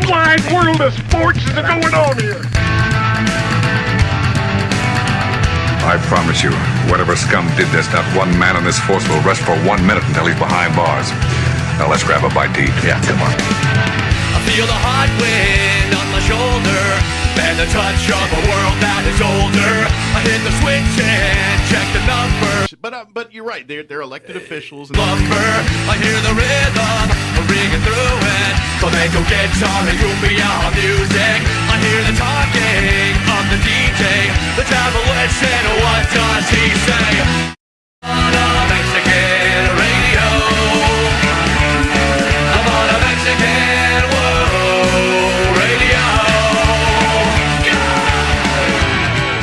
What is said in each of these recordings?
wide world of sports is going on here? I promise you, whatever scum did this, not one man on this force will rest for 1 minute until he's behind bars. Now let's grab a bite to eat. Yeah, come on. I feel the hot wind on my shoulder and the touch of a world that is older. I hit the switch and check the number. But you're right. They're elected officials. Lumber. I hear the rhythm ringing through it. Flamenco guitar and cumbia music. I hear the talking of the DJ. The devil listen. What does he say? On a Mexican radio. I'm on a Mexican world radio.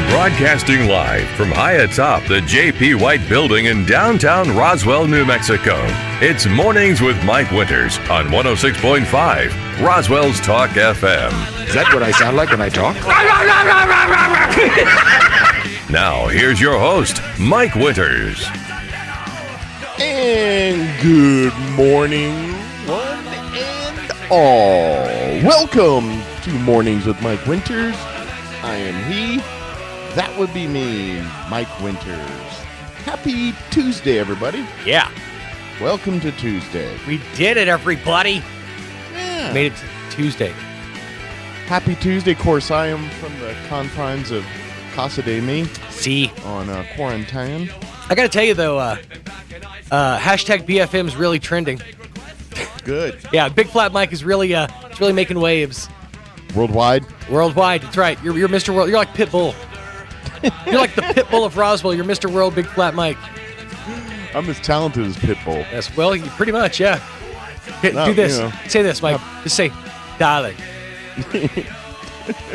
Broadcasting live from high atop the J.P. White Building in downtown Roswell, New Mexico. It's Mornings with Mike Winters on 106.5 Roswell's Talk FM. Is that what I sound like when I talk? Now, here's your host, Mike Winters. And good morning, one and all. Welcome to Mornings with Mike Winters. I am he. That would be me, Mike Winters. Happy Tuesday, everybody. Yeah. Welcome to Tuesday. We did it, everybody. Yeah. Made it to Tuesday. Happy Tuesday. Of course, I am from the confines of Casa de Mi See, on quarantine. I got to tell you, though, hashtag BFM is really trending. Good. Yeah, Big Flat Mike is really it's really making waves. Worldwide. Worldwide, that's right. You're Mr. World. You're like Pitbull. You're like the Pitbull of Roswell. You're Mr. World, Big Flat Mike. I'm as talented as Pitbull. Yes, well, you pretty much, yeah. No, Do this. you know. Say this, Mike. Just say, dale.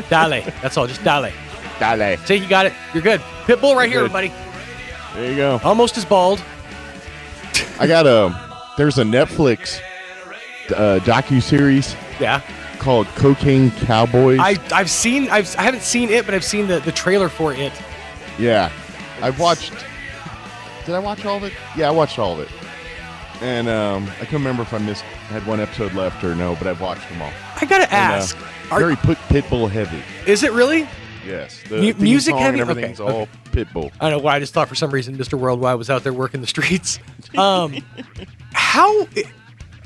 Dale. That's all. Just dale. Dale. Say you got it. You're good. Pitbull right here, Good. everybody. There you go. Almost as bald. I got there's a Netflix docu-series Yeah. called Cocaine Cowboys. I haven't seen it, but I've seen the trailer for it. Yeah. I've watched. Did I watch all of it? Yeah, I watched all of it. And I can't remember if had one episode left or no, but I've watched them all. I gotta ask. Very Pitbull heavy. Is it really? Yes. The theme music song heavy? and everything's Okay, all Pitbull. I don't know why. I just thought for some reason Mr. Worldwide was out there working the streets. How?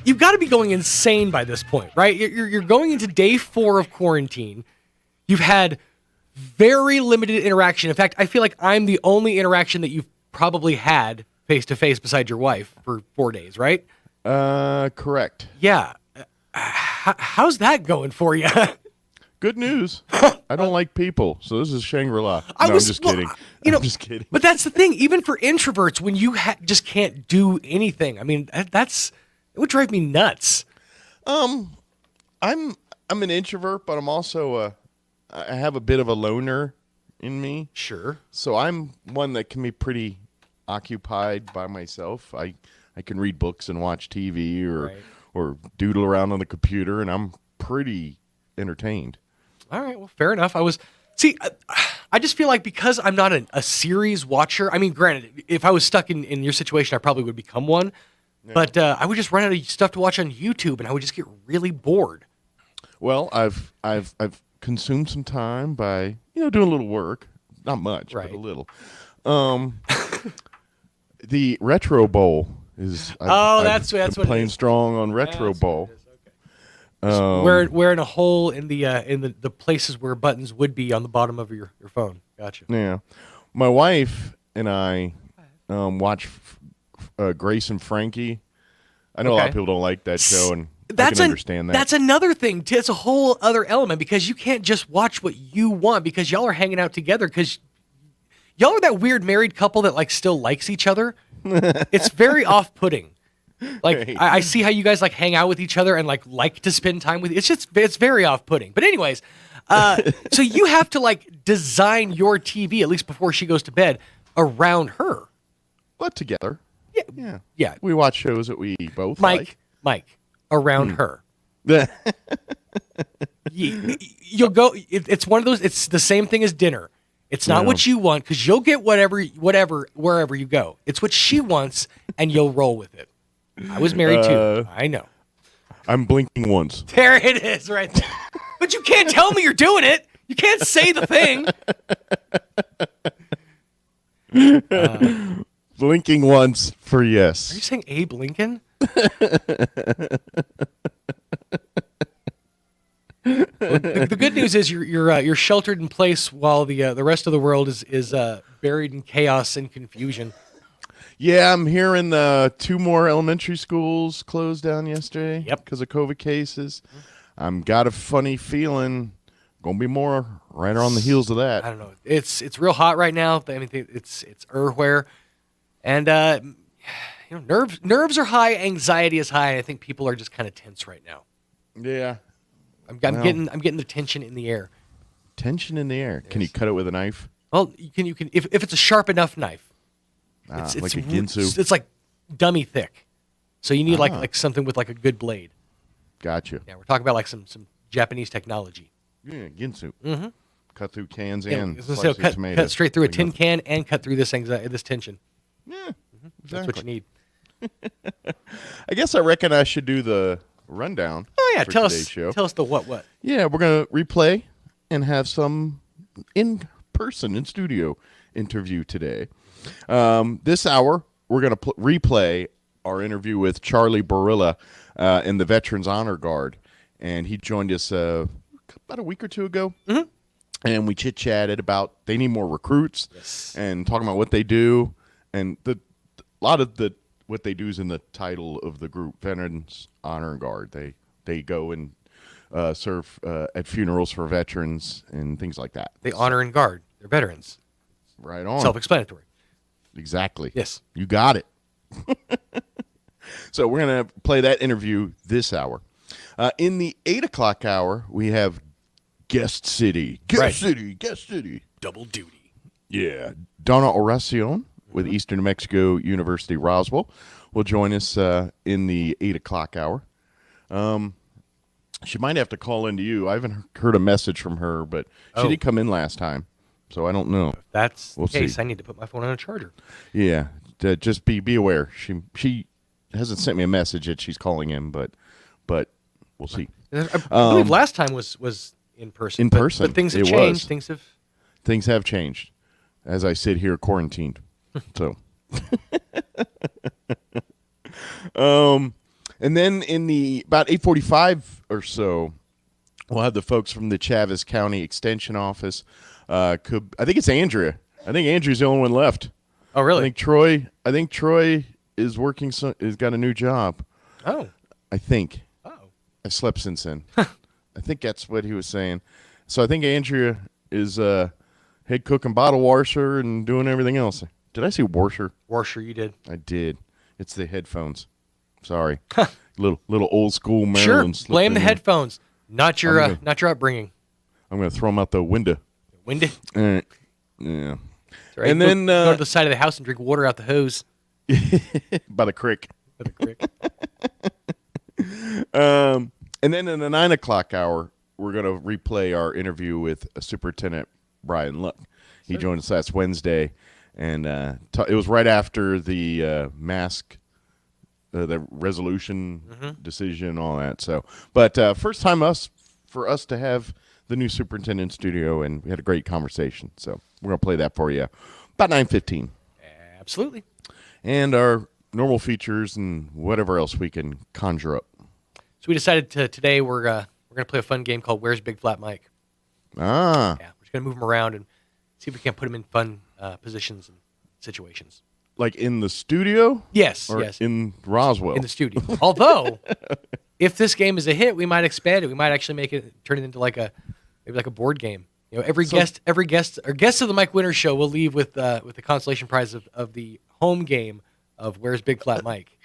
You've got to be going insane by this point, right? You're going into day 4 of quarantine. You've had very limited interaction. In fact, I feel like I'm the only interaction that you've probably had face-to-face besides your wife for 4 days, right? Correct. Yeah. How's that going for you? Good news. I don't like people, so this is Shangri-La. I'm just kidding. I'm just kidding. But that's the thing. Even for introverts, when you just can't do anything, I mean, it would drive me nuts. I'm an introvert, but I'm also I have a bit of a loner in me. Sure. So I'm one that can be pretty occupied by myself. I can read books and watch TV or doodle around on the computer, and I'm pretty entertained. All right, well, fair enough. I just feel like because I'm not a series watcher, I mean, granted, if I was stuck in your situation, I probably would become one, but I would just run out of stuff to watch on YouTube, and I would just get really bored. Well, I've consumed some time by, doing a little work. Not much, Right. but a little. The Retro Bowl is... That's what it playing is. strong on Retro Bowl. Wearing a hole in the places where buttons would be on the bottom of your phone. Gotcha. Yeah. My wife and I watch Grace and Frankie. I know a lot of people don't like that show, and I can understand that. That's another thing. It's a whole other element because you can't just watch what you want because y'all are hanging out together because y'all are that weird married couple that still likes each other. It's very off-putting. Right. I see how you guys hang out with each other and like to spend time with. It's very off-putting. But anyways, so you have to design your TV at least before she goes to bed around her. But together. Yeah. We watch shows that we both like. Mike, around her. You'll go. It's one of those. It's the same thing as dinner. It's not what you want because you'll get whatever, wherever you go. It's what she wants, and you'll roll with it. I was married too. I know. I'm blinking once. There it is, right there. But you can't tell me you're doing it. You can't say the thing. Blinking once for Are yes. you saying Abe Lincoln? Well, the good news is you're sheltered in place while the rest of the world is buried in chaos and confusion. Yeah, I'm hearing 2 more elementary schools closed down yesterday. Yep. Because of COVID cases. I'm got a funny feeling gonna be more right on the heels of that. I don't know. It's real hot right now. I mean, it's everywhere, and nerves are high, anxiety is high. I think people are just kind of tense right now. Yeah. I'm getting the tension in the air. Tension in the air. Can you cut it with a knife? Well, you can if it's a sharp enough knife. It's like a ginsu. It's like dummy thick, so you need like something with like a good blade. Gotcha. Yeah, we're talking about like some Japanese technology. Yeah, ginsu. Mm-hmm. Cut through cans Yeah, and so slice of tomato. cut straight through a tin can and cut through this tension. Yeah, That's what you need. I guess I reckon I should do the rundown. Oh yeah, for tell today's us show. tell us the what. Yeah, we're gonna replay and have some in person in studio interview today. This hour we're gonna replay our interview with Charlie Barilla in the Veterans Honor Guard, and he joined us about a week or two ago. Mm-hmm. And we chit-chatted about they need more recruits and talking about what they do. And a lot of what they do is in the title of the group, Veterans Honor Guard. They go and serve at funerals for veterans and things like that. They honor and guard. They're veterans. Right on. Self-explanatory. Exactly. Yes. You got it. So we're going to play that interview this hour. In the 8 o'clock hour, we have Guest City. Guest City. Double duty. Yeah. Donna Oracion with Eastern New Mexico University Roswell will join us in the 8 o'clock hour. She might have to call into you. I haven't heard a message from her, but she did come in last time, so I don't know. If that's We'll the case, see. I need to put my phone on a charger. Yeah. Just be aware. She hasn't sent me a message that she's calling in, but we'll see. I believe last time was in person. In person, But things have it changed. was. Things have changed as I sit here quarantined. So, and then in the about 8:45 or so, we'll have the folks from the Chaves County Extension Office. I think it's Andrea. I think Andrea's the only one left. Oh, really? I think Troy is working. Has got a new job. Oh. I think. Oh. I slept since then. I think that's what he was saying. So I think Andrea is head cook and bottle washer and doing everything else. Did I say washer? Washer, you did. I did. It's the headphones. Sorry. little old school Sure. Maryland. slip Blame in the there. headphones, not your upbringing. I'm going to throw them out the window. Windy. Yeah. That's right. And Go- then go to the side of the house and drink water out the hose. by the creek. With a crick. And then in the 9 o'clock hour, we're going to replay our interview with Superintendent Brian Luck. He joined us last Wednesday, and it was right after the mask, the resolution decision, and all that. So, but first time for us to have the new superintendent in studio, and we had a great conversation. So we're going to play that for you about 9:15. Absolutely. And our normal features and whatever else we can conjure up. So we decided today we're gonna play a fun game called Where's Big Flat Mike? Ah, Yeah, we're just gonna move him around and see if we can put him in fun positions and situations. like in the studio? Yes, Or yes, in Roswell? in the studio. Although, if this game is a hit, we might expand it. We might actually turn it into maybe like a board game. You know, every guest of the Mike Winters Show will leave with the consolation prize of the home game of Where's Big Flat Mike.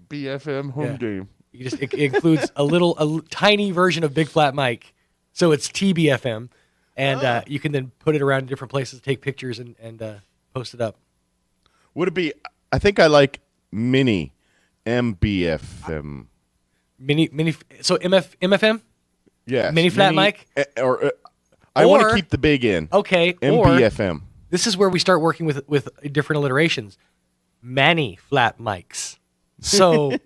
BFM home Yeah. game. It includes a tiny version of Big Flat Mike, so it's TBFM, and you can then put it around in different places, take pictures, and post it up. Would it be? I think I like mini MBFM. Mini. So MFM. Yes. Mini Flat Mike? I want to Or- keep the big in. Okay. Or MBFM. this is where we start working with different alliterations. Manny Flat Mikes. So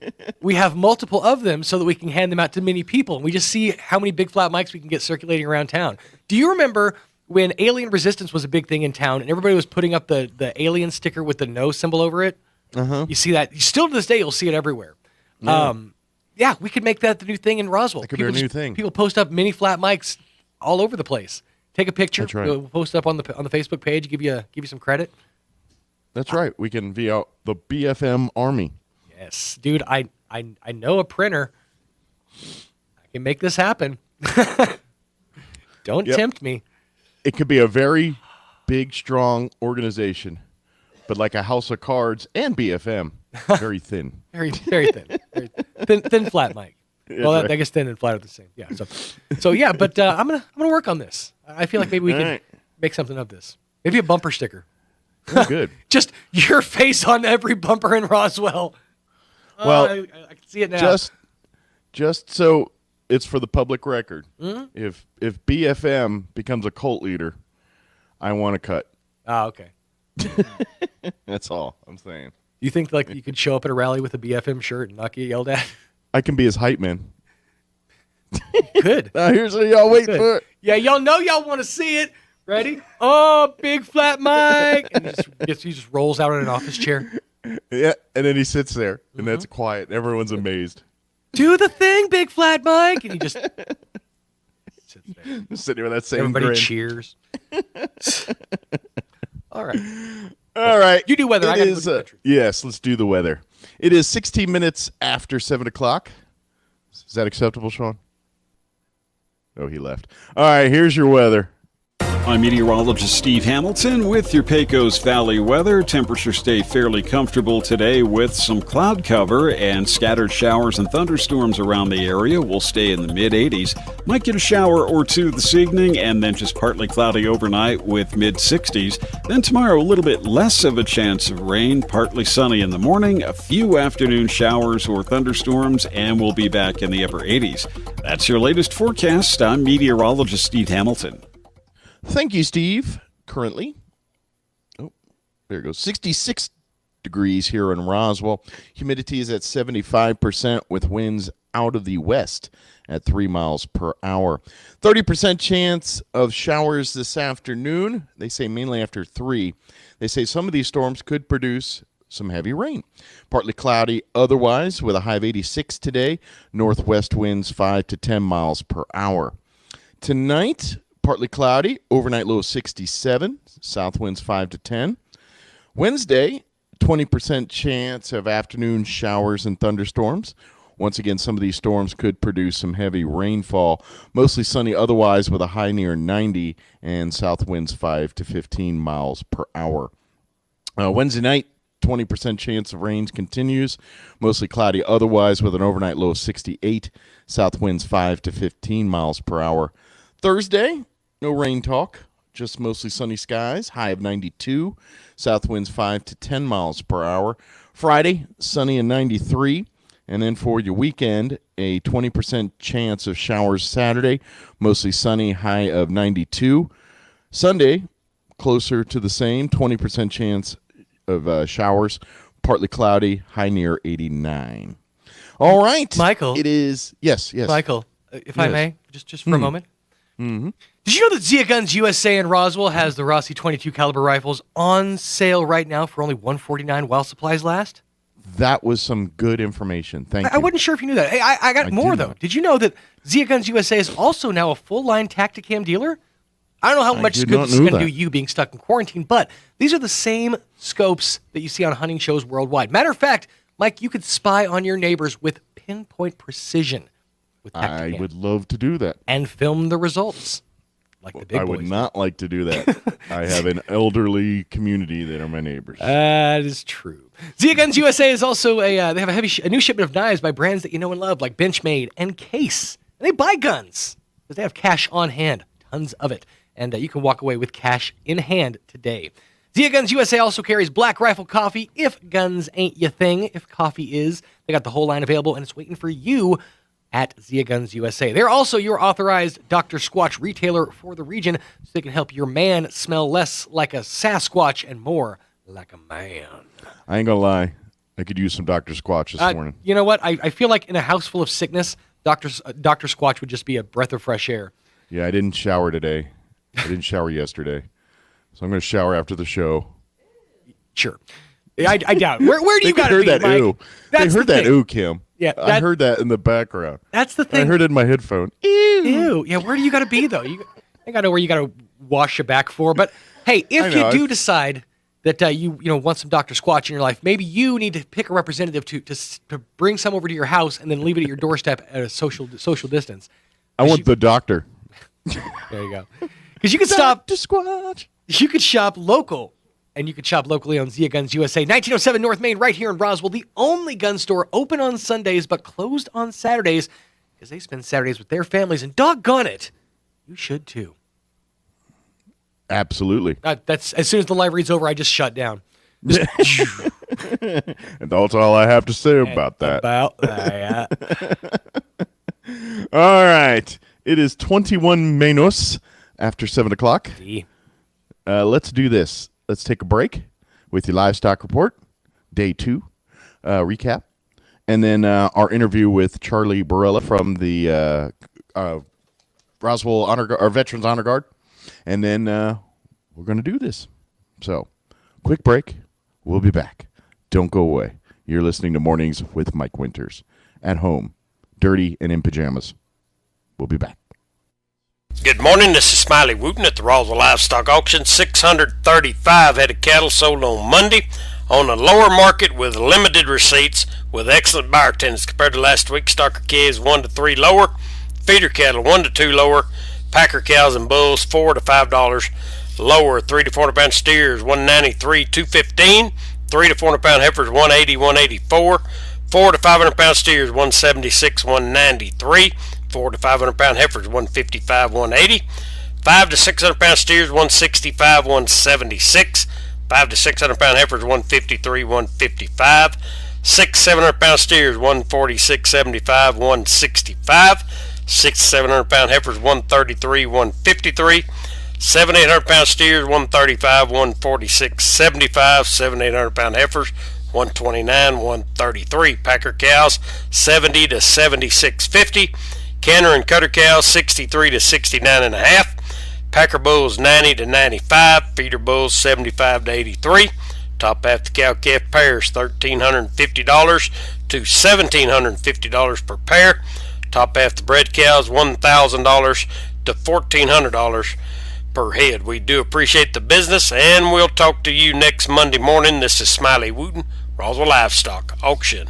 we have multiple of them so that we can hand them out to many people. And we just see how many big flat mics we can get circulating around town. Do you remember when Alien Resistance was a big thing in town and everybody was putting up the alien sticker with the no symbol over it? Uh-huh. You see that? Still to this day, you'll see it everywhere. Yeah, we could make that the new thing in Roswell. That could be a new thing. People post up mini flat mics all over the place. Take a picture. That's right. We'll post it up on the Facebook page. Give you some credit. That's right. We can via the BFM Army. Yes, dude. I know a printer. I can make this happen. Don't tempt me. It could be a very big, strong organization, but like a house of cards and BFM, very thin. Very, very thin. Thin flat mic. Well, right. I guess thin and flat are the same. Yeah. So yeah, but I'm gonna work on this. I feel like maybe we can make something of this. Maybe a bumper sticker. Oh, good. Just your face on every bumper in Roswell. Well, I can see it now. Just so it's for the public record. Mm-hmm. If BFM becomes a cult leader, I want to cut. Oh, okay. That's all I'm saying. You think like you could show up at a rally with a BFM shirt and not get yelled at? I can be his hype man. Good. Now here's what y'all wait for. Yeah, y'all know y'all want to see it. Ready? Oh, big flat mic. And he just rolls out in an office chair. Yeah, and then he sits there, and that's quiet. Everyone's amazed. Do the thing, big flat mic. And he just sits there. Just sitting there with that same Everybody grin. cheers. All right. All right. You do weather. I It gotta is, go to the country. yes, let's do the weather. It is 16 minutes after 7 o'clock. Is that acceptable, Sean? Oh, he left. All right, here's your weather. I'm meteorologist Steve Hamilton with your Pecos Valley weather. Temperatures stay fairly comfortable today with some cloud cover and scattered showers and thunderstorms around the area. We'll stay in the mid-80s. Might get a shower or two this evening and then just partly cloudy overnight with mid-60s. Then tomorrow, a little bit less of a chance of rain, partly sunny in the morning, a few afternoon showers or thunderstorms, and we'll be back in the upper 80s. That's your latest forecast. I'm meteorologist Steve Hamilton. Thank you, Steve. Currently, there it goes, 66 degrees here in Roswell. Humidity is at 75% with winds out of the west at 3 miles per hour. 30% chance of showers this afternoon. They say mainly after 3. They say some of these storms could produce some heavy rain. Partly cloudy otherwise with a high of 86 today. Northwest winds 5 to 10 miles per hour. Tonight, partly cloudy, overnight low of 67, south winds 5 to 10. Wednesday, 20% chance of afternoon showers and thunderstorms. Once again, some of these storms could produce some heavy rainfall. Mostly sunny otherwise with a high near 90 and south winds 5 to 15 miles per hour. Wednesday night, 20% chance of rain continues. Mostly cloudy otherwise with an overnight low of 68, south winds 5 to 15 miles per hour. Thursday, no rain talk, just mostly sunny skies, high of 92, south winds 5 to 10 miles per hour. Friday, sunny and 93, and then for your weekend, a 20% chance of showers Saturday, mostly sunny, high of 92. Sunday, closer to the same, 20% chance of showers, partly cloudy, high near 89. All right. Michael. It is, yes. Michael, if I may, just for a moment. Mm-hmm. Did you know that Zia Guns USA in Roswell has the Rossi 22 caliber rifles on sale right now for only $149 while supplies last? That was some good information. Thank you. I wasn't sure if you knew that. Hey, I got more, though. not. Did you know that Zia Guns USA is also now a full-line Tacticam dealer? I don't know how much did good not this is know going to that. do you being stuck in quarantine, but these are the same scopes that you see on hunting shows worldwide. Matter of fact, Mike, you could spy on your neighbors with pinpoint precision with Tacticam I would love to do that. and film the results like the big I boys. would not like to do that. I have an elderly community that are my neighbors. That is true. Zia Guns USA is also they have a new shipment of knives by brands that you know and love, like Benchmade and Case. And they buy guns because they have cash on hand, tons of it, and you can walk away with cash in hand today. Zia Guns USA also carries Black Rifle Coffee. If guns ain't your thing, if coffee is, they got the whole line available, and it's waiting for you at Zia Guns USA. They're also your authorized Dr. Squatch retailer for the region, so they can help your man smell less like a Sasquatch and more like a man. I ain't gonna lie. I could use some Dr. Squatch this morning. You know what? I feel like in a house full of sickness, Dr. Squatch would just be a breath of fresh air. Yeah, I didn't shower today. I didn't shower yesterday. So I'm going to shower after the show. Sure. I doubt. Where do you got to be, that Mike? ooh. That's they heard the that thing. ooh, Kim. Yeah, I heard that in the background. That's the thing. I heard it in my headphone. Ew. Yeah, where do you got to be, though? I think I know where you got to wash your back for. But, hey, if you do decide that you want some Dr. Squatch in your life, maybe you need to pick a representative to bring some over to your house and then leave it at your doorstep at a social distance. I want the doctor. There you go. Because you can stop. Dr. Squatch. You could shop local. And you can shop locally on Zia Guns USA, 1907 North Main, right here in Roswell. The only gun store open on Sundays but closed on Saturdays because they spend Saturdays with their families. And doggone it, you should too. Absolutely. That's as soon as the live read's over, I just shut down. And that's all I have to say about that. All right. It is 21 minutes after 7 o'clock. Let's do this. Let's take a break with your livestock report, day 2 recap, and then our interview with Charlie Barella from the Roswell Veterans Honor Guard, and then we're going to do this. So, quick break. We'll be back. Don't go away. You're listening to Mornings with Mike Winters. At home, dirty and in pajamas. We'll be back. Good morning, this is Smiley Wooten at the Roswell Livestock Auction. 635 head of cattle sold on Monday on the lower market with limited receipts with excellent buyer attendance compared to last week. Stocker calves 1 to 3 lower, feeder cattle 1 to 2 lower, packer cows and bulls $4 to $5 lower, 3 to 400 pound steers 193 215, 3 to 400 pound heifers 180 184, 4 to 500 pound steers 176 193. 4 to 500 pound heifers 155 180, 5 to 600 pound steers 165 176, 5 to 600 pound heifers 153 155, 6 700 pound steers 146 75 165, 6 to 700 pound heifers 133 153, 7 800 pound steers 135 146 75, 7 800 pound heifers 129 133, packer cows 70 to 76.50, canner and cutter cows 63 to 69.5, packer bulls 90 to 95, feeder bulls 75 to 83, top half the cow calf pairs $1,350 to $1,750 per pair, top half the bred cows $1,000 to $1,400 per head. We do appreciate the business, and we'll talk to you next Monday morning. This is Smiley Wooten, Roswell Livestock Auction.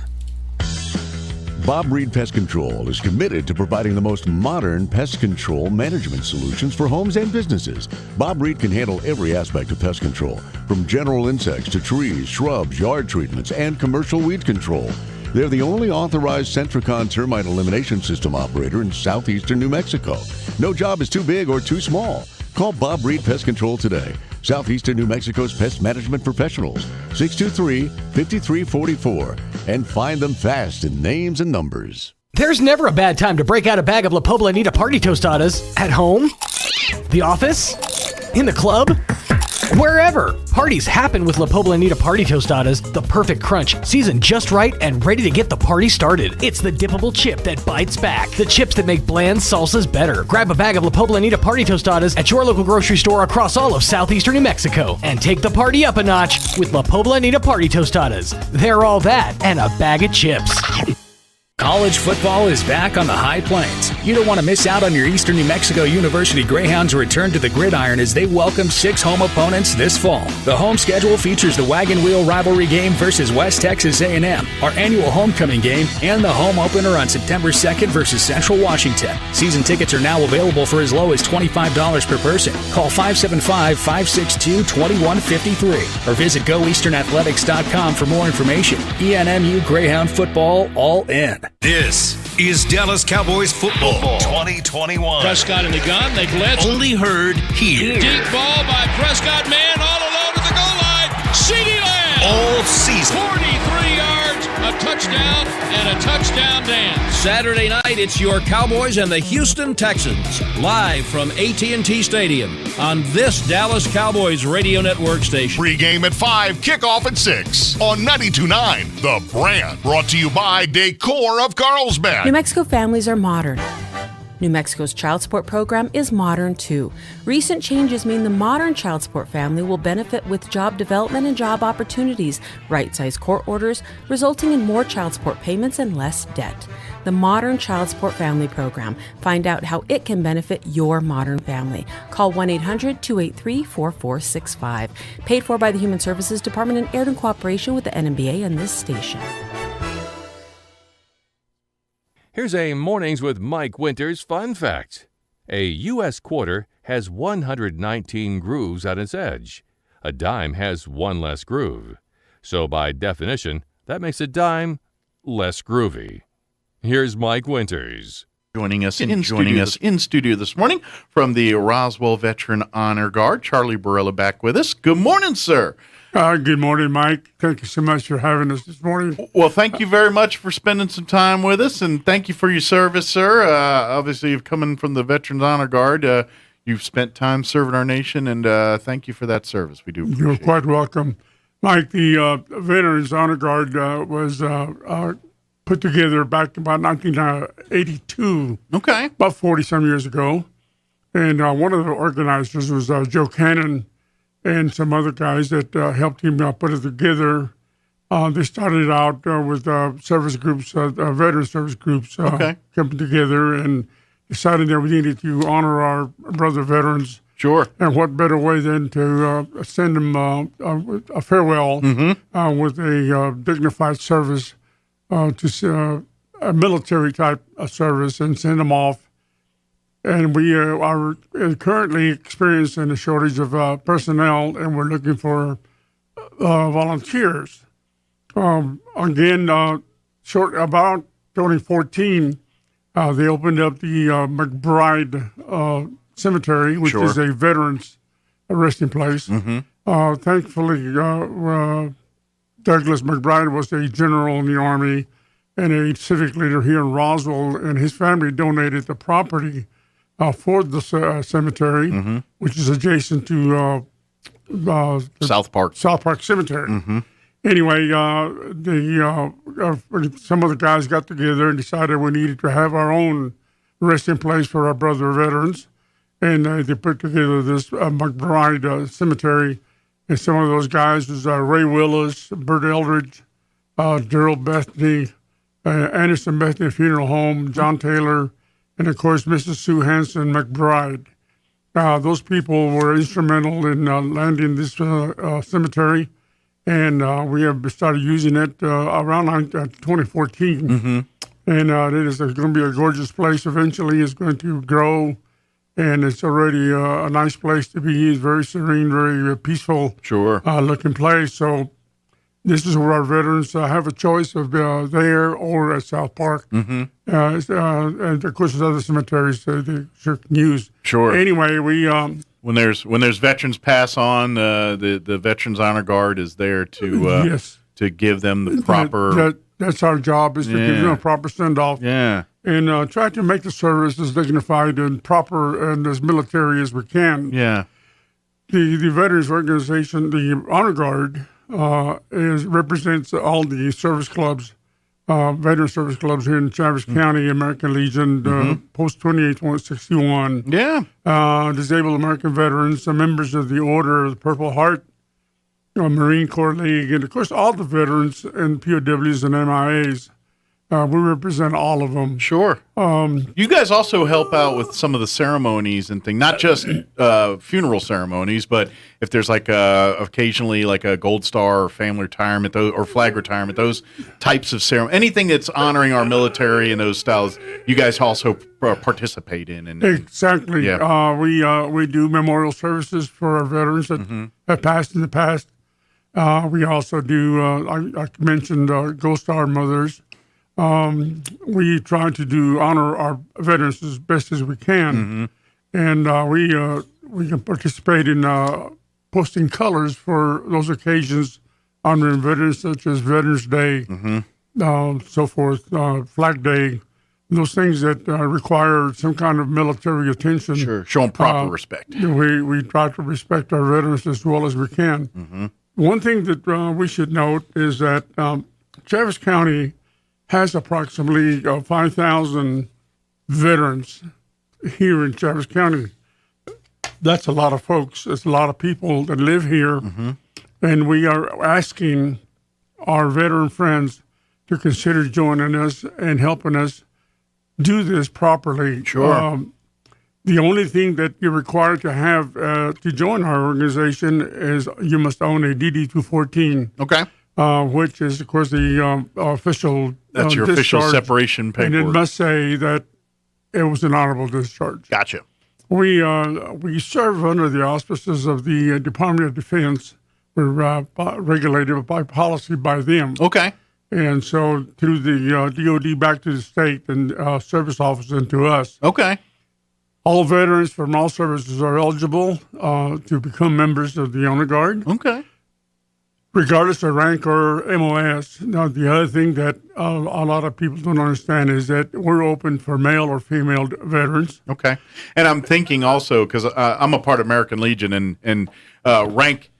Bob Reed Pest Control is committed to providing the most modern pest control management solutions for homes and businesses. Bob Reed can handle every aspect of pest control, from general insects to trees, shrubs, yard treatments, and commercial weed control. They're the only authorized Centricon termite elimination system operator in southeastern New Mexico. No job is too big or too small. Call Bob Reed Pest Control today. Southeastern New Mexico's pest management professionals, 623-5344, and find them fast in names and numbers. There's never a bad time to break out a bag of La Pobla Anita Party Tostadas at home, the office, in the club, wherever. Parties happen with La Pobla Anita Party Tostadas, the perfect crunch, seasoned just right and ready to get the party started. It's the dippable chip that bites back, the chips that make bland salsas better. Grab a bag of La Pobla Anita Party Tostadas at your local grocery store across all of southeastern New Mexico and take the party up a notch with La Pobla Anita Party Tostadas. They're all that and a bag of chips. College football is back on the High Plains. You don't want to miss out on your Eastern New Mexico University Greyhounds' return to the gridiron as they welcome 6 home opponents this fall. The home schedule features the Wagon Wheel rivalry game versus West Texas A&M, our annual homecoming game, and the home opener on September 2nd versus Central Washington. Season tickets are now available for as low as $25 per person. Call 575-562-2153 or visit goeasternathletics.com for more information. ENMU Greyhound football all in. This is Dallas Cowboys football 2021. Prescott in the gun. They blitz. Only heard here. Deep ball by Prescott. Man all alone at the goal line. CeeDee Lamb. All season. 43 yards. a touchdown, and a touchdown dance. Saturday night, it's your Cowboys and the Houston Texans, live from AT&T Stadium on this Dallas Cowboys radio network station. Pre-game at 5, kickoff at 6 on 92.9 The Brand. Brought to you by Decor of Carlsbad. New Mexico families are modern. New Mexico's child support program is modern too. Recent changes mean the modern child support family will benefit with job development and job opportunities, right-sized court orders, resulting in more child support payments and less debt. The Modern Child Support Family Program. Find out how it can benefit your modern family. Call 1-800-283-4465. Paid for by the Human Services Department and aired in cooperation with the NMBA and this station. Here's a Mornings with Mike Winters fun fact. A U.S. quarter has 119 grooves at its edge. A dime has one less groove. So by definition, that makes a dime less groovy. Here's Mike Winters. Joining us in studio this morning from the Roswell Veteran Honor Guard, Charlie Barella back with us. Good morning, sir. Good morning, Mike. Thank you so much for having us this morning. Well, thank you very much for spending some time with us, and thank you for your service, sir. Obviously, you've come in from the Veterans Honor Guard. You've spent time serving our nation, and thank you for that service. We do appreciate it. You're quite welcome. Mike, the Veterans Honor Guard was put together back about 1982. Okay. About 40-some years ago. And one of the organizers was Joe Cannon and some other guys that helped him put it together. They started out with service groups, veteran service groups, coming together and decided that we needed to honor our brother veterans. Sure. And what better way than to send them a farewell with a dignified service, to a military type of service, and send them off. And we are currently experiencing a shortage of personnel, and we're looking for volunteers. Again, about 2014, they opened up the McBride Cemetery, which is a veterans resting place. Thankfully, Douglas McBride was a general in the Army and a civic leader here in Roswell, and his family donated the property for the cemetery, which is adjacent to South Park Cemetery. Anyway, some of the guys got together and decided we needed to have our own resting place for our brother veterans, and they put together this McBride Cemetery. And some of those guys was Ray Willis, Bert Eldridge, Daryl Bethany, Anderson Bethany Funeral Home, John Taylor, and of course, Mrs. Sue Hanson McBride. Those people were instrumental in landing this cemetery, and we have started using it around 2014. And it is going to be a gorgeous place. Eventually, it's going to grow, and it's already a nice place to be. It's very serene, very peaceful looking place. So this is where our veterans have a choice of there or at South Park. And of course, there's other cemeteries they sure can use. Anyway, we when there's veterans pass on, the Veterans Honor Guard is there to to give them the proper. That's our job, is to give them a proper send off. And try to make the service as dignified and proper and as military as we can. The Veterans Organization, the Honor Guard, represents all the service clubs, veteran service clubs here in Travis County, American Legion, Post 2861. Disabled American Veterans, members of the Order of the Purple Heart, Marine Corps League, and of course all the veterans and POWs and MIAs. We represent all of them. You guys also help out with some of the ceremonies and things, not just funeral ceremonies, but if there's like occasionally like a Gold Star or family retirement or flag retirement, those types of ceremony, anything that's honoring our military and those styles, you guys also participate in. Exactly. We do memorial services for our veterans that have passed in the past. We also do, I mentioned Gold Star mothers. We try to honor our veterans as best as we can, and we can participate in posting colors for those occasions honoring veterans, such as Veterans Day, so forth, Flag Day, those things that require some kind of military attention. Sure, show them proper respect. We try to respect our veterans as well as we can. Mm-hmm. One thing that we should note is that Travis County has approximately 5,000 veterans here in Travis County. That's a lot of folks. It's a lot of people that live here. Mm-hmm. And we are asking our veteran friends to consider joining us and helping us do this properly. Sure. The only thing that you're required to have to join our organization is you must own a DD-214. Okay. Which is, of course, the official That's your official discharge. separation paperwork. And it must say that it was an honorable discharge. Gotcha. We serve under the auspices of the Department of Defense. We're regulated by policy by them. Okay. And so through the DOD back to the state and service office and to us. Okay. All veterans from all services are eligible to become members of the Honor Guard. Okay. Regardless of rank or MOS. Now, the other thing that a lot of people don't understand is that we're open for male or female veterans. Okay. And I'm thinking also, because I'm a part of American Legion, and rank,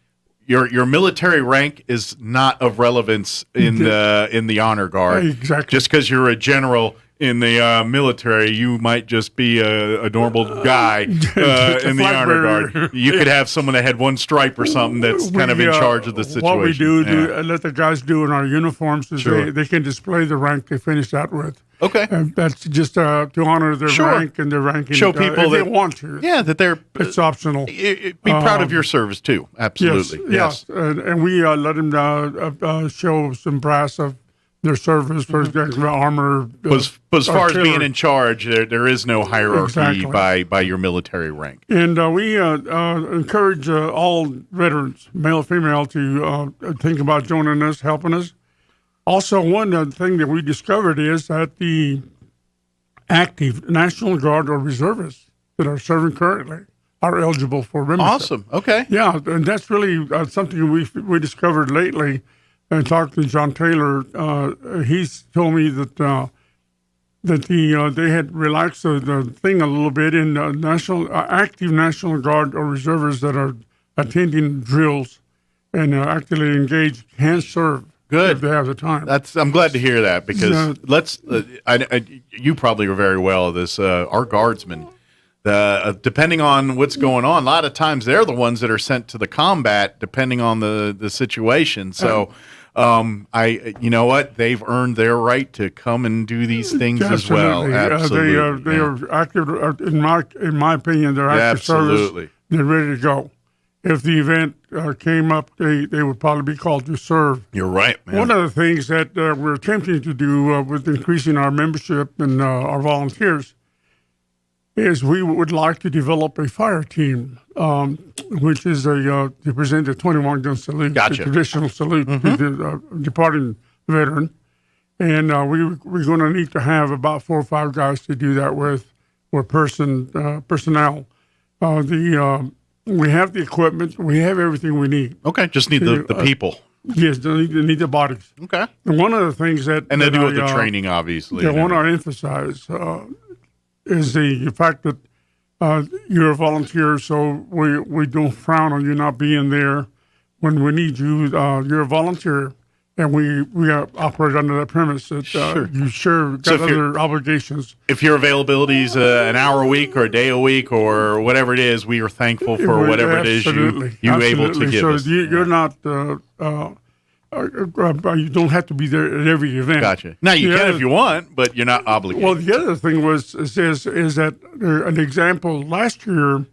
your military rank is not of relevance in the Honor Guard. Exactly. Just because you're a general in the military, you might just be a normal guy in the Honor Guard. You could have someone that had one stripe or something that's kind of in charge of the situation. What we do, let the guys do in our uniforms is Sure. they can display the rank they finished out with. Okay. And that's just to honor their Sure. rank and their ranking. Show people if that they want to. Yeah, that they're. It's optional. Be proud of your service too. Absolutely. Yes. And we let them show some brass of their service, for example, armor. But as far as artillery. being in charge, there is no hierarchy Exactly. by your military rank. And we encourage all veterans, male, female, to think about joining us, helping us. Also, one thing that we discovered is that the active National Guard or reservists that are serving currently are eligible for membership. Awesome. Okay. Yeah, and that's really something we discovered lately. And talked to John Taylor. He's told me that they had relaxed the thing a little bit in active National Guard or reservists that are attending drills and actively engaged can serve. Good. If they have the time. I'm glad to hear that because you probably are very well at this. Our guardsmen, depending on what's going on, a lot of times they're the ones that are sent to the combat, depending on the situation. So. You know what? They've earned their right to come and do these things as well. Absolutely. They are active. In my opinion, they're active service. They're ready to go. If the event came up, they would probably be called to serve. You're right, man. One of the things that we're attempting to do with increasing our membership and our volunteers is we would like to develop a fire team, which is to present a 21-gun salute, Gotcha. the traditional salute to the departing veteran. And we're going to need to have about 4 or 5 guys to do that with, or personnel. We have the equipment. We have everything we need. Okay, just need the people. Yes, they need the bodies. Okay. And one of the things that... And they do with the training, obviously. I want to emphasize is the fact that you're a volunteer, so we don't frown on you not being there when we need you. You're a volunteer, and we operate under that premise that you sure got other obligations. If your availability is an hour a week or a day a week or whatever it is, we are thankful for whatever it is you able to give us. So you're not... you don't have to be there at every event. Gotcha. Now you can if you want, but you're not obligated. Well, the other thing is that an example. Last year,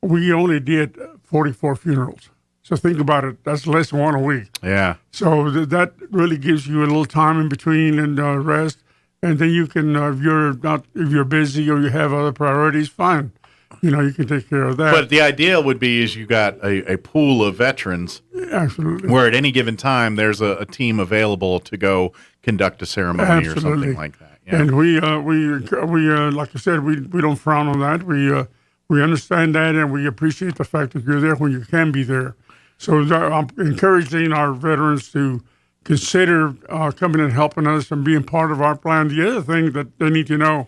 we only did 44 funerals. So think about it. That's less than one a week. Yeah. So that really gives you a little time in between and rest, and then you can if you're busy or you have other priorities, fine. You can take care of that. But the idea would be is you got a pool of veterans. Absolutely. Where at any given time there's a team available to go conduct a ceremony or something like that. Yeah. And we like I said, we don't frown on that. We understand that, and we appreciate the fact that you're there when you can be there. So I'm encouraging our veterans to consider coming and helping us and being part of our plan. The other thing that they need to know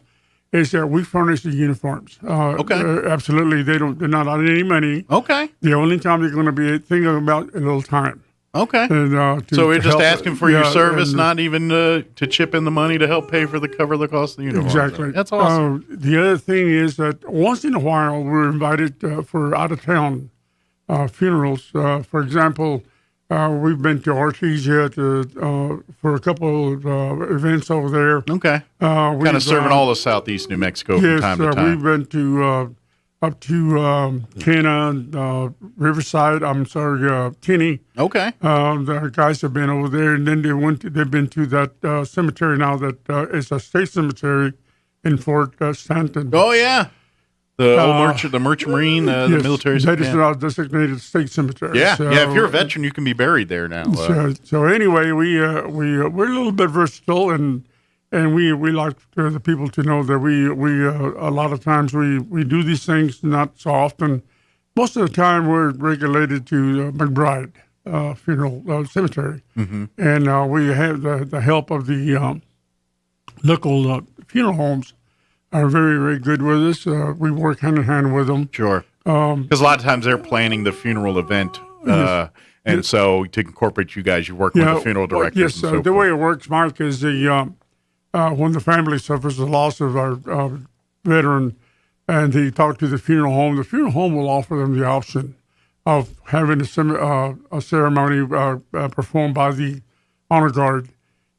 is that we furnish the uniforms. Absolutely. They're not on any money. Okay. The only time they're going to be thinking about a little time. Okay. And, so we're just asking for your service, not even to chip in the money to help pay for cover the cost of the uniform. Exactly. That's awesome. The other thing is that once in a while we're invited for out-of-town funerals. For example, we've been to Artesia for a couple of events over there. Okay. Kind of serving all of Southeast New Mexico from time to time. We've been to up to Kenna, Riverside. Kenny. Okay. The guys have been over there, and then they've been to that cemetery now that is a state cemetery in Fort Stanton. Oh yeah. The old Merchant Marine, the military. That is now designated state cemetery. Yeah, so, if you're a veteran, you can be buried there now. So anyway, we're a little bit versatile, and we like the people to know that we a lot of times we do these things not so often. Most of the time, we're regulated to McBride Funeral Cemetery, and we have the help of the local funeral homes. Are very, very good with us. We work hand in hand with them. Sure. Because a lot of times they're planning the funeral event, and so to incorporate you guys, you work with the funeral directors. Yes, the way it works, Mike, is when the family suffers the loss of our veteran, and they talk to the funeral home will offer them the option of having a ceremony performed by the honor guard,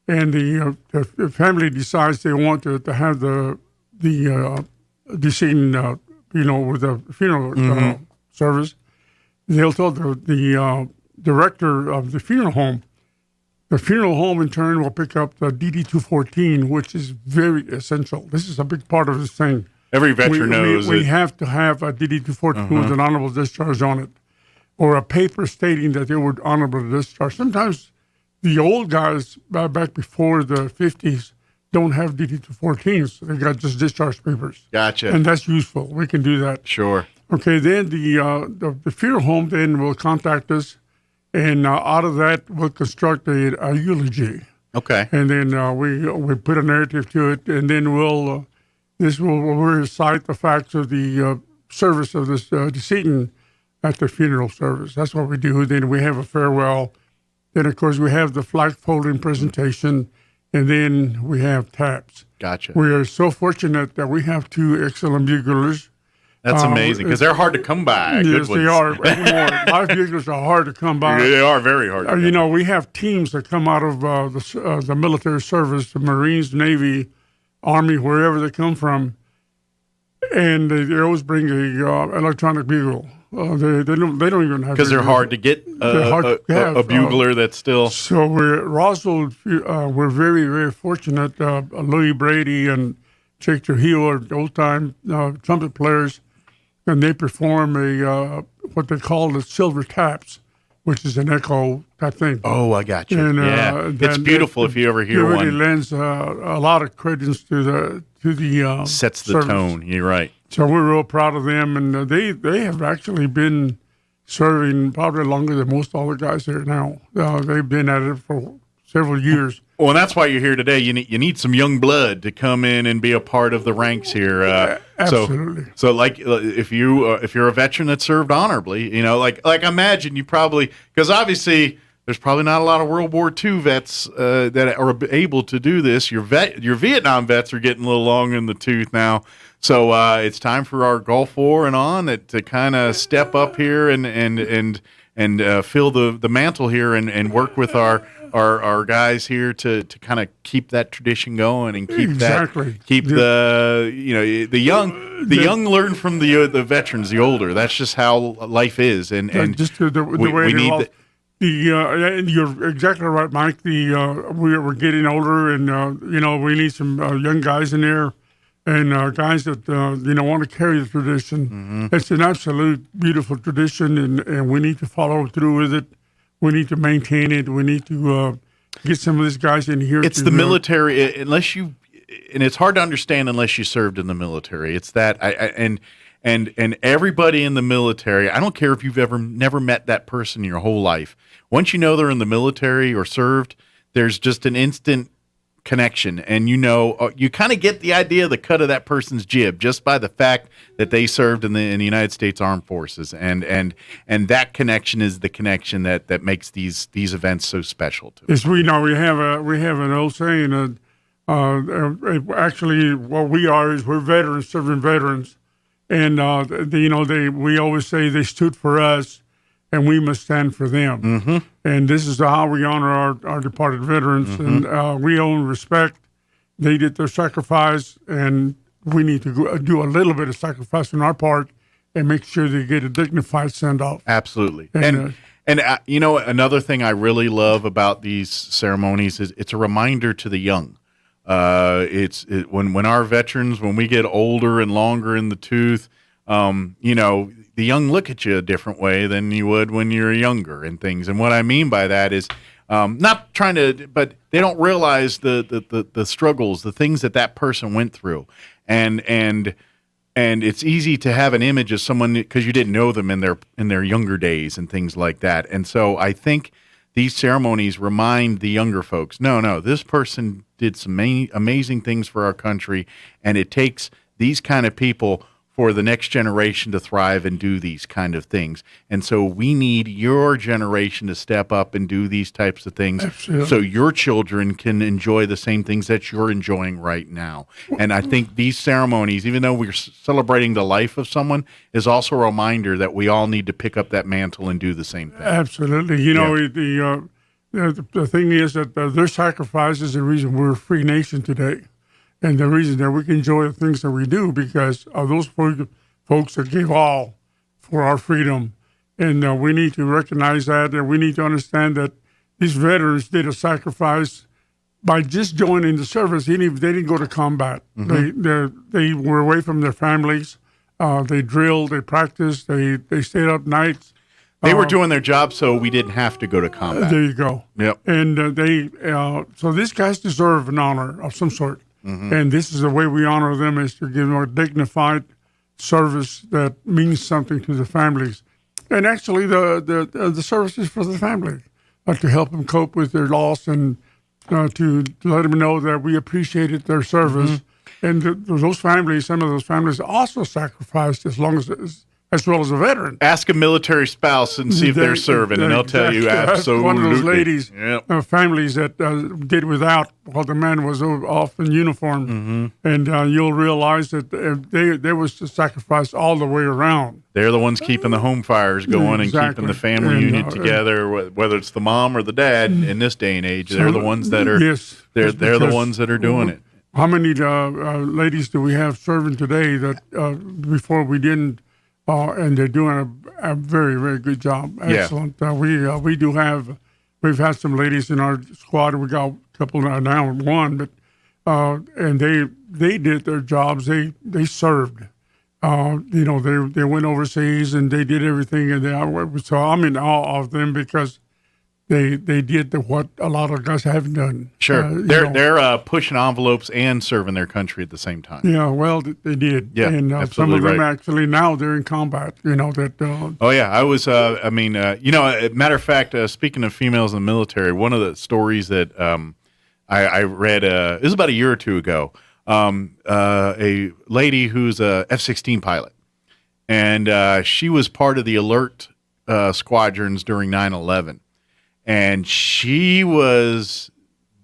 and the family decides they want to have the decedent, with the funeral service. They'll tell the director of the funeral home. The funeral home, in turn, will pick up the DD-214, which is very essential. This is a big part of this thing. Every veteran knows we have to have a DD-214 with an honorable discharge on it, or a paper stating that they were honorable discharge. Sometimes the old guys, back before the 50s, don't have DD-214s. They got just discharge papers. Gotcha. And that's useful. We can do that. Sure. Okay, then the funeral home then will contact us, and out of that we'll construct a eulogy. Okay. And then we put a narrative to it, and then we'll recite the facts of the service of this decedent at the funeral service. That's what we do. Then we have a farewell. Then, of course, we have the flag folding presentation, and then we have taps. Gotcha. We are so fortunate that we have two excellent buglers. That's amazing, because they're hard to come by. Yes, they are. Anymore. Live buglers are hard to come by. They are very hard to come by. We have teams that come out of the military service, the Marines, Navy, Army, wherever they come from, and they always bring a electronic bugle. They don't even have, because they're hard to get a bugler that's still. So Roswell, we're very, very fortunate. Louis Brady and Jake Trujillo are old time trumpet players, and they perform what they call the silver taps, which is an echo type thing. Oh, I got you. And, it's beautiful if you ever hear one. It really lends a lot of credence to the sets the service. tone. You're right. So we're real proud of them, and they have actually been serving probably longer than most all the guys there now. They've been at it for several years. Well, and that's why you're here today. You need some young blood to come in and be a part of the ranks here. Absolutely. So like if you're a veteran that served honorably, like imagine you probably, because obviously there's probably not a lot of World War II vets that are able to do this. Your Vietnam vets are getting a little long in the tooth now. So it's time for our Gulf War and on to kind of step up here and fill the mantle here and work with our guys here to kind of keep that tradition going and keep the young learn from the veterans, the older. That's just how life is, and just the way we need. And you're exactly right, Mike. We're getting older, and we need some young guys in there. And guys that want to carry the tradition. Mm-hmm. It's an absolute beautiful tradition, and we need to follow through with it. We need to maintain it. We need to get some of these guys in here. It's the military, unless you, and it's hard to understand unless you served in the military. It's that, and everybody in the military. I don't care if you've never met that person in your whole life. Once you know they're in the military or served, there's just an instant connection, and you kind of get the idea of the cut of that person's jib just by the fact that they served in the United States Armed Forces, and that connection is the connection that makes these events so special to us. Yes, we have an old saying. Actually, what we are is we're veterans serving veterans, and we always say they stood for us, and we must stand for them. Mm-hmm. And this is how we honor our departed veterans, Mm-hmm. and we owe them respect. They did their sacrifice, and we need to do a little bit of sacrifice on our part and make sure they get a dignified send-off. Absolutely. And another thing I really love about these ceremonies is it's a reminder to the young. When our veterans, when we get older and longer in the tooth, the young look at you a different way than you would when you're younger and things. And what I mean by that is not trying to, but they don't realize the struggles, the things that person went through. And it's easy to have an image of someone because you didn't know them in their younger days and things like that. And so I think these ceremonies remind the younger folks, no, this person did some amazing things for our country, and it takes these kind of people for the next generation to thrive and do these kind of things. And so we need your generation to step up and do these types of things. Absolutely. So your children can enjoy the same things that you're enjoying right now. And I think these ceremonies, even though we're celebrating the life of someone, is also a reminder that we all need to pick up that mantle and do the same thing. Absolutely. The thing is that their sacrifice is the reason we're a free nation today. And the reason that we can enjoy the things that we do because of those folks that gave all for our freedom. And we need to recognize that, and we need to understand that these veterans did a sacrifice by just joining the service. They didn't go to combat. Mm-hmm. They were away from their families. They drilled, they practiced, they stayed up nights. They were doing their job so we didn't have to go to combat. There you go. Yep. And so these guys deserve an honor of some sort. Mm-hmm. And this is the way we honor them, is to give them a dignified service that means something to the families. And actually, the service is for the family, to help them cope with their loss and to let them know that we appreciated their service. Mm-hmm. And those families, some of those families also sacrificed as well as a veteran. Ask a military spouse and see if they're serving, and they'll tell you absolutely. One of those ladies, yep. Families that did without while the man was off in uniform. Mm-hmm. And you'll realize that they was to sacrifice all the way around. They're the ones keeping the home fires going and keeping the family unit together, whether it's the mom or the dad in this day and age. They're the ones that are they're the ones that are doing it. How many ladies do we have serving today that before we didn't? And they're doing a very, very good job. Excellent. Yeah. We've had some ladies in our squad. We got a couple now, one, but and they did their jobs. They served. They went overseas and they did everything. And so I'm in awe of them because they did what a lot of guys haven't done. Sure, they're pushing envelopes and serving their country at the same time. Yeah, well, they did. Yeah, and absolutely some of them right. Actually now they're in combat. Oh yeah, I was. Matter of fact, speaking of females in the military, one of the stories that I read this was about a year or two ago. A lady who's a F-16 pilot, and she was part of the alert squadrons during 9/11. And she was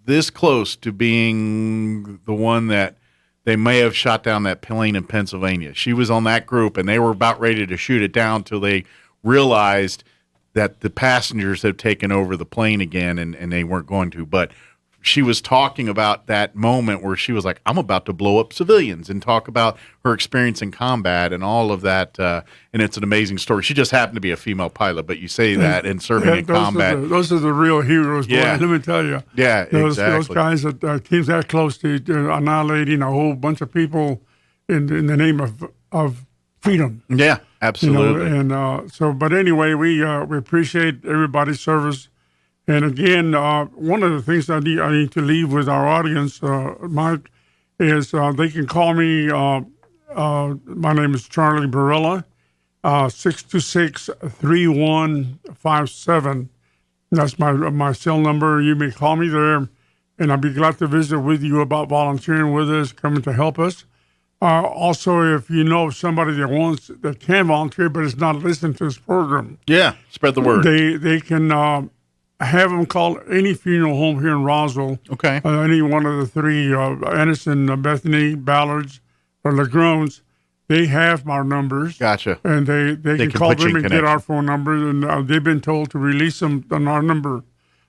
this close to being the one that they may have shot down that plane in Pennsylvania. She was on that group, and they were about ready to shoot it down till they realized that the passengers had taken over the plane again, and they weren't going to. But she was talking about that moment where she was like, I'm about to blow up civilians, and talk about her experience in combat and all of that. And it's an amazing story. She just happened to be a female pilot, but you say that and serving in combat. Those are the real heroes, boy. Yeah. Let me tell you. Yeah, those exactly. Those guys that came that close to annihilating a whole bunch of people in the name of freedom. Yeah, absolutely. But anyway, we appreciate everybody's service. And again, one of the things I need to leave with our audience, Mike, is they can call me. My name is Charlie Barilla, 626-3157. That's my cell number. You may call me there, and I'll be glad to visit with you about volunteering with us, coming to help us. Also, if you know somebody that can volunteer but is not listening to this program, spread the word. They can have them call any funeral home here in Roswell. Okay. Any one of the three, Anderson, Bethany, Ballards, or LaGrones. They have our numbers. Gotcha. And they can call them and get our phone numbers. And they've been told to release them on our number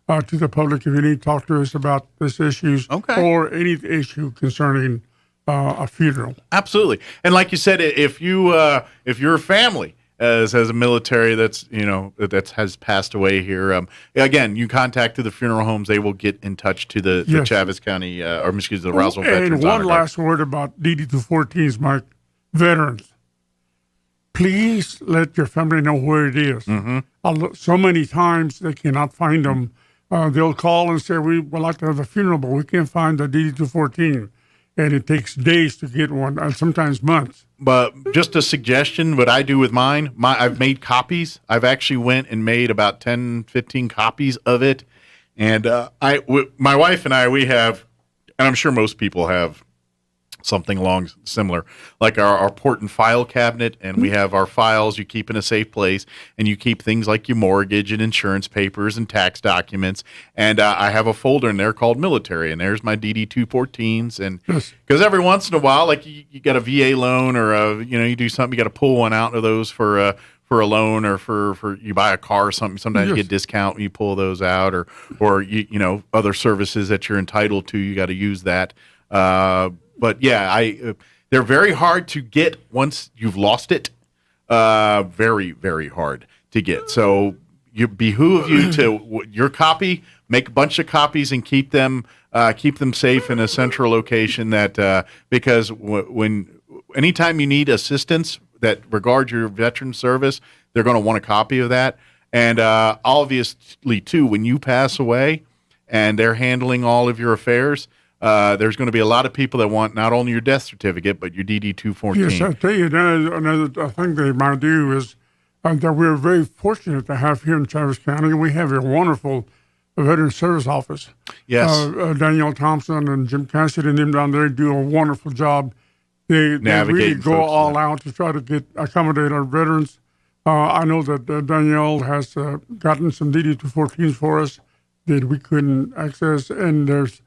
to the public if you need to talk to us about this issues or any issue concerning a funeral. Absolutely. And like you said, if your family has a military that has passed away here, again, you contact the funeral homes. They will get in touch to the Chaves County the Roswell Veterans. And one last word about DD-214s, Mike. Veterans, please let your family know where it is. So many times they cannot find them. They'll call and say, we would like to have a funeral, but we can't find the DD-214. And it takes days to get one, and sometimes months. But just a suggestion, what I do with mine, I've made copies. I've actually went and made about 10, 15 copies of it. And my wife and I, we have, and I'm sure most people have, something along similar, like our port and file cabinet, and we have our files you keep in a safe place, and you keep things like your mortgage and insurance papers and tax documents. And I have a folder in there called military, and there's my DD-214s. And because every once in a while, like you got a VA loan or you do something, you got to pull one out of those for a loan or for you buy a car or something. Sometimes you get discount when you pull those out, or you other services that you're entitled to. You got to use that. But they're very hard to get once you've lost it. Very, very hard to get. So you behoove you to your copy, make a bunch of copies and keep them safe in a central location. That because anytime you need assistance that regards your veteran service, they're going to want a copy of that. And obviously, too, when you pass away and they're handling all of your affairs, there's going to be a lot of people that want not only your death certificate, but your DD-214. Yes, I tell you, another thing they might do is that we're very fortunate to have here in Chaves County. We have a wonderful veteran service office. Yes. Danielle Thompson and Jim Cassidy and them down there do a wonderful job. They really go all out to try to accommodate our veterans. I know that Danielle has gotten some DD-214s for us that we couldn't access, and there's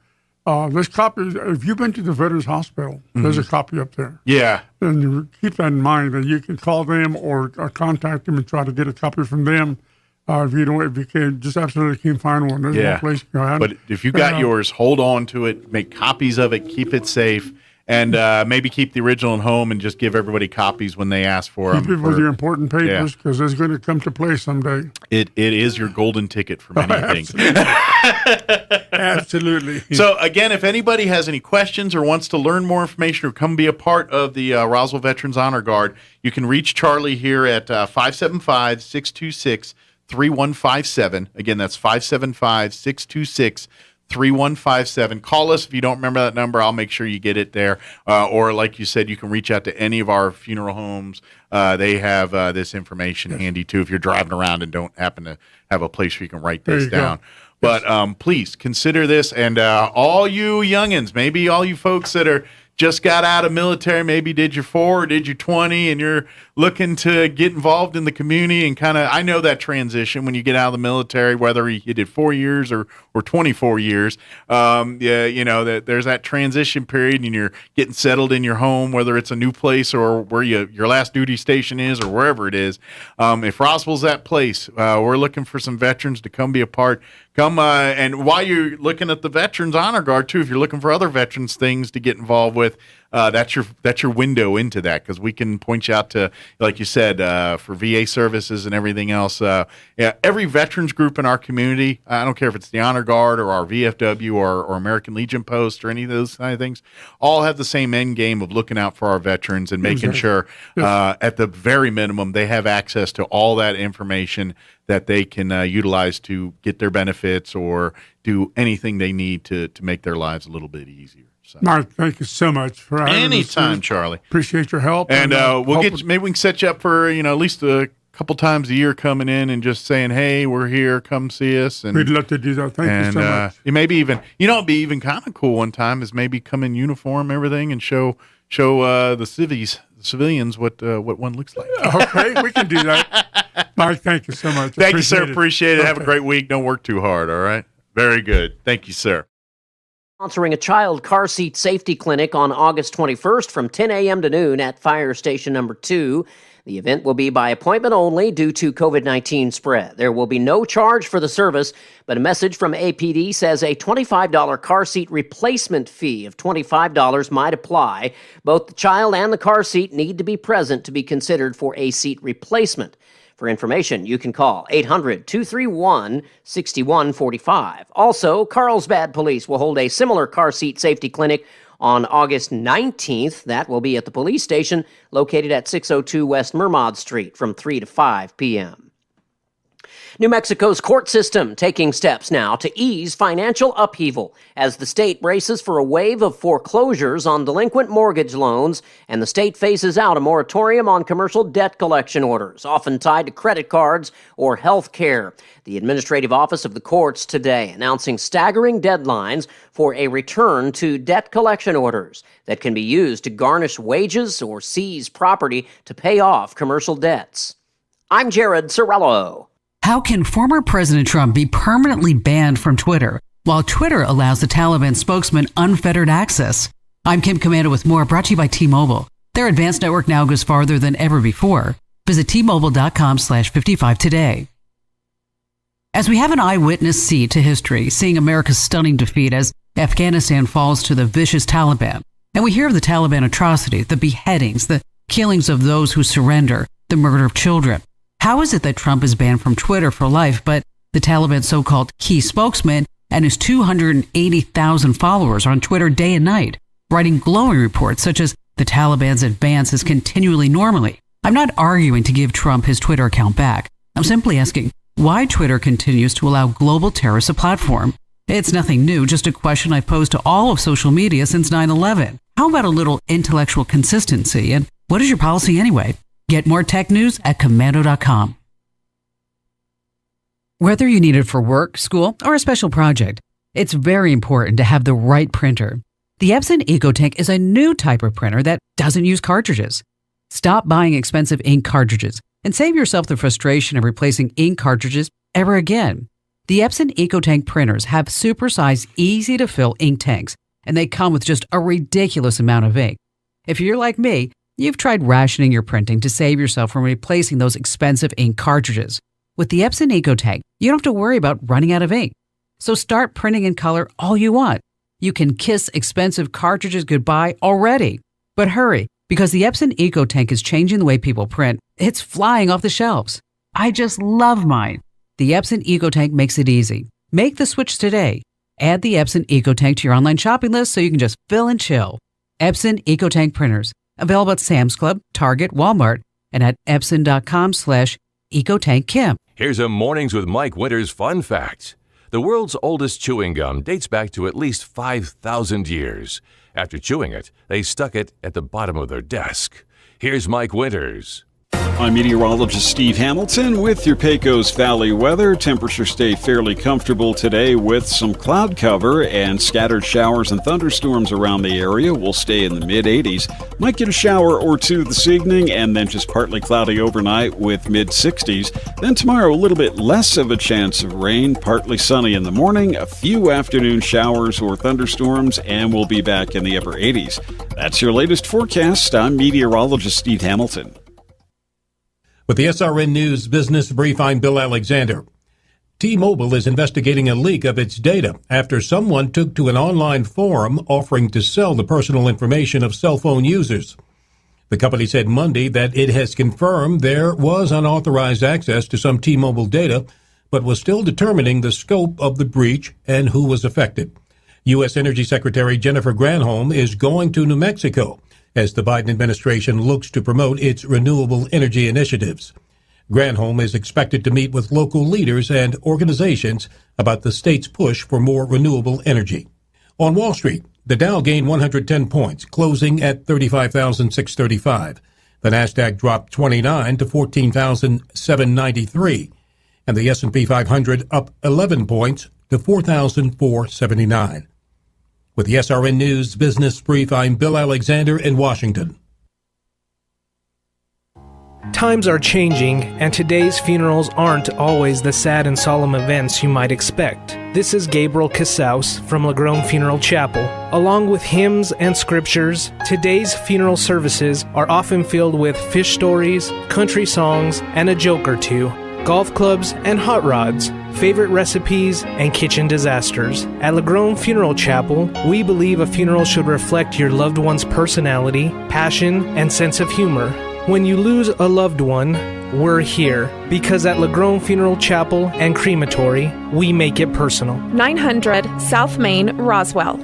copy. If you've been to the Veterans Hospital, there's a copy up there. Yeah. And you keep that in mind that you can call them or contact them and try to get a copy from them. If you can, just absolutely can't find one. There's no place to go. But if you got yours, hold on to it, make copies of it, keep it safe, and maybe keep the original at home and just give everybody copies when they ask for them. Keep it with your important papers because it's going to come to play someday. It is your golden ticket for many things. Absolutely. So, again, if anybody has any questions or wants to learn more information or come be a part of the Roswell Veterans Honor Guard, you can reach Charlie here at 575-626-3157. Again, that's 575-626-3157. Call us if you don't remember that number. I'll make sure you get it there. Or like you said, you can reach out to any of our funeral homes. They have this information handy, too, if you're driving around and don't happen to have a place where you can write this down. Go. But please consider this. And all you youngins, maybe all you folks that are just got out of military, maybe did your 4 or did your 20, and you're looking to get involved in the community and I know that transition when you get out of the military, whether you did 4 years or 24 years, that there's that transition period and you're getting settled in your home, whether it's a new place or where your last duty station is or wherever it is. If Roswell's that place, we're looking for some veterans to come be a part. Come and while you're looking at the Veterans Honor Guard too, if you're looking for other veterans things to get involved with, that's your window into that because we can point you out to, like you said, for VA services and everything else. Every veterans group in our community, I don't care if it's the Honor Guard or our VFW or American Legion Post or any of those kind of things, all have the same end game of looking out for our veterans and making sure at the very minimum they have access to all that information that they can utilize to get their benefits or do anything they need to make their lives a little bit easier. So. Mark, thank you so much for having anytime, Charlie. Appreciate your help. And maybe we can set you up for at least a couple times a year coming in and just saying, "Hey, we're here. Come see us." And we'd love to do that. Thank you so much. Maybe even, it'd be even kind of cool one time is maybe come in uniform, everything, and show the civilians what one looks like. Okay, we can do that. Mike, thank you so much. Thank you, sir. Appreciate it. Have a great week. Don't work too hard. All right. Very good. Thank you, sir. Sponsoring a child car seat safety clinic on August 21st from 10 a.m. to noon at Fire Station Number 2. The event will be by appointment only due to COVID-19 spread. There will be no charge for the service, but a message from APD says a $25 car seat replacement fee of $25 might apply. Both the child and the car seat need to be present to be considered for a seat replacement. For information, you can call 800-231-6145. Also, Carlsbad Police will hold a similar car seat safety clinic on August 19th. That will be at the police station located at 602 West Mermod Street from 3 to 5 p.m. New Mexico's court system taking steps now to ease financial upheaval as the state braces for a wave of foreclosures on delinquent mortgage loans, and the state phases out a moratorium on commercial debt collection orders, often tied to credit cards or health care. The Administrative Office of the Courts today announcing staggering deadlines for a return to debt collection orders that can be used to garnish wages or seize property to pay off commercial debts. I'm Jared Sorello. How can former President Trump be permanently banned from Twitter, while Twitter allows the Taliban spokesman unfettered access? I'm Kim Commander with more, brought to you by T-Mobile. Their advanced network now goes farther than ever before. Visit T-Mobile.com/55 today. As we have an eyewitness seat to history, seeing America's stunning defeat as Afghanistan falls to the vicious Taliban, and we hear of the Taliban atrocities, the beheadings, the killings of those who surrender, the murder of children. How is it that Trump is banned from Twitter for life, but the Taliban's so-called key spokesman and his 280,000 followers are on Twitter day and night, writing glowing reports such as the Taliban's advance is continually normally? I'm not arguing to give Trump his Twitter account back. I'm simply asking why Twitter continues to allow global terrorists a platform. It's nothing new, just a question I've posed to all of social media since 9/11. How about a little intellectual consistency? And what is your policy anyway? Get more tech news at Commando.com. Whether you need it for work, school, or a special project, it's very important to have the right printer. The Epson EcoTank is a new type of printer that doesn't use cartridges. Stop buying expensive ink cartridges and save yourself the frustration of replacing ink cartridges ever again. The Epson EcoTank printers have supersized, easy-to-fill ink tanks, and they come with just a ridiculous amount of ink. If you're like me, you've tried rationing your printing to save yourself from replacing those expensive ink cartridges. With the Epson EcoTank, you don't have to worry about running out of ink. So start printing in color all you want. You can kiss expensive cartridges goodbye already. But hurry, because the Epson EcoTank is changing the way people print. It's flying off the shelves. I just love mine. The Epson EcoTank makes it easy. Make the switch today. Add the Epson EcoTank to your online shopping list so you can just fill and chill. Epson EcoTank printers. Available at Sam's Club, Target, Walmart, and at Epson.com/EcoTankKim. Here's a Mornings with Mike Winters fun fact. The world's oldest chewing gum dates back to at least 5,000 years. After chewing it, they stuck it at the bottom of their desk. Here's Mike Winters. I'm meteorologist Steve Hamilton with your Pecos Valley weather. Temperatures stay fairly comfortable today with some cloud cover and scattered showers and thunderstorms around the area. We'll stay in the mid-80s. Might get a shower or two this evening and then just partly cloudy overnight with mid-60s. Then tomorrow, a little bit less of a chance of rain, partly sunny in the morning, a few afternoon showers or thunderstorms, and we'll be back in the upper 80s. That's your latest forecast. I'm meteorologist Steve Hamilton. With the SRN News Business Brief, I'm Bill Alexander. T-Mobile is investigating a leak of its data after someone took to an online forum offering to sell the personal information of cell phone users. The company said Monday that it has confirmed there was unauthorized access to some T-Mobile data, but was still determining the scope of the breach and who was affected. U.S. Energy Secretary Jennifer Granholm is going to New Mexico as the Biden administration looks to promote its renewable energy initiatives. Granholm is expected to meet with local leaders and organizations about the state's push for more renewable energy. On Wall Street, the Dow gained 110 points, closing at 35,635. The Nasdaq dropped 29 to 14,793, and the S&P 500 up 11 points to 4,479. With the SRN News Business Brief, I'm Bill Alexander in Washington. Times are changing, and today's funerals aren't always the sad and solemn events you might expect. This is Gabriel Casaus from Lagrone Funeral Chapel. Along with hymns and scriptures, today's funeral services are often filled with fish stories, country songs, and a joke or two, golf clubs and hot rods, favorite recipes, and kitchen disasters. At Lagrone Funeral Chapel, we believe a funeral should reflect your loved one's personality, passion, and sense of humor. When you lose a loved one, we're here, because at Lagrone Funeral Chapel and Crematory, we make it personal. 900 South Main, Roswell.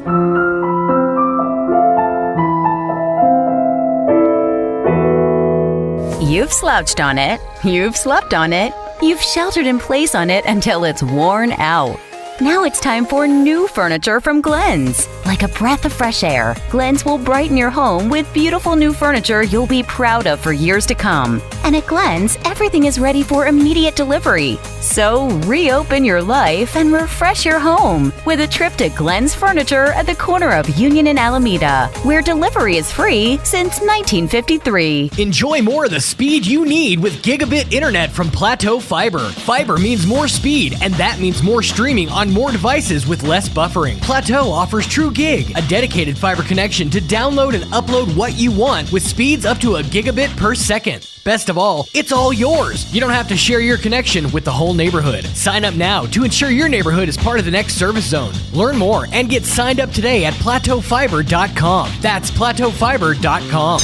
You've slouched on it, you've slept on it, you've sheltered in place on it until it's worn out. Now it's time for new furniture from Glenn's. Like a breath of fresh air, Glenn's will brighten your home with beautiful new furniture you'll be proud of for years to come. And at Glenn's, everything is ready for immediate delivery. So reopen your life and refresh your home with a trip to Glenn's Furniture at the corner of Union and Alameda, where delivery is free since 1953. Enjoy more of the speed you need with gigabit internet from Plateau Fiber. Fiber means more speed, and that means more streaming on more devices with less buffering. Plateau offers True Gig, a dedicated fiber connection to download and upload what you want with speeds up to a gigabit per second. Best of all, it's all yours. You don't have to share your connection with the whole neighborhood. Sign up now to ensure your neighborhood is part of the next service zone. Learn more and get signed up today at plateaufiber.com. That's plateaufiber.com.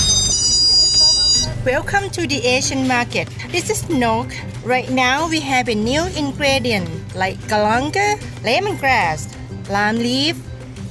Welcome to the Asian market. This is Nok. Right now we have a new ingredient like galanga, lemongrass, lime leaf,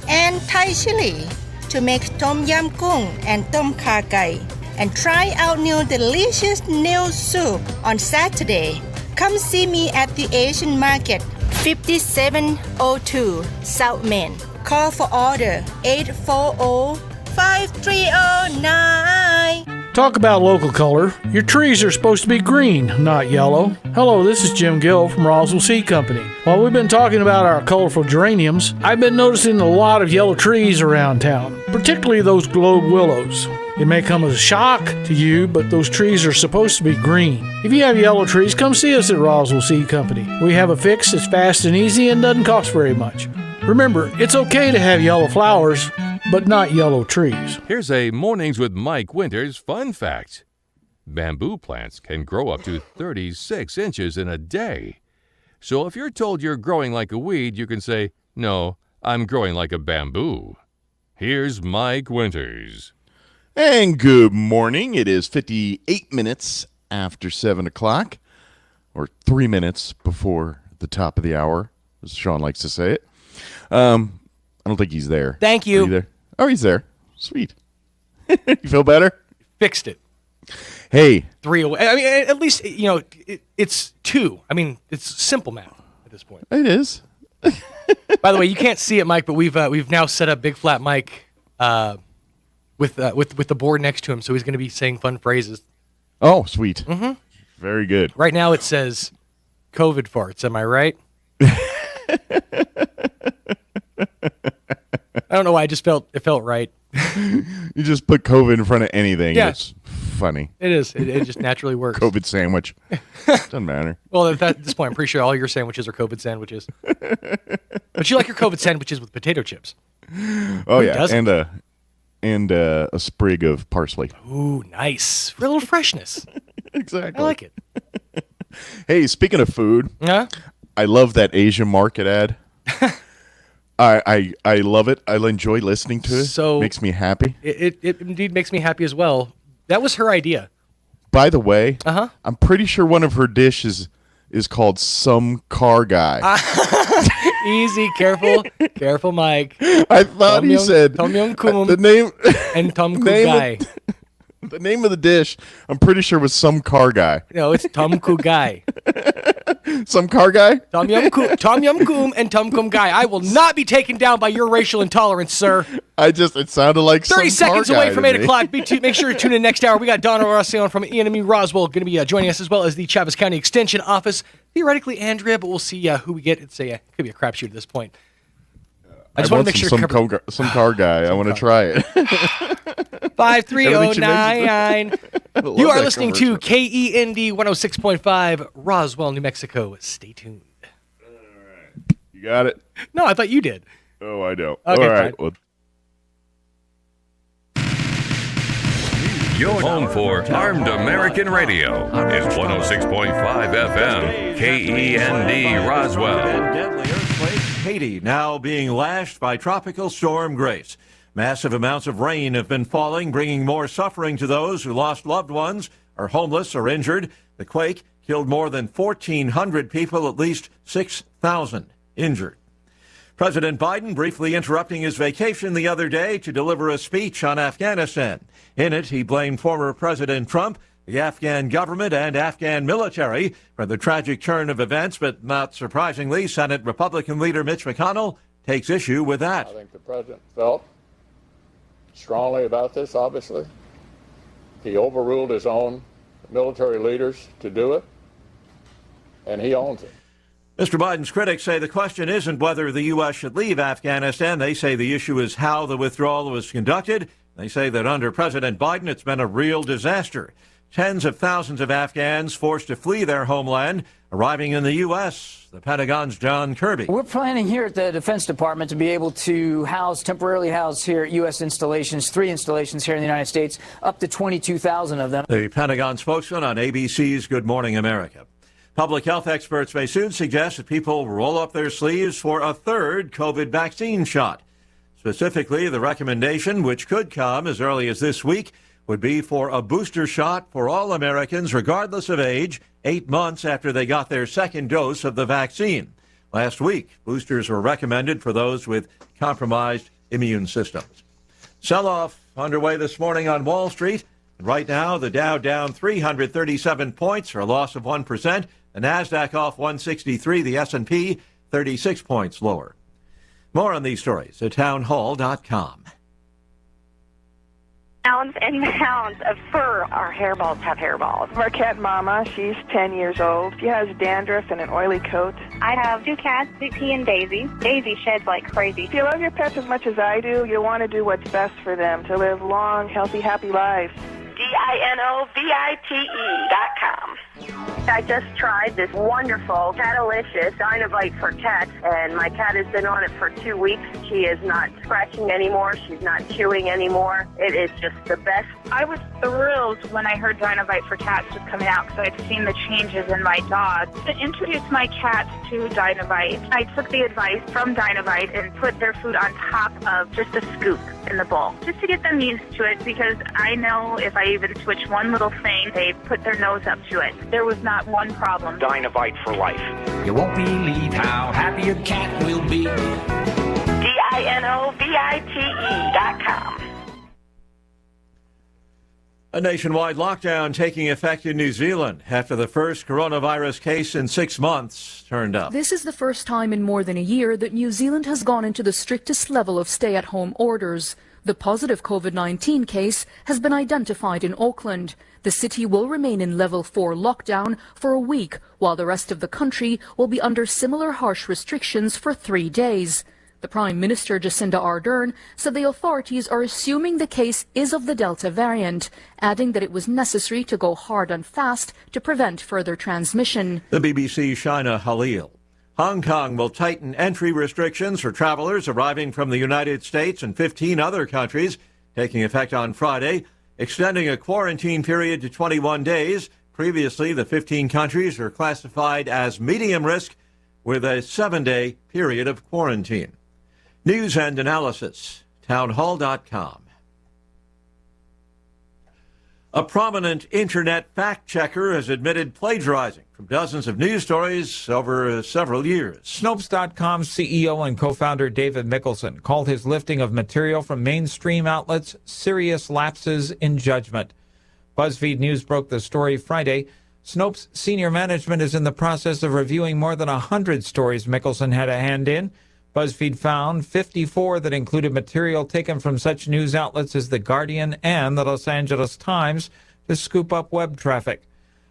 and Thai chili to make tom yum goong and tom kha gai. And try out new delicious new soup on Saturday. Come see me at the Asian market, 5702 South Main. Call for order 840-5309. Talk about local color. Your trees are supposed to be green, not yellow. Hello, this is Jim Gill from Roswell Seed Company. While we've been talking about our colorful geraniums, I've been noticing a lot of yellow trees around town, particularly those globe willows. It may come as a shock to you, but those trees are supposed to be green. If you have yellow trees, come see us at Roswell Seed Company. We have a fix that's fast and easy and doesn't cost very much. Remember, it's okay to have yellow flowers, but not yellow trees. Here's a Mornings with Mike Winters fun fact. Bamboo plants can grow up to 36 inches in a day. So if you're told you're growing like a weed, you can say, "No, I'm growing like a bamboo." Here's Mike Winters. And good morning. It is 58 minutes after 7 o'clock, or 3 minutes before the top of the hour, as Sean likes to say it. I don't think he's there. Thank you. Are you there? Oh, he's there. Sweet. You feel better? Fixed it. Hey. 3 away. I mean, at least, it's 2. I mean, it's simple math at this point. It is. By the way, you can't see it, Mike, but we've now set up Big Flat Mike with the board next to him, so he's going to be saying fun phrases. Oh, sweet. Mm-hmm. Very good. Right now it says COVID farts. Am I right? I don't know why. It felt right. You just put COVID in front of anything. Yeah. It's funny. It is. It just naturally works. COVID sandwich. Doesn't matter. Well, at this point, I'm pretty sure all your sandwiches are COVID sandwiches. But you like your COVID sandwiches with potato chips. Oh, Who yeah. doesn't? And a sprig of parsley. Ooh, nice. For a little freshness. Exactly. I like it. Hey, speaking of food, I love that Asian market ad. I love it. I enjoy listening to it. So makes me happy. It indeed makes me happy as well. That was her idea. By the way, I'm pretty sure one of her dishes is called Some Car Guy. Easy, careful, Mike. I thought he said Tom Yum Kum the name and Tom Kugai. The name of the dish, I'm pretty sure was Some Car Guy. No, it's Tom Kugai. Some car guy? Tom Yum Goom and Tum Kum Guy. I will not be taken down by your racial intolerance, sir. It sounded like 30 some seconds car away guy from to 8 me. o'clock. Make sure to tune in next hour. We got Donna Rossione from ENME Roswell going to be joining us, as well as the Chaves County Extension Office. Theoretically, Andrea, but we'll see who we get. It could be a crapshoot at this point. I just want to make sure some car guy. I want to try it. 53099. You are listening to KEND 106.5 Roswell, New Mexico. Stay tuned. All right. You got it? No, I thought you did. Oh, I don't. Okay, all right. fine. Well, Your home for Armed American Radio is 106.5 FM, KEND Roswell. Deadly earthquake, Haiti now being lashed by Tropical Storm Grace. Massive amounts of rain have been falling, bringing more suffering to those who lost loved ones, are homeless, or injured. The quake killed more than 1,400 people, at least 6,000 injured. President Biden briefly interrupting his vacation the other day to deliver a speech on Afghanistan. In it, he blamed former President Trump, the Afghan government, and Afghan military for the tragic turn of events, but not surprisingly, Senate Republican leader Mitch McConnell takes issue with that. I think the president felt strongly about this, obviously. He overruled his own military leaders to do it, and he owns it. Mr. Biden's critics say the question isn't whether the U.S. should leave Afghanistan. They say the issue is how the withdrawal was conducted. They say that under President Biden, it's been a real disaster. Tens of thousands of Afghans forced to flee their homeland, arriving in the U.S. The Pentagon's John Kirby. We're planning here at the Defense Department to be able to temporarily house here at U.S. installations, 3 installations here in the United States, up to 22,000 of them. The Pentagon spokesman on ABC's Good Morning America. Public health experts may soon suggest that people roll up their sleeves for a third COVID vaccine shot. Specifically, the recommendation, which could come as early as this week, would be for a booster shot for all Americans, regardless of age, 8 months after they got their second dose of the vaccine. Last week, boosters were recommended for those with compromised immune systems. Sell-off underway this morning on Wall Street. Right now, the Dow down 337 points, or a loss of 1%. The NASDAQ off 163, the S&P 36 points lower. More on these stories at townhall.com. Mounds and mounds of fur. Our hairballs have hairballs. Our cat Mama, she's 10 years old. She has dandruff and an oily coat. I have 2 cats, Vicky and Daisy. Daisy sheds like crazy. If you love your pets as much as I do, you want to do what's best for them to live long, healthy, happy lives. DINOVITE.com. I just tried this wonderful Catalicious Dynavite for cats, and my cat has been on it for 2 weeks. She is not scratching anymore. She's not chewing anymore. It is just the best. I was thrilled when I heard Dynavite for cats was coming out because I'd seen the changes in my dog. To introduce my cats to Dynavite, I took the advice from Dynavite and put their food on top of just a scoop in the bowl, just to get them used to it, because I know if I even switch one little thing, they put their nose up to it. There was not one problem. Dynavite for life. You won't believe how happy your cat will be. DINOVITE.com. A nationwide lockdown taking effect in New Zealand after the first coronavirus case in 6 months turned up. This is the first time in more than a year that New Zealand has gone into the strictest level of stay-at-home orders. The positive COVID-19 case has been identified in Auckland. The city will remain in level 4 lockdown for a week, while the rest of the country will be under similar harsh restrictions for 3 days. The Prime Minister, Jacinda Ardern, said the authorities are assuming the case is of the Delta variant, adding that it was necessary to go hard and fast to prevent further transmission. The BBC's Shaina Halil. Hong Kong will tighten entry restrictions for travelers arriving from the United States and 15 other countries, taking effect on Friday, extending a quarantine period to 21 days. Previously, the 15 countries are classified as medium risk with a 7-day period of quarantine. News and analysis, townhall.com. A prominent internet fact-checker has admitted plagiarizing from dozens of news stories over several years. Snopes.com CEO and co-founder David Mickelson called his lifting of material from mainstream outlets serious lapses in judgment. BuzzFeed News broke the story Friday. Snopes senior management is in the process of reviewing more than 100 stories Mickelson had a hand in. BuzzFeed found 54 that included material taken from such news outlets as The Guardian and the Los Angeles Times to scoop up web traffic.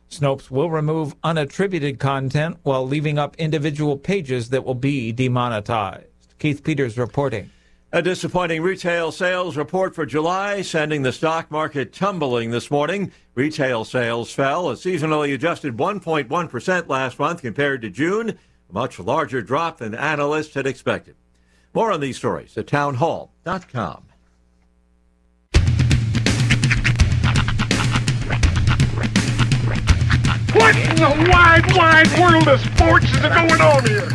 Snopes will remove unattributed content while leaving up individual pages that will be demonetized. Keith Peters reporting. A disappointing retail sales report for July, sending the stock market tumbling this morning. Retail sales fell a seasonally adjusted 1.1% last month compared to June, a much larger drop than analysts had expected. More on these stories at townhall.com. What in the wide world of sports is going on here?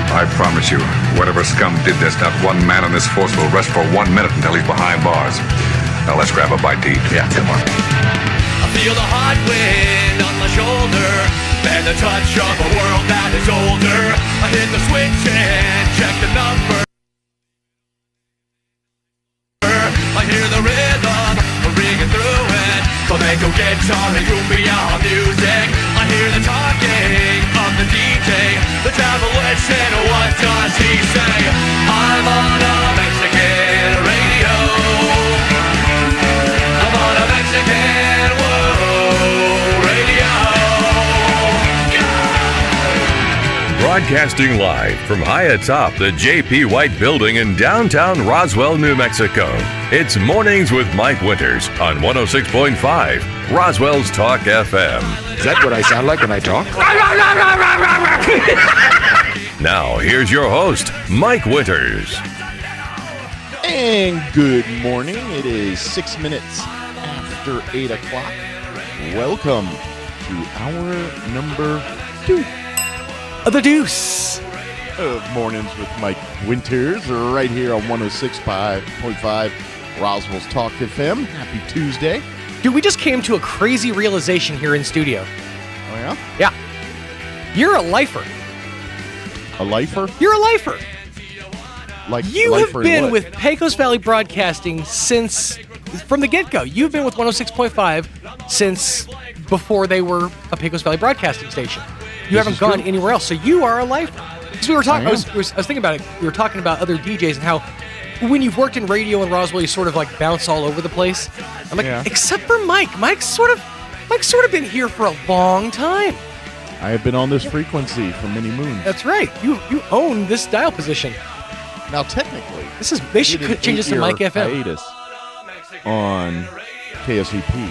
I promise you, whatever scum did this, not one man on this force will rest for 1 minute until he's behind bars. Now let's grab a bite to eat. Yeah, come on. I feel the hot wind on my shoulder and the touch of a world that is older. I hit the switch and check the number. I hear the rhythm ringing through it. Flamenco guitar and cumbia music. I hear the talking of the DJ. The devil wishing, what does he say? I'm on a Mexican radio. I'm on a Mexican radio. Broadcasting live from high atop the J.P. White Building in downtown Roswell, New Mexico. It's Mornings with Mike Winters on 106.5 Roswell's Talk FM. Is that what I sound like when I talk? Now, here's your host, Mike Winters. And good morning. It is 6 minutes after 8 o'clock. Welcome to hour number 2 of the Deuce of Mornings with Mike Winters, right here on 106.5 Roswell's Talk FM. Happy Tuesday. Dude, we just came to a crazy realization here in studio. Oh, yeah? Yeah. You're a lifer. A lifer? You're a lifer. Like you lifer have been what? with Pecos Valley Broadcasting from the get-go. You've been with 106.5 since before they were a Pecos Valley Broadcasting station. You haven't gone anywhere else, so you are a lifer. Because we were talking, I was thinking about it. We were talking about other DJs and how when you've worked in radio in Roswell, you sort of like bounce all over the place. I'm like, except for Mike. Mike's sort of been here for a long time. I have been on this frequency for many moons. That's right. You own this dial position. Now, technically, they should change this to Mike FM. Hiatus on KSVP.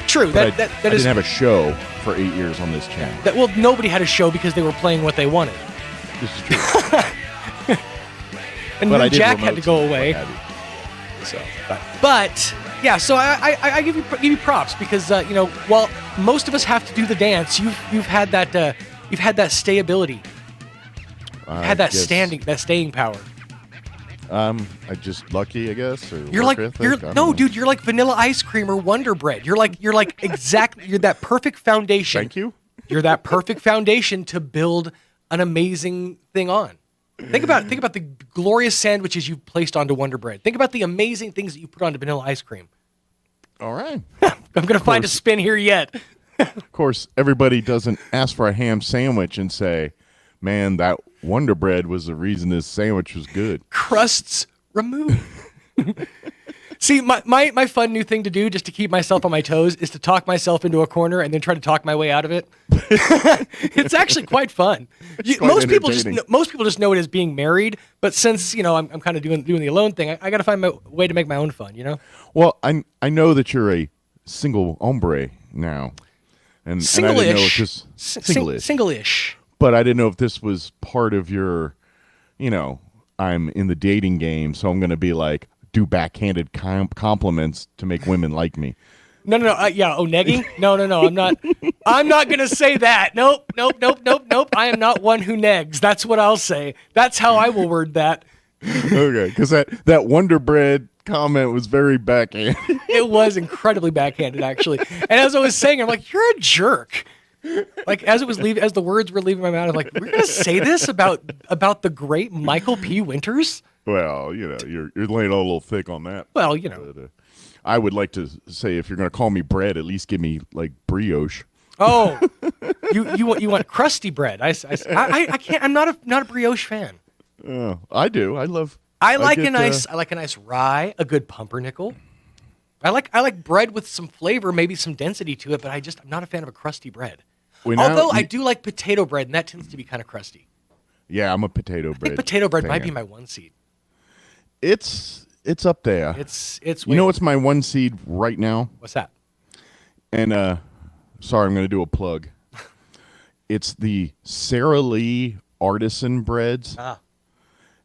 True. I didn't have a show for 8 years on this channel. Nobody had a show because they were playing what they wanted. This is true. And then Jack had to go away. So, yeah. So I give you props because while most of us have to do the dance, you've had that stayability. You've had that staying power. I just lucky, I guess. Or dude. You're like Vanilla Ice Cream or Wonder Bread. You're that perfect foundation. Thank you. You're that perfect foundation to build an amazing thing on. Think about the glorious sandwiches you've placed onto Wonder Bread. Think about the amazing things that you put onto Vanilla Ice Cream. All right. I'm going to find a spin here yet. Of course, everybody doesn't ask for a ham sandwich and say, man, that Wonder Bread was the reason this sandwich was good. Crusts removed. See, my fun new thing to do just to keep myself on my toes is to talk myself into a corner and then try to talk my way out of it. It's actually quite fun. Most people just know it as being married, but since I'm kind of doing the alone thing, I got to find my way to make my own fun. Well, I know that you're a single hombre now, and single-ish. Single-ish. But I didn't know if this was part of your, I'm in the dating game, so I'm going to be like, do backhanded compliments to make women like me. No. Negging? No. I'm not going to say that. Nope. I am not one who negs. That's what I'll say. That's how I will word that. Okay, because that Wonder Bread comment was very backhanded. It was incredibly backhanded, actually. And as I was saying, I'm like, you're a jerk. Like as the words were leaving my mouth, I'm like, we're gonna say this about the great Michael P. Winters. Well, you're laying a little thick on that. Well, I would like to say, if you're going to call me bread, at least give me like brioche. Oh, you want crusty bread? I can't. I'm not a brioche fan. I do. I like a nice rye, a good pumpernickel. I like bread with some flavor, maybe some density to it, but I'm not a fan of a crusty bread. Although I do like potato bread, and that tends to be kind of crusty. Yeah, I'm a potato bread. I think potato bread fan. might be my 1 seed. It's up there. It's you know what's my 1 seed right now? What's that? And sorry, I'm going to do a plug. It's the Sara Lee artisan breads.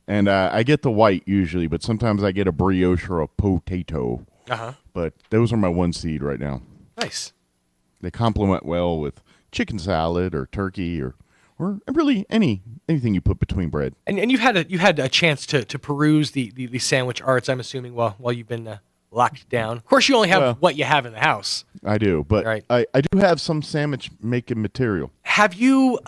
And I get the white usually, but sometimes I get a brioche or a potato. But those are my 1 seed right now. Nice. They complement well with chicken salad or turkey or really anything you put between bread. And you've had a chance to peruse the sandwich arts, I'm assuming, while you've been locked down. Of course, you only have what you have in the house. I do, but right. I do have some sandwich making material. Have you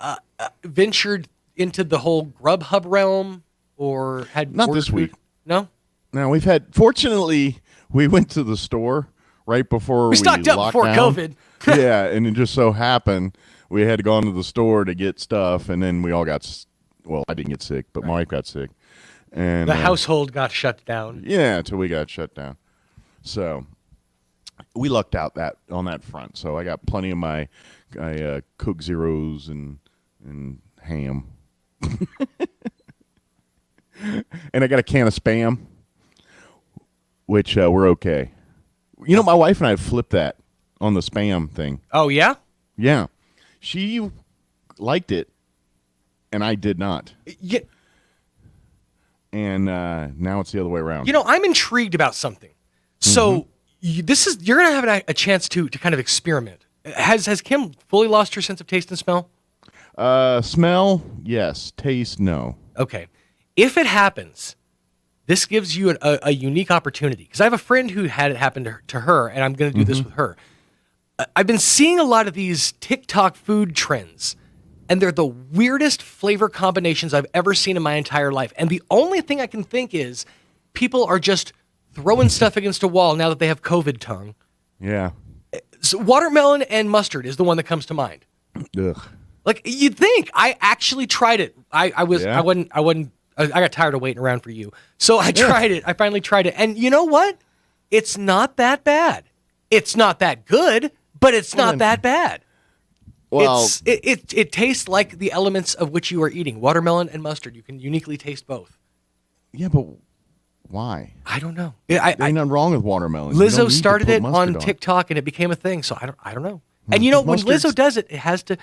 ventured into the whole Grubhub realm, or had not this week? No. No, we've had. Fortunately, we went to the store right before we stocked up locked before down. COVID. Yeah, and it just so happened we had to go into the store to get stuff, and then we all got. Well, I didn't get sick, but my wife got sick, and the household got shut down. Yeah, until we got shut down. So we lucked out on that front. So I got plenty of my Coke Zeros and ham. And I got a can of Spam, which we're okay. You know, my wife and I flipped that on the Spam thing. Oh, yeah? Yeah. She liked it, and I did not. Yeah. And now it's the other way around. You know, I'm intrigued about something. So you're going to have a chance to kind of experiment. Has Kim fully lost her sense of taste and smell? Smell, yes. Taste, no. Okay. If it happens, this gives you a unique opportunity. Because I have a friend who had it happen to her, and I'm going to do this with her. I've been seeing a lot of these TikTok food trends, and they're the weirdest flavor combinations I've ever seen in my entire life. And the only thing I can think is people are just throwing stuff against a wall now that they have COVID tongue. Yeah. So watermelon and mustard is the one that comes to mind. Ugh. Like, you'd think. I actually tried it. I got tired of waiting around for you. So I tried it. I finally tried it. And you know what? It's not that bad. It's not that good, but it's not that bad. Well, it tastes like the elements of which you are eating. Watermelon and mustard. You can uniquely taste both. Yeah, but why? I don't know. Ain't nothing wrong with watermelon. Lizzo started it on TikTok, and it became a thing. So I don't know. And you know, when Lizzo does it, it has to.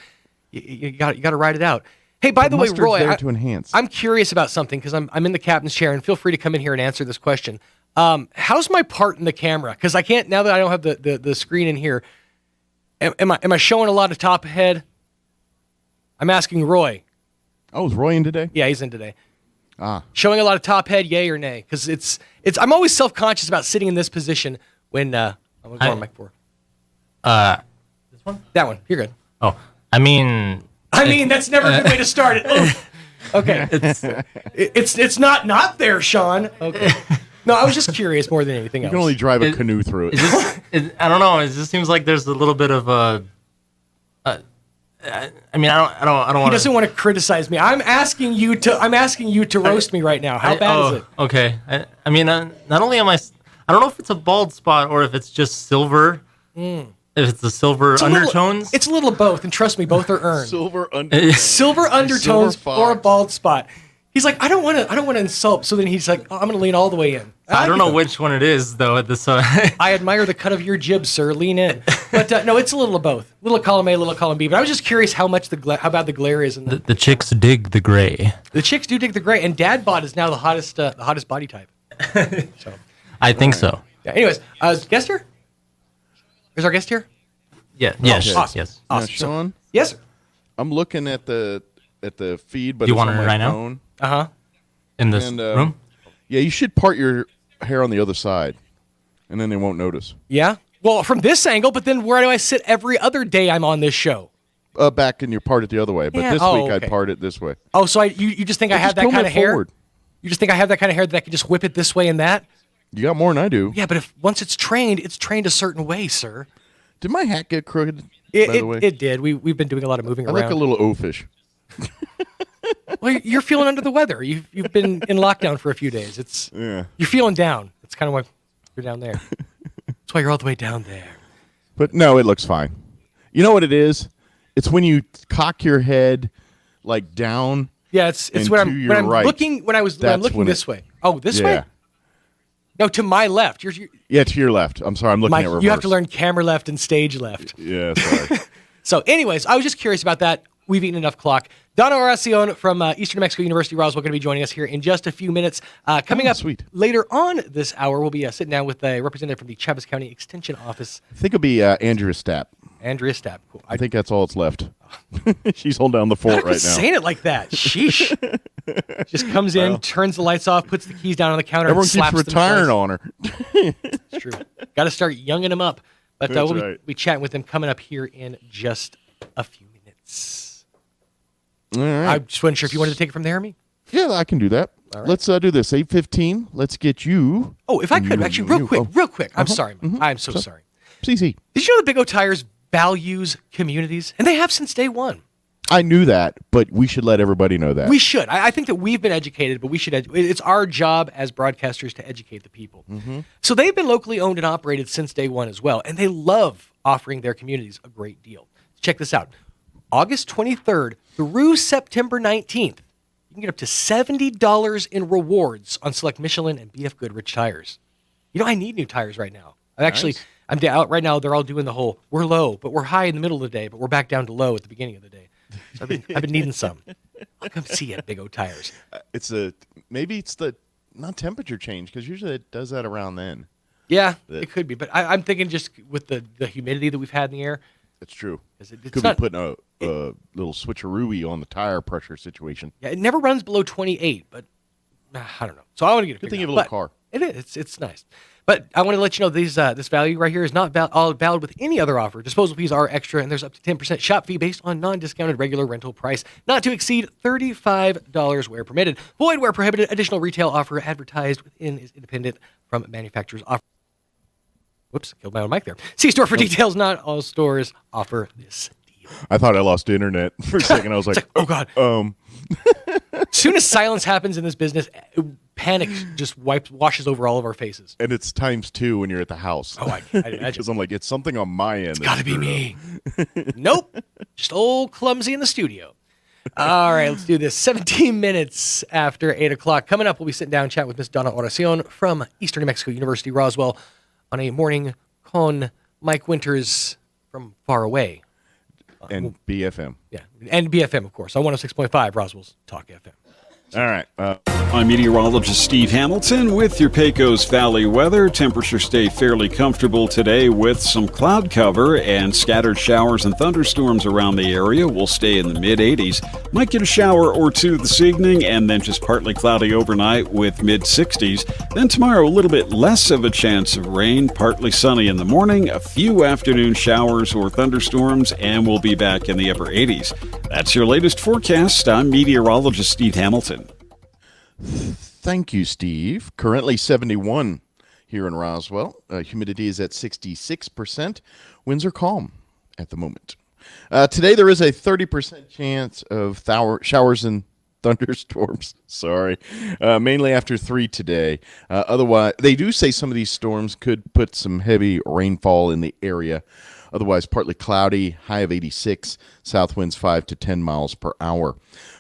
You got to ride it out. Hey, by the way, Roy, there to enhance. I'm curious about something because I'm in the captain's chair, and feel free to come in here and answer this question. How's my part in the camera? Because I can't, now that I don't have the screen in here. Am I showing a lot of top ahead? I'm asking Roy. Oh, is Roy in today? Yeah, he's in today. Showing a lot of top head, yay or nay? Because it's I'm always self-conscious about sitting in this position when I'm going to mic for. This one? That one. You're good. Oh, I mean, that's never a good way to start it. Okay. It's not there, Sean. Okay. No, I was just curious more than anything else. You can only drive a canoe through it. I don't know. It just seems like there's a little bit of a. I mean, I don't. He doesn't want to criticize me. I'm asking you to roast me right now. How bad is it? Okay. I mean, not only am I don't know if it's a bald spot or if it's just silver. If it's the silver undertones. It's a little of both, and trust me, both are earned. Silver undertones. Silver undertones or a bald spot. He's like, I don't want to insult. So then he's like, I'm going to lean all the way in. I don't know which one it is, though. At this, I admire the cut of your jib, sir. Lean in. But no, it's a little of both. Little column A, little column B. But I was just curious how bad the glare is. The chicks dig the gray. The chicks do dig the gray, and dad bod is now the hottest body type. So, I think so. Yeah. Anyways, guest here? Is our guest here? Yeah. Yes. Awesome. Yes. Now, Sean. Yes, sir. I'm looking at the feed, but Do you it's want on it my right now? phone. In this room? Yeah, you should part your hair on the other side, and then they won't notice. Yeah? Well, from this angle, but then where do I sit every other day I'm on this show? Back and you part it the other way, but this week I'd part it this way. Oh, so you just think I have that kind of hair? Forward. You just think I have that kind of hair that I could just whip it this way and that? You got more than I do. Yeah, but if once it's trained a certain way, sir. Did my hat get crooked, by the way? It did. We've been doing a lot of moving I around. look a little oafish. Well, you're feeling under the weather. You've been in lockdown for a few days. You're feeling down. That's kind of why you're down there. That's why you're all the way down there. But no, it looks fine. You know what it is? It's when you cock your head like down. Yeah, it's when I'm right. looking when I'm looking this way. Oh, this way? No, to my left. Yeah, to your left. I'm sorry, I'm looking at reverse. You have to learn camera left and stage left. Yeah, sorry. So, anyways, I was just curious about that. We've eaten enough clock. Donna Oracion from Eastern New Mexico University, Roswell, going to be joining us here in just a few minutes. Coming up later on this hour, we'll be sitting down with a representative from the Travis County Extension Office. I think it'll be Andrea Stapp. Andrea Stapp. Cool. I think that's all that's left. She's holding down the fort right now. Saying it like that. Sheesh. Just comes in, turns the lights off, puts the keys down on the counter, everyone and slaps keeps retiring on her. It's true. Got to start younging them up. But we'll be chatting with them coming up here in just a few minutes. All right. I just wasn't sure if you wanted to take it from there, me. Yeah, I can do that. All right. Let's do this. 8:15. Let's get you. Oh, if I could, actually, real quick. I'm sorry, Mike. I'm so sorry. CZ. Did you know that Big O Tires values communities? And they have since day one. I knew that, but we should let everybody know that. We should. I think that we've been educated, but we should. It's our job as broadcasters to educate the people. Mm-hmm. So they've been locally owned and operated since day one as well, and they love offering their communities a great deal. Check this out. August 23rd through September 19th, you can get up to $70 in rewards on select Michelin and BF Goodrich tires. You know, I need new tires right now. I'm out right now. They're all doing the whole, we're low, but we're high in the middle of the day, but we're back down to low at the beginning of the day. So I've been needing some. I'll come see you at Big O Tires. Maybe it's the not temperature change, because usually it does that around then. Yeah, it could be. But I'm thinking just with the humidity that we've had in the air. It's true. It's could be putting a little switcheroo on the tire pressure situation. Yeah, it never runs below 28, but I don't know. So I want to get a good thing you have a little car. It is. It's nice. But I want to let you know this value right here is not all valid with any other offer. Disposal fees are extra, and there's up to 10% shop fee based on non-discounted regular rental price, not to exceed $35 where permitted. Void where prohibited. Additional retail offer advertised within is independent from manufacturer's offer. Whoops, killed my own mic there. See store for details. Not all stores offer this deal. I thought I lost internet for a second. I was like, oh God. As soon as silence happens in this business, panic just washes over all of our faces. And it's ×2 when you're at the house. Oh, I imagine. Because I'm like, it's something on my end. It's got to be me. Nope. Just old clumsy in the studio. All right, let's do this. 17 minutes after 8 o'clock. Coming up, we'll be sitting down and chat with Miss Donna Oracion from Eastern New Mexico University, Roswell, on a morning con Mike Winters from far away. And BFM. Yeah, and BFM, of course, on 106.5 Roswell's Talk FM. All right. I'm meteorologist Steve Hamilton with your Pecos Valley weather. Temperatures stay fairly comfortable today with some cloud cover and scattered showers and thunderstorms around the area. We'll stay in the mid-80s. Might get a shower or two this evening and then just partly cloudy overnight with mid-60s. Then tomorrow, a little bit less of a chance of rain, partly sunny in the morning, a few afternoon showers or thunderstorms, and we'll be back in the upper 80s. That's your latest forecast. I'm meteorologist Steve Hamilton. Thank you, Steve. Currently 71 here in Roswell. Humidity is at 66%. Winds are calm at the moment. Today there is a 30% chance of showers and thunderstorms. Sorry. Mainly after 3 today. Otherwise, they do say some of these storms could put some heavy rainfall in the area. Otherwise, partly cloudy, high of 86, south winds 5 to 10 miles per hour.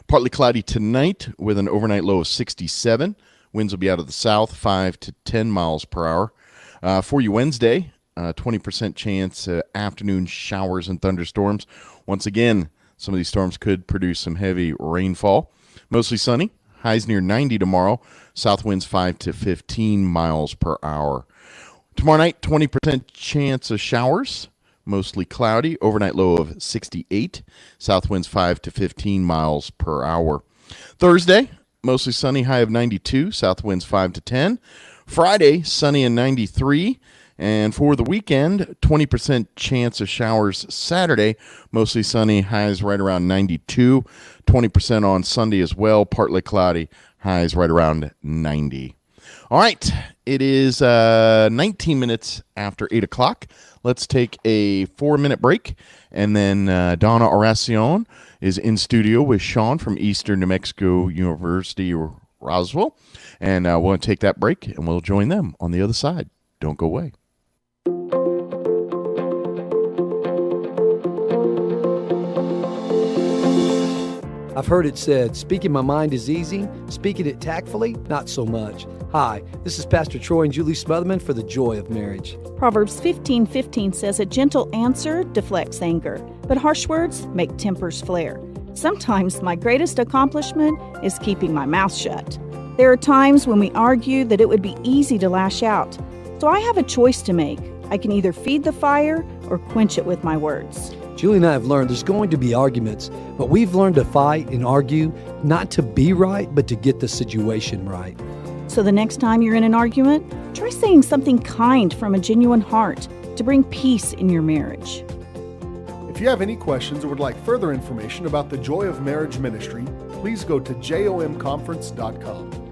Partly cloudy tonight with an overnight low of 67. Winds will be out of the south, 5 to 10 miles per hour. For you Wednesday, 20% chance afternoon showers and thunderstorms. Once again, some of these storms could produce some heavy rainfall. Mostly sunny, highs near 90 tomorrow. South winds 5 to 15 miles per hour. Tomorrow night, 20% chance of showers. Mostly cloudy, overnight low of 68, south winds 5 to 15 miles per hour. Thursday, mostly sunny, high of 92, south winds 5 to 10. Friday, sunny and 93. And for the weekend, 20% chance of showers Saturday, mostly sunny, highs right around 92. 20% on Sunday as well, partly cloudy, highs right around 90. All right. It is 19 minutes after 8 o'clock. Let's take a 4-minute break. And then Donna Oracion is in studio with Sean from Eastern New Mexico University Roswell. And we'll take that break, and we'll join them on the other side. Don't go away. I've heard it said, speaking my mind is easy, speaking it tactfully, not so much. Hi, this is Pastor Troy and Julie Smotherman for The Joy of Marriage. Proverbs 15:15 says, a gentle answer deflects anger, but harsh words make tempers flare. Sometimes my greatest accomplishment is keeping my mouth shut. There are times when we argue that it would be easy to lash out. So I have a choice to make. I can either feed the fire or quench it with my words. Julie and I have learned there's going to be arguments, but we've learned to fight and argue, not to be right, but to get the situation right. So the next time you're in an argument, try saying something kind from a genuine heart to bring peace in your marriage. If you have any questions or would like further information about the Joy of Marriage Ministry, please go to jomconference.com.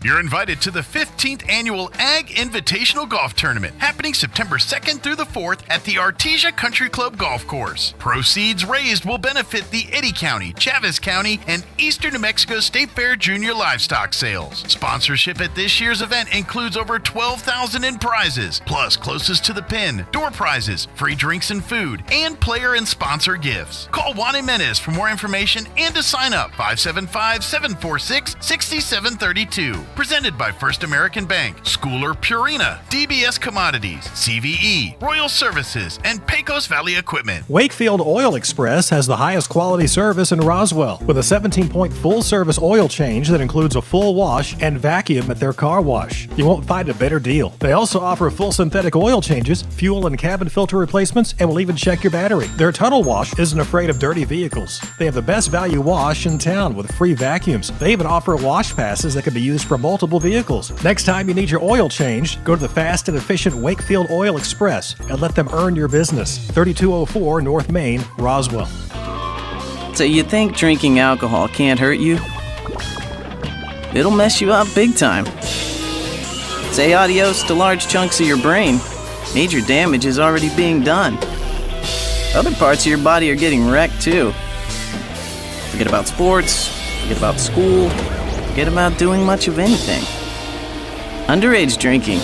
You're invited to the 15th Annual Ag Invitational Golf Tournament, happening September 2nd through the 4th at the Artesia Country Club Golf Course. Proceeds raised will benefit the Eddy County, Chaves County, and Eastern New Mexico State Fair Junior Livestock Sales. Sponsorship at this year's event includes over $12,000 in prizes, plus closest to the pin, door prizes, free drinks and food, and player and sponsor gifts. Call Juan Jimenez for more information and to sign up, 575-746-6732. Presented by First American Bank, Schooler Purina, DBS Commodities, CVE, Royal Services, and Pecos Valley Equipment. Wakefield Oil Express has the highest quality service in Roswell with a 17-point full-service oil change that includes a full wash and vacuum at their car wash. You won't find a better deal. They also offer full synthetic oil changes, fuel and cabin filter replacements, and will even check your battery. Their tunnel wash isn't afraid of dirty vehicles. They have the best value wash in town with free vacuums. They even offer wash passes that can be used for multiple vehicles. Next time you need your oil changed, go to the fast and efficient Wakefield Oil Express and let them earn your business. 3204 North Main, Roswell. So you think drinking alcohol can't hurt you? It'll mess you up big time. Say adios to large chunks of your brain. Major damage is already being done. Other parts of your body are getting wrecked too. Forget about sports, forget about school, forget about doing much of anything. Underage drinking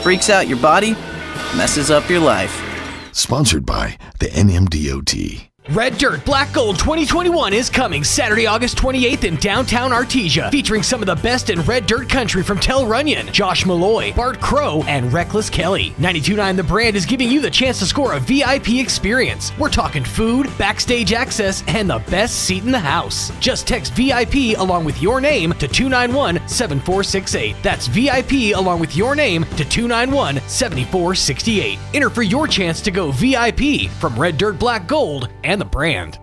freaks out your body, messes up your life. Sponsored by the NMDOT. Red Dirt Black Gold 2021 is coming Saturday, August 28th in downtown Artesia, featuring some of the best in Red Dirt country from Tel Runyon, Josh Malloy, Bart Crow, and Reckless Kelly. 92.9 The Brand is giving you the chance to score a VIP experience. We're talking food, backstage access, and the best seat in the house. Just text VIP along with your name to 291-7468. That's VIP along with your name to 291-7468. Enter for your chance to go VIP from Red Dirt Black Gold and The Brand.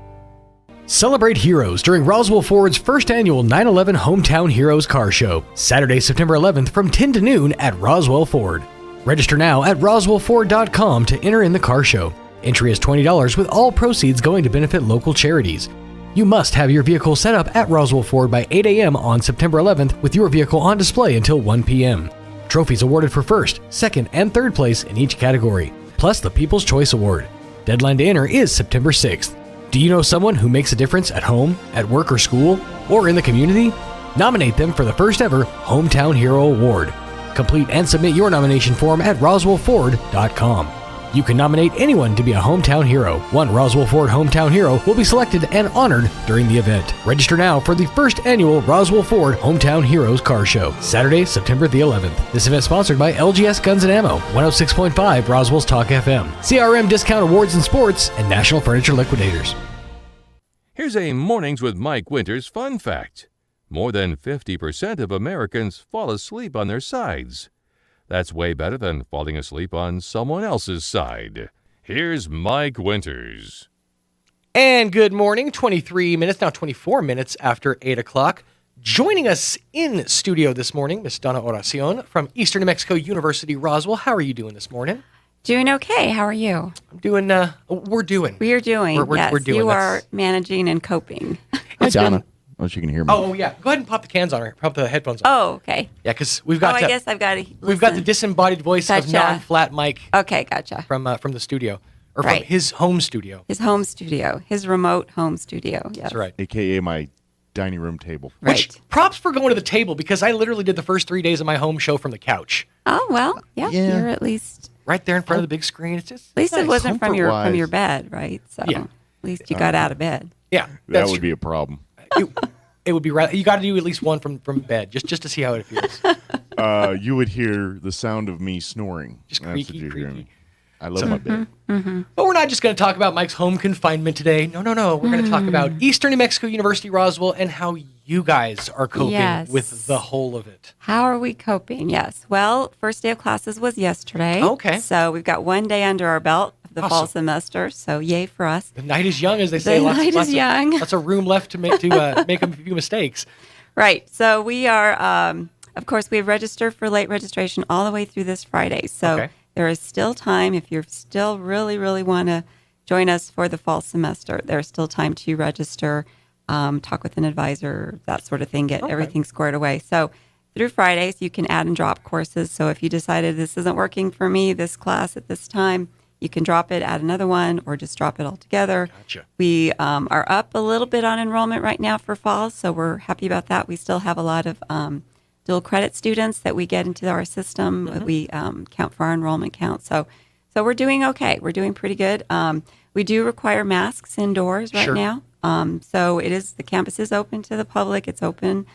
Celebrate heroes during Roswell Ford's first annual 9/11 Hometown Heroes Car Show, Saturday, September 11th from 10 to noon at Roswell Ford. Register now at roswellford.com to enter in the car show. Entry is $20 with all proceeds going to benefit local charities. You must have your vehicle set up at Roswell Ford by 8 a.m. on September 11th with your vehicle on display until 1 p.m. Trophies awarded for first, second, and third place in each category, plus the People's Choice Award. Deadline to enter is September 6th. Do you know someone who makes a difference at home, at work or school, or in the community? Nominate them for the first ever Hometown Hero Award. Complete and submit your nomination form at roswellford.com. You can nominate anyone to be a hometown hero. One Roswell Ford hometown hero will be selected and honored during the event. Register now for the first annual Roswell Ford Hometown Heroes Car Show, Saturday, September the 11th. This event sponsored by LGS Guns & Ammo, 106.5 Roswell's Talk FM, CRM Discount Awards and Sports, and National Furniture Liquidators. Here's a Mornings with Mike Winters fun fact. More than 50% of Americans fall asleep on their sides. That's way better than falling asleep on someone else's side. Here's Mike Winters. And good morning, 24 minutes after 8 o'clock. Joining us in studio this morning, Miss Donna Oracion from Eastern New Mexico University, Roswell. How are you doing this morning? Doing okay. How are you? I'm doing, we're doing. We are doing, We're yes. doing. You are managing and coping. Donna. Oh, she can hear me. Oh, yeah. Go ahead and pop the cans on her. Pop the headphones on. Oh, okay. Yeah, because we've got. I guess I've got to. We've got the disembodied voice of non-flat Mike. Okay, gotcha. From the studio, or Right. from his home studio. His home studio, his remote home studio. Yes. That's right. AKA my dining room table. Which props for going to the table, because I literally did the first 3 days of my home show from the couch. Oh well, yeah. Yeah. You're at least right there in front of the big screen. It's just at least nice. it wasn't from your Comfort-wise. bed, right? So Yeah. at least you got out of bed. Yeah, That would be a problem. It would be right. You got to do at least one from bed, just to see how it feels. You would hear the sound of me snoring. Just That's creaky, what you're hearing. creaky. I love my bed. But we're not just going to talk about Mike's home confinement today. No. We're going to talk about Eastern New Mexico University Roswell and how you guys are coping Yes. with the whole of it. How are we coping? Yes. Well, first day of classes was yesterday. Okay. So we've got 1 day under our belt of the fall semester. So yay for us. The night is young, as they say. The night is young. Lots of room left to make a few mistakes. Right. So we are, of course, we have registered for late registration all the way through this Friday. So Okay. there is still time if you still really, really want to join us for the fall semester. There's still time to register, talk with an advisor, that sort of thing, get everything squared away. So through Fridays, you can add and drop courses. So if you decided this isn't working for me, this class at this time, you can drop it, add another one, or just drop it all together. Gotcha. We are up a little bit on enrollment right now for fall, so we're happy about that. We still have a lot of dual credit students that we get into our system. Mm-hmm. We count for our enrollment count. So we're doing okay. We're doing pretty good. We do require masks indoors right Sure. now. So the campus is open to the public. It's open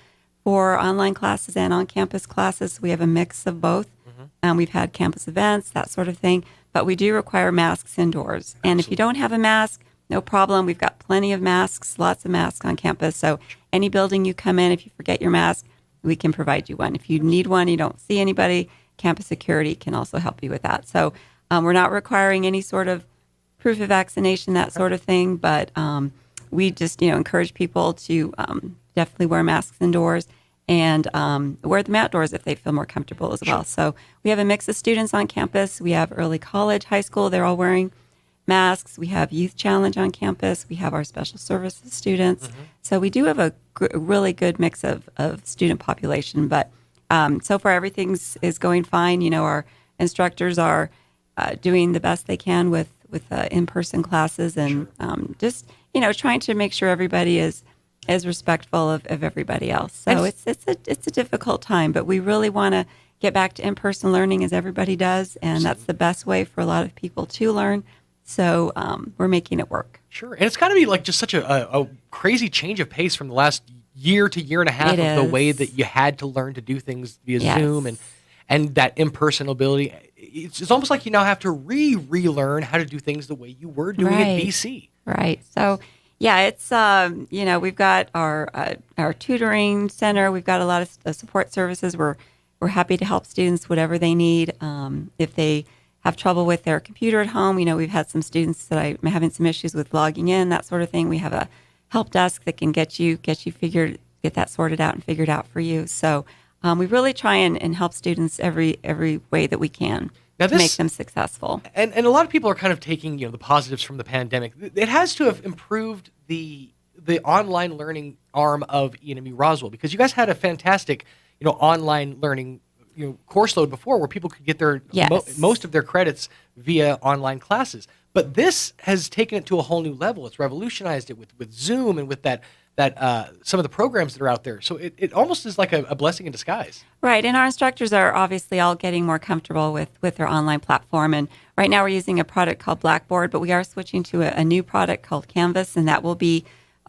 for online classes and on-campus classes. We have a mix of both. We've had campus events, that sort of thing. But we do require masks indoors. And if you don't have a mask, no problem. We've got plenty of masks, lots of masks on campus. So any building you come in, if you forget your mask, we can provide you one. If you need one, you don't see anybody, campus security can also help you with that. So we're not requiring any sort of proof of vaccination, that sort of thing. But we just, encourage people to definitely wear masks indoors and wear them outdoors if they feel more comfortable as well. So we have a mix of students on campus. We have early college, high school. They're all wearing masks. We have Youth Challenge on campus. We have our special services students. So we do have a really good mix of student population. But so far, everything is going fine. Our instructors are doing the best they can with in-person classes and just, trying to make sure everybody is respectful of everybody else. So it's a difficult time, but we really want to get back to in-person learning as everybody does, and that's the best way for a lot of people to learn. So we're making it work. Sure. And it's got to be like just such a crazy change of pace from the last year to year and a half of the way that you had to learn to do things via Zoom and that in-person ability. It's almost like you now have to relearn how to do things the way you were doing at BC. Right. So yeah, it's we've got our tutoring center. We've got a lot of support services. We're happy to help students whatever they need. If they have trouble with their computer at home, we've had some students that are having some issues with logging in, that sort of thing. We have a help desk that can get that sorted out and figured out for you. So we really try and help students every way that we can to make them successful. And a lot of people are kind of taking the positives from the pandemic. It has to have improved the online learning arm of ENMU Roswell, because you guys had a fantastic online learning course load before where people could get their most of their credits via online classes. But this has taken it to a whole new level. It's revolutionized it with Zoom and with that some of the programs that are out there. So it almost is like a blessing in disguise. Right, and our instructors are obviously all getting more comfortable with their online platform. And right now we're using a product called Blackboard, but we are switching to a new product called Canvas, and that will be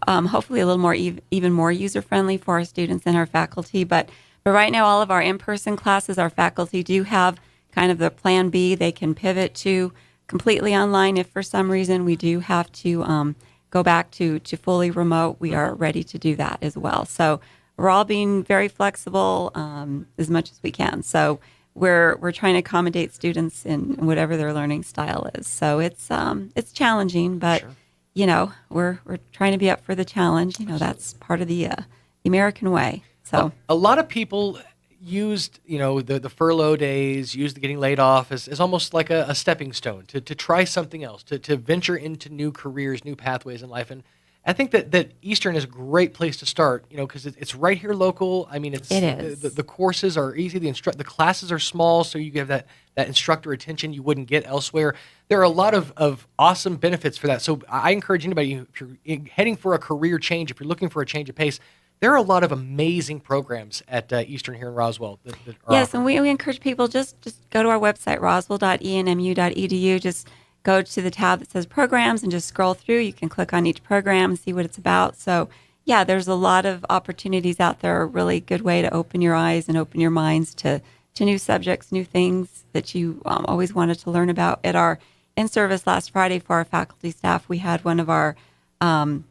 hopefully a little more even more user-friendly for our students and our faculty. But right now, all of our in-person classes, our faculty do have kind of the plan B. They can pivot to completely online if for some reason we do have to go back to fully remote. We are ready to do that as well. So we're all being very flexible as much as we can. So we're trying to accommodate students in whatever their learning style is. So it's challenging, but we're trying to be up for the challenge. That's part of the American way. So a lot of people used, the furlough days, used the getting laid off as almost like a stepping stone to try something else, to venture into new careers, new pathways in life. I think that Eastern is a great place to start, because it's right here local. I mean, it is. The courses are easy. The classes are small, so you get that instructor attention you wouldn't get elsewhere. There are a lot of awesome benefits for that. So I encourage anybody, if you're heading for a career change, if you're looking for a change of pace, there are a lot of amazing programs at Eastern here in Roswell. That are yes, offered. and we encourage people just go to our website, roswell.enmu.edu. Just go to the tab that says programs and just scroll through. You can click on each program and see what it's about. So, yeah, there's a lot of opportunities out there. A really good way to open your eyes and open your minds to new subjects, new things that you always wanted to learn about. At our in-service last Friday for our faculty staff, we had one of our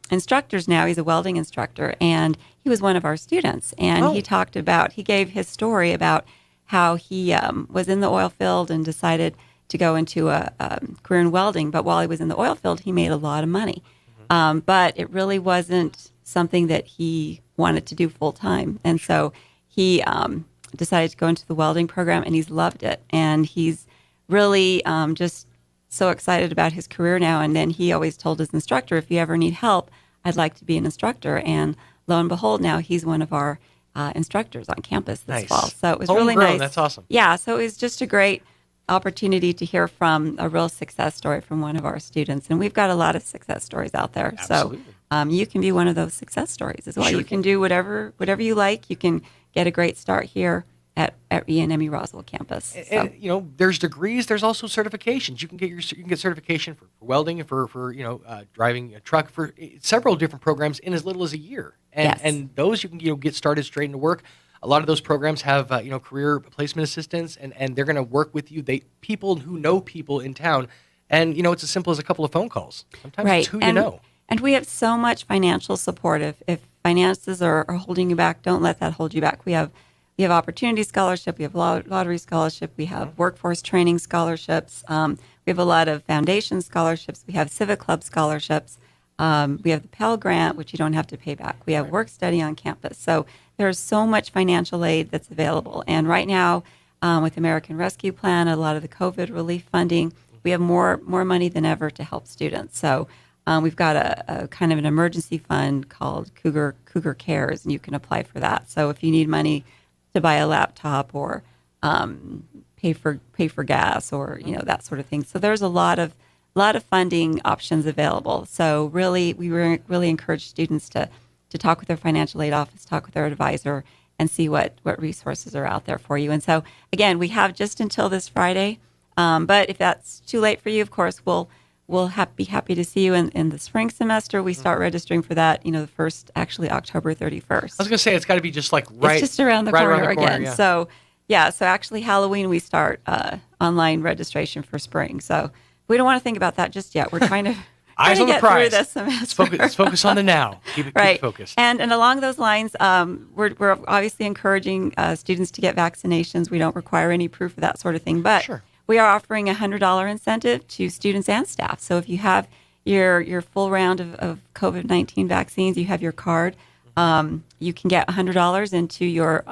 instructors now. He's a welding instructor, and he was one of our students. And he gave his story about how he was in the oil field and decided to go into a career in welding. But while he was in the oil field, he made a lot of money. But it really wasn't something that he wanted to do full time. And so he decided to go into the welding program, and he's loved it. And he's really just so excited about his career now. And then he always told his instructor, if you ever need help, I'd like to be an instructor. And lo and behold, now he's one of our instructors on campus this fall. So it was really nice. That's awesome. Yeah, so it was just a great opportunity to hear from a real success story from one of our students. And we've got a lot of success stories out there. Absolutely. So you can be one of those success stories as well. Sure you can do whatever you like. You can get a great start here at ENME Roswell campus. So. And there's degrees. There's also certifications. You can get certification for welding and for driving a truck, for several different programs in as little as a year. And those you can get started straight into work. A lot of those programs have career placement assistants, and they're going to work with you. People who know people in town, and it's as simple as a couple of phone calls. Sometimes it's who you know. And we have so much financial support. If finances are holding you back, don't let that hold you back. We have opportunity scholarship, we have lottery scholarship, we have workforce training scholarships, we have a lot of foundation scholarships, we have civic club scholarships, we have the Pell Grant, which you don't have to pay back. We have work study on campus. So there's so much financial aid that's available. And right now, with American Rescue Plan, a lot of the COVID relief funding, we have more money than ever to help students. So we've got a kind of an emergency fund called Cougar Cares, and you can apply for that. So if you need money to buy a laptop or pay for gas or that sort of thing, so there's a lot of funding options available. So really, we really encourage students to talk with their financial aid office, talk with their advisor, and see what resources are out there for you. And so again, we have just until this Friday, but if that's too late for you, of course, we'll be happy to see you in the spring semester. We start registering for that, the first, actually October 31st. I was going to say, it's got to be just right. It's just around the corner again. Yeah. So actually Halloween, we start online registration for spring. So we don't want to think about that just yet. We're trying to eyes on the get prize. through this semester. Let's focus on the now. Keep it focused. And along those lines, we're obviously encouraging students to get vaccinations. We don't require any proof of that sort of thing, but we are offering a $100 incentive to students and staff. So if you have your full round of COVID-19 vaccines, you have your card, you can get $100 into your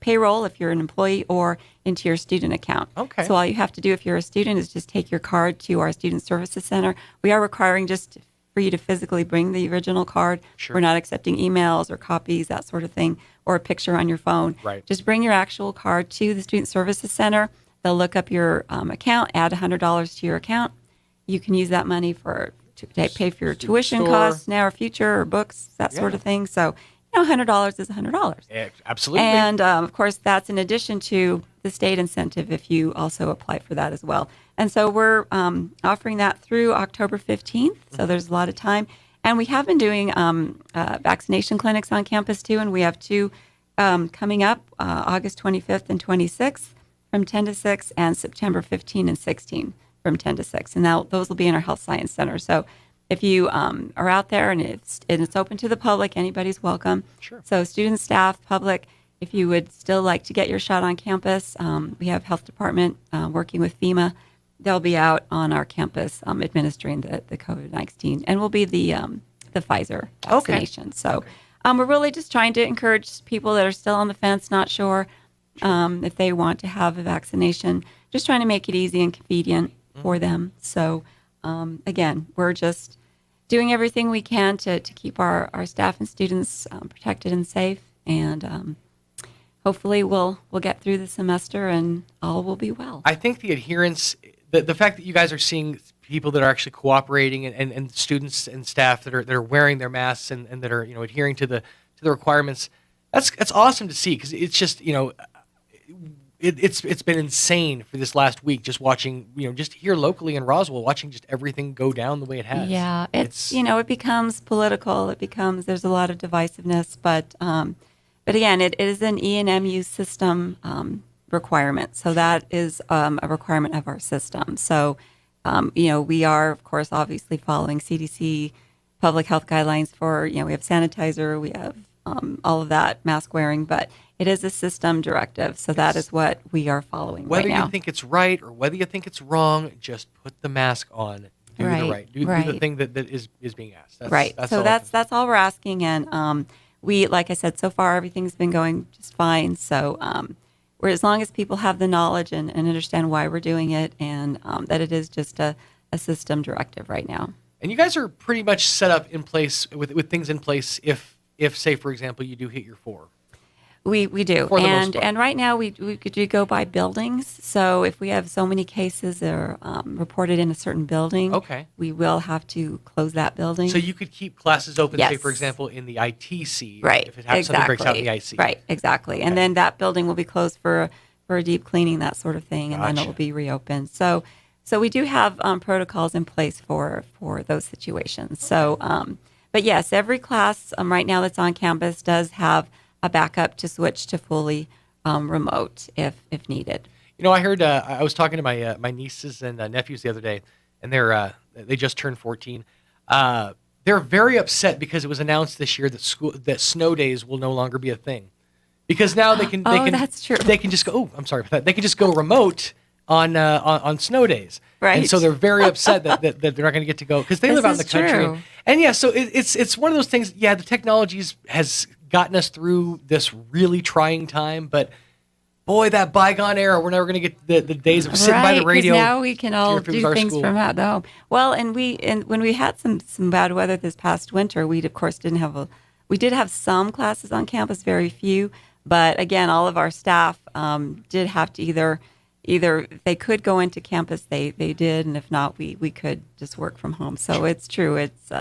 payroll if you're an employee or into your student account. Okay. So all you have to do if you're a student is just take your card to our Student Services Center. We are requiring just for you to physically bring the original card. Sure. We're not accepting emails or copies, that sort of thing, or a picture on your phone. Right. Just bring your actual card to the Student Services Center. They'll look up your account, add $100 to your account. You can use that money to pay for your tuition costs now or future or books, that sort of thing. So, $100 is $100. Yeah, absolutely. And, of course, that's in addition to the state incentive if you also apply for that as well. And so we're offering that through October 15th. So there's a lot of time. And we have been doing vaccination clinics on campus, too. And we have two coming up, August 25th and 26th from 10 to 6 and September 15 and 16 from 10 to 6. And those will be in our Health Science Center. So if you are out there and it's open to the public, anybody's welcome. Sure. So students, staff, public, if you would still like to get your shot on campus, we have health department working with FEMA. They'll be out on our campus administering the COVID-19, and will be the Pfizer vaccination. So we're really just trying to encourage people that are still on the fence, not sure if they want to have a vaccination, just trying to make it easy and convenient for them. So again, we're just doing everything we can to keep our staff and students protected and safe, and hopefully we'll get through the semester and all will be well. I think the adherence, the fact that you guys are seeing people that are actually cooperating and students and staff that are wearing their masks and that are adhering to the requirements, that's awesome to see, because it's just it's been insane for this last week just watching just here locally in Roswell, watching just everything go down the way it has. Yeah, it's it becomes political. There's a lot of divisiveness, but again, it is an E&MU system requirement. So that is a requirement of our system. So, we are, of course, obviously following CDC public health guidelines for, we have sanitizer, we have all of that, mask wearing, but it is a system directive. So that is what we are following whether right now. You think it's right or whether you think it's wrong, just put the mask on. Do the thing that is being asked. That's all we're asking. And we, like I said, so far everything's been going just fine. So we're, as long as people have the knowledge and understand why we're doing it, and that it is just a system directive right now. And you guys are pretty much set up in place with things in place if say, for example, you do hit your 4. We do, and right now we do go by buildings. So if we have so many cases that are reported in a certain building, we will have to close that building. So you could keep classes open, say, for example, in the ITC, right? If something breaks out in the IC, right? Exactly, and then that building will be closed for a deep cleaning, that sort of thing, and then it will be reopened. So we do have protocols in place for those situations. So, but yes, every class right now that's on campus does have a backup to switch to fully remote if needed. I heard. I was talking to my nieces and nephews the other day, and they just turned 14. They're very upset because it was announced this year that snow days will no longer be a thing, because now they can. That's true. They can just go. Oh, I'm sorry about that. They can just go remote on snow days. Right. And so they're very upset that they're not going to get to go because they live out in the country. True. And yeah, so it's one of those things. Yeah, the technology has gotten us through this really trying time, but boy, that bygone era, we're never going to get the days of sitting by the radio. Now we can all do things from out home. Well, and when we had some bad weather this past winter, we of course did have some classes on campus, very few, but again, all of our staff did have to either they could go into campus, they did, and if not, we could just work from home. So it's true. It's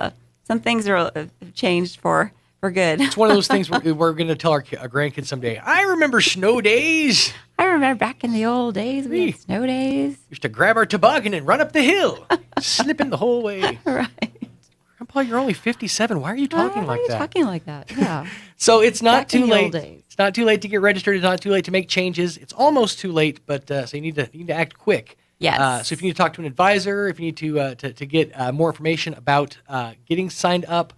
some things have changed for good. It's one of those things we're going to tell our grandkids someday. I remember snow days. I remember back in the old days, we had snow days. Used to grab our toboggan and run up the hill, slipping the whole way. Right. Grandpa, you're only 57. Why are you talking like that? Talking like that? Yeah. So it's not back too in the late. old days. It's not too late to get registered. It's not too late to make changes. It's almost too late, but so you need to act quick. Yes. So if you need to talk to an advisor, if you need to get more information about getting signed up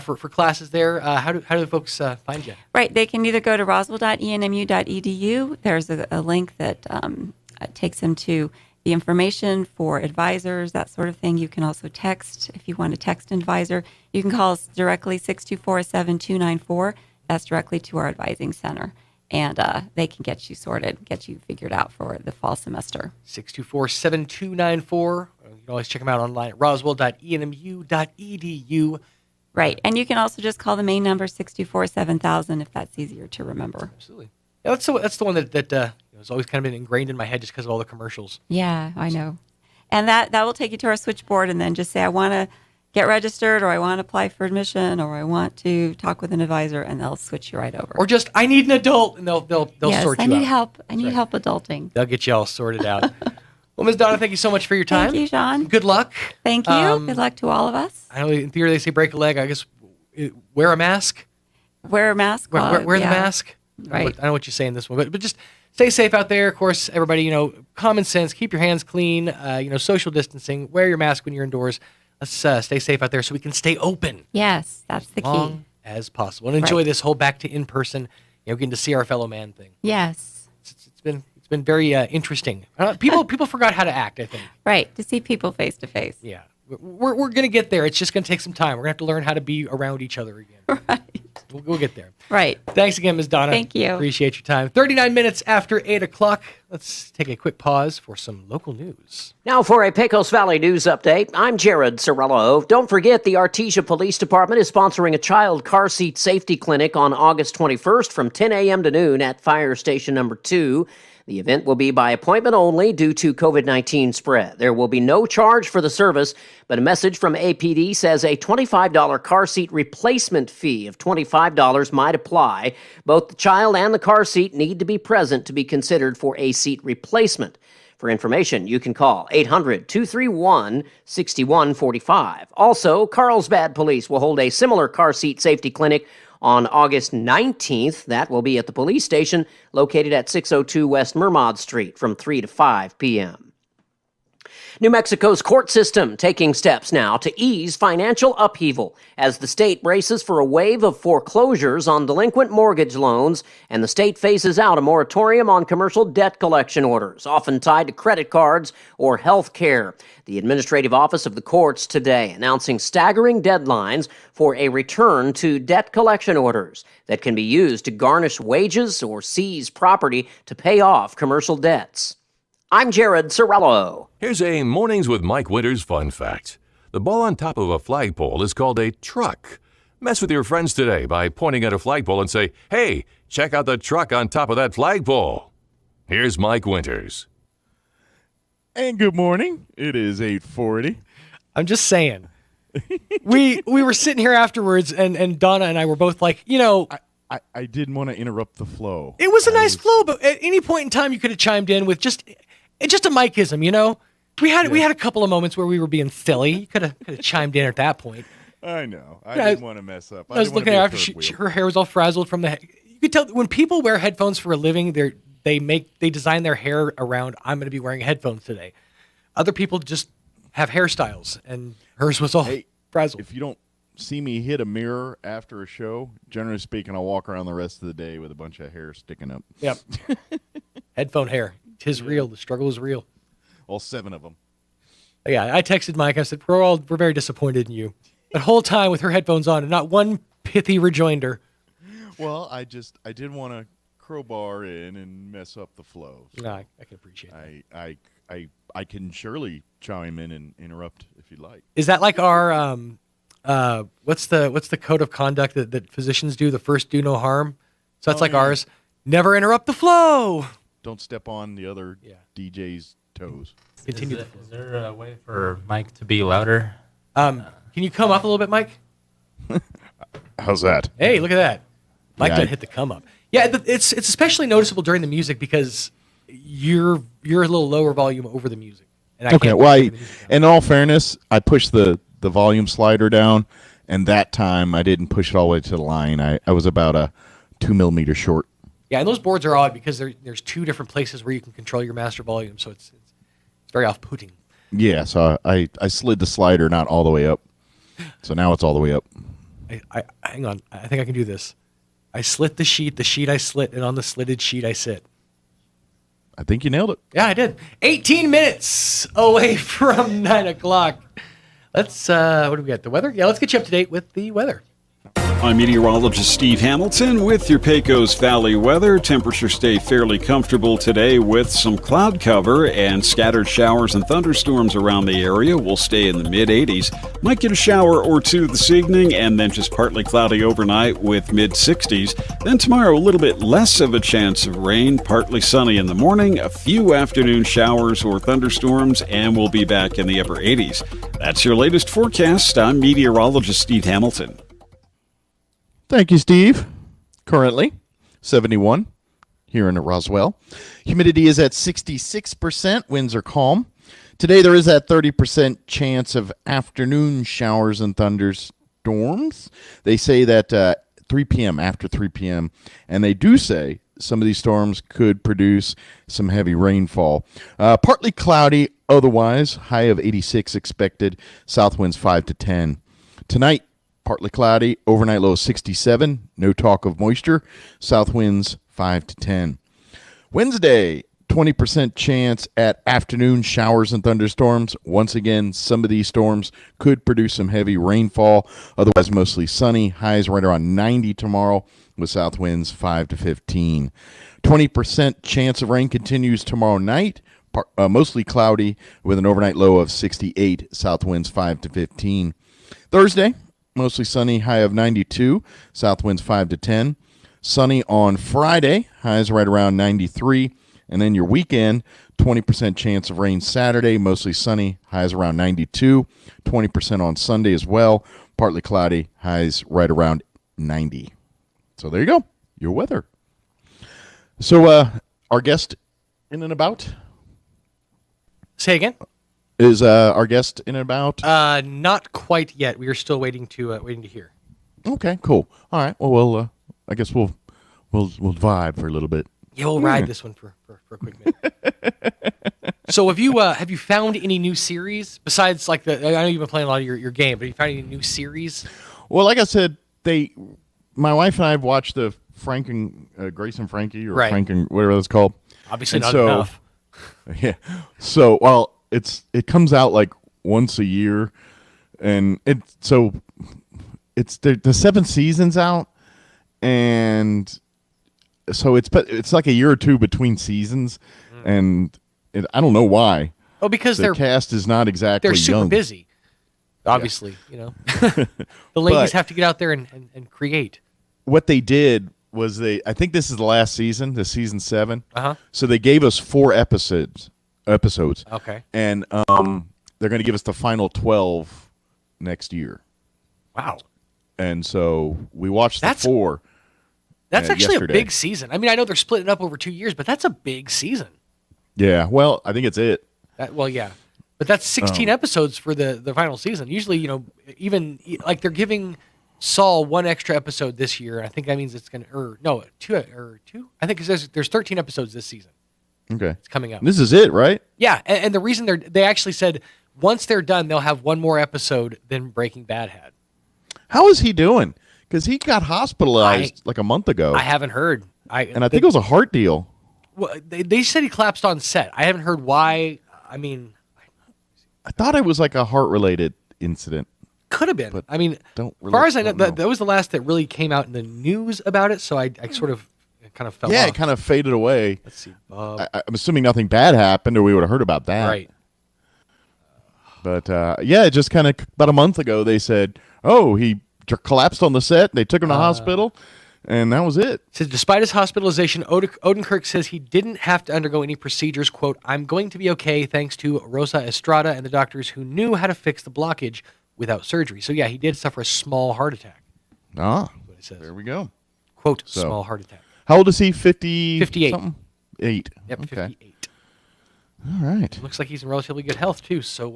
for classes there, how do the folks find you? Right. They can either go to roswell.enmu.edu. There's a link that takes them to the information for advisors, that sort of thing. You can also text if you want to text an advisor. You can call us directly, 624-7294. That's directly to our advising center. And they can get you sorted, get you figured out for the fall semester. 624-7294. You can always check them out online at roswell.enmu.edu. Right. And you can also just call the main number, 624-7000, if that's easier to remember. Absolutely. Yeah, that's the one that has always kind of been ingrained in my head just because of all the commercials. Yeah, I know. And that will take you to our switchboard, and then just say, I want to get registered, or I want to apply for admission, or I want to talk with an advisor, and they'll switch you right over. Or just, I need an adult, and they'll sort you out. I need help. I need help adulting. They'll get you all sorted out. Well, Ms. Donna, thank you so much for your time. Thank you, Sean. Good luck. Thank you. Good luck to all of us. I know in theory they say break a leg. I guess wear a mask. Wear a mask. Wear the mask. Right. I know what you say in this one, but just stay safe out there. Of course, everybody, common sense, keep your hands clean, social distancing, wear your mask when you're indoors. Let's stay safe out there so we can stay open. Yes, that's the key. As long as possible. And enjoy this whole back to in-person, getting to see our fellow man thing. Yes. It's been very interesting. People forgot how to act, I think. Right, to see people face to face. Yeah. We're going to get there. It's just going to take some time. We're going to have to learn how to be around each other again. Right. We'll get there. Right. Thanks again, Ms. Donna. Thank you. Appreciate your time. 39 minutes after 8 o'clock. Let's take a quick pause for some local news. Now for a Pecos Valley news update, I'm Jared Cirillo. Don't forget the Artesia Police Department is sponsoring a child car seat safety clinic on August 21st from 10 a.m. to noon at Fire Station number 2. The event will be by appointment only due to COVID-19 spread. There will be no charge for the service, but a message from APD says a $25 car seat replacement fee of $25 might apply. Both the child and the car seat need to be present to be considered for a seat replacement. For information, you can call 800-231-6145. Also, Carlsbad Police will hold a similar car seat safety clinic on August 19th. That will be at the police station located at 602 West Mermod Street from 3 to 5 p.m. New Mexico's court system taking steps now to ease financial upheaval as the state braces for a wave of foreclosures on delinquent mortgage loans, and the state phases out a moratorium on commercial debt collection orders, often tied to credit cards or health care. The Administrative Office of the Courts today announcing staggering deadlines for a return to debt collection orders that can be used to garnish wages or seize property to pay off commercial debts. I'm Jared Cirillo. Here's a Mornings with Mike Winters fun fact. The ball on top of a flagpole is called a truck. Mess with your friends today by pointing at a flagpole and say, "Hey, check out the truck on top of that flagpole." Here's Mike Winters. And good morning. It is 8:40. I'm just saying. we were sitting here afterwards, and Donna and I were both like, I didn't want to interrupt the flow. It was a nice flow, but at any point in time, you could have chimed in with just a Mikeism, We had a couple of moments where we were being silly. You could have chimed in at that point. I know. I didn't want to mess up. I was looking at her after her hair was all frazzled from the head. You could tell when people wear headphones for a living, they design their hair around, I'm going to be wearing headphones today. Other people just have hairstyles, and hers was all frazzled. If you don't see me hit a mirror after a show, generally speaking, I'll walk around the rest of the day with a bunch of hair sticking up. Yep. Headphone hair. 'Tis real. The struggle is real. All 7 of them. Yeah, I texted Mike. I said, we're very disappointed in you. The whole time with her headphones on and not one pithy rejoinder. Well, I didn't want to crowbar in and mess up the flow. So no, I can appreciate that. I can surely chime in and interrupt if you'd like. Is that like our what's the code of conduct that physicians do? The first do no harm. So that's ours. Never interrupt the flow. Don't step on the other DJ's toes. Continue. Is there a way for Mike to be louder? Can you come up a little bit, Mike? How's that? Hey, look at that. Mike didn't hit the come up. Yeah, it's especially noticeable during the music because you're a little lower volume over the music. And in all fairness, I pushed the volume slider down, and that time I didn't push it all the way to the line. I was about a 2 millimeter short. Yeah, and those boards are odd because there's 2 different places where you can control your master volume, so it's very off-putting. Yeah, so I slid the slider not all the way up, so now it's all the way up. I hang on, I think I can do this. I slit the sheet I slit, and on the slitted sheet I sit. I think you nailed it. Yeah, I did. 18 minutes away from 9 o'clock. Let's, what do we got, the weather? Yeah, let's get you up to date with the weather. I'm meteorologist Steve Hamilton with your Pecos Valley weather. Temperatures stay fairly comfortable today with some cloud cover, and scattered showers and thunderstorms around the area will stay in the mid-80s. Might get a shower or two this evening, and then just partly cloudy overnight with mid-60s. Then tomorrow, a little bit less of a chance of rain, partly sunny in the morning, a few afternoon showers or thunderstorms, and we'll be back in the upper 80s. That's your latest forecast. I'm meteorologist Steve Hamilton. Thank you, Steve. Currently, 71 here in Roswell. Humidity is at 66%. Winds are calm. Today, there is that 30% chance of afternoon showers and thunderstorms. They say that 3 p.m., after 3 p.m., and they do say some of these storms could produce some heavy rainfall. Partly cloudy otherwise. High of 86 expected. South winds 5 to 10. Tonight, partly cloudy, overnight low 67, no talk of moisture, south winds 5 to 10. Wednesday, 20% chance at afternoon showers and thunderstorms. Once again, some of these storms could produce some heavy rainfall. Otherwise, mostly sunny. Highs right around 90 tomorrow with south winds 5 to 15. 20% chance of rain continues tomorrow night. Mostly cloudy with an overnight low of 68. South winds 5 to 15. Thursday, mostly sunny. High of 92. South winds 5 to 10. Sunny on Friday. Highs right around 93. And then your weekend, 20% chance of rain Saturday, mostly sunny, highs around 92. 20% on Sunday as well, partly cloudy, highs right around 90. So there you go, your weather. So our guest in and about? Say again? Is our guest in and about? Not quite yet. We are still waiting to hear. Okay, cool. All right. Well, I guess we'll vibe for a little bit. Yeah, we'll ride this one for a quick minute. So have you found any new series besides I know you've been playing a lot of your game, but have you found any new series? Well, like I said, my wife and I have watched the Frank and Grace and Frankie, or Right. Frank and whatever that's called. Obviously And not so, enough. Yeah. So, well, it comes out like once a year, and it's the 7 seasons out, and so it's like a year or two between seasons, and I don't know why. Oh, because the cast is not exactly they're super young. busy. Obviously, the ladies have to get out there and create. What they did was I think this is the last season, the season 7. Uh-huh. So they gave us 4 episodes. Okay. And they're going to give us the final 12 next year. Wow. And so we watched the 4. That's actually yesterday. a big season. I mean, I know they're splitting it up over 2 years, but that's a big season. Yeah. Well, I think it's it. Yeah. But that's 16 episodes for the final season. Usually, even like they're giving Saul 1 extra episode this year. I think that means it's going to, two. I think it says there's 13 episodes this season. Okay. It's coming up. This is it, right? Yeah. And the reason they actually said once they're done, they'll have 1 more episode than Breaking Bad had. How is he doing? Because he got hospitalized like a month ago. I haven't heard. I think it was a heart deal. Well, they said he collapsed on set. I haven't heard why. I mean, I thought it was like a heart-related incident. Could have been. But I mean, as far as I know, that was the last that really came out in the news about it. So I sort of kind of fell off. It kind of faded away. Let's see. I'm assuming nothing bad happened, or we would have heard about that. Right. But it just kind of about a month ago they said, "Oh, he collapsed on the set." They took him to hospital, and that was it. Says despite his hospitalization, Odenkirk says he didn't have to undergo any procedures. Quote, "I'm going to be okay thanks to Rosa Estrada and the doctors who knew how to fix the blockage without surgery." So yeah, he did suffer a small heart attack. Ah, that's what it says. There we go. Quote, small heart attack. How old is he? 58. Something? 8. Yep, Okay. 58. All right. Looks like he's in relatively good health too. So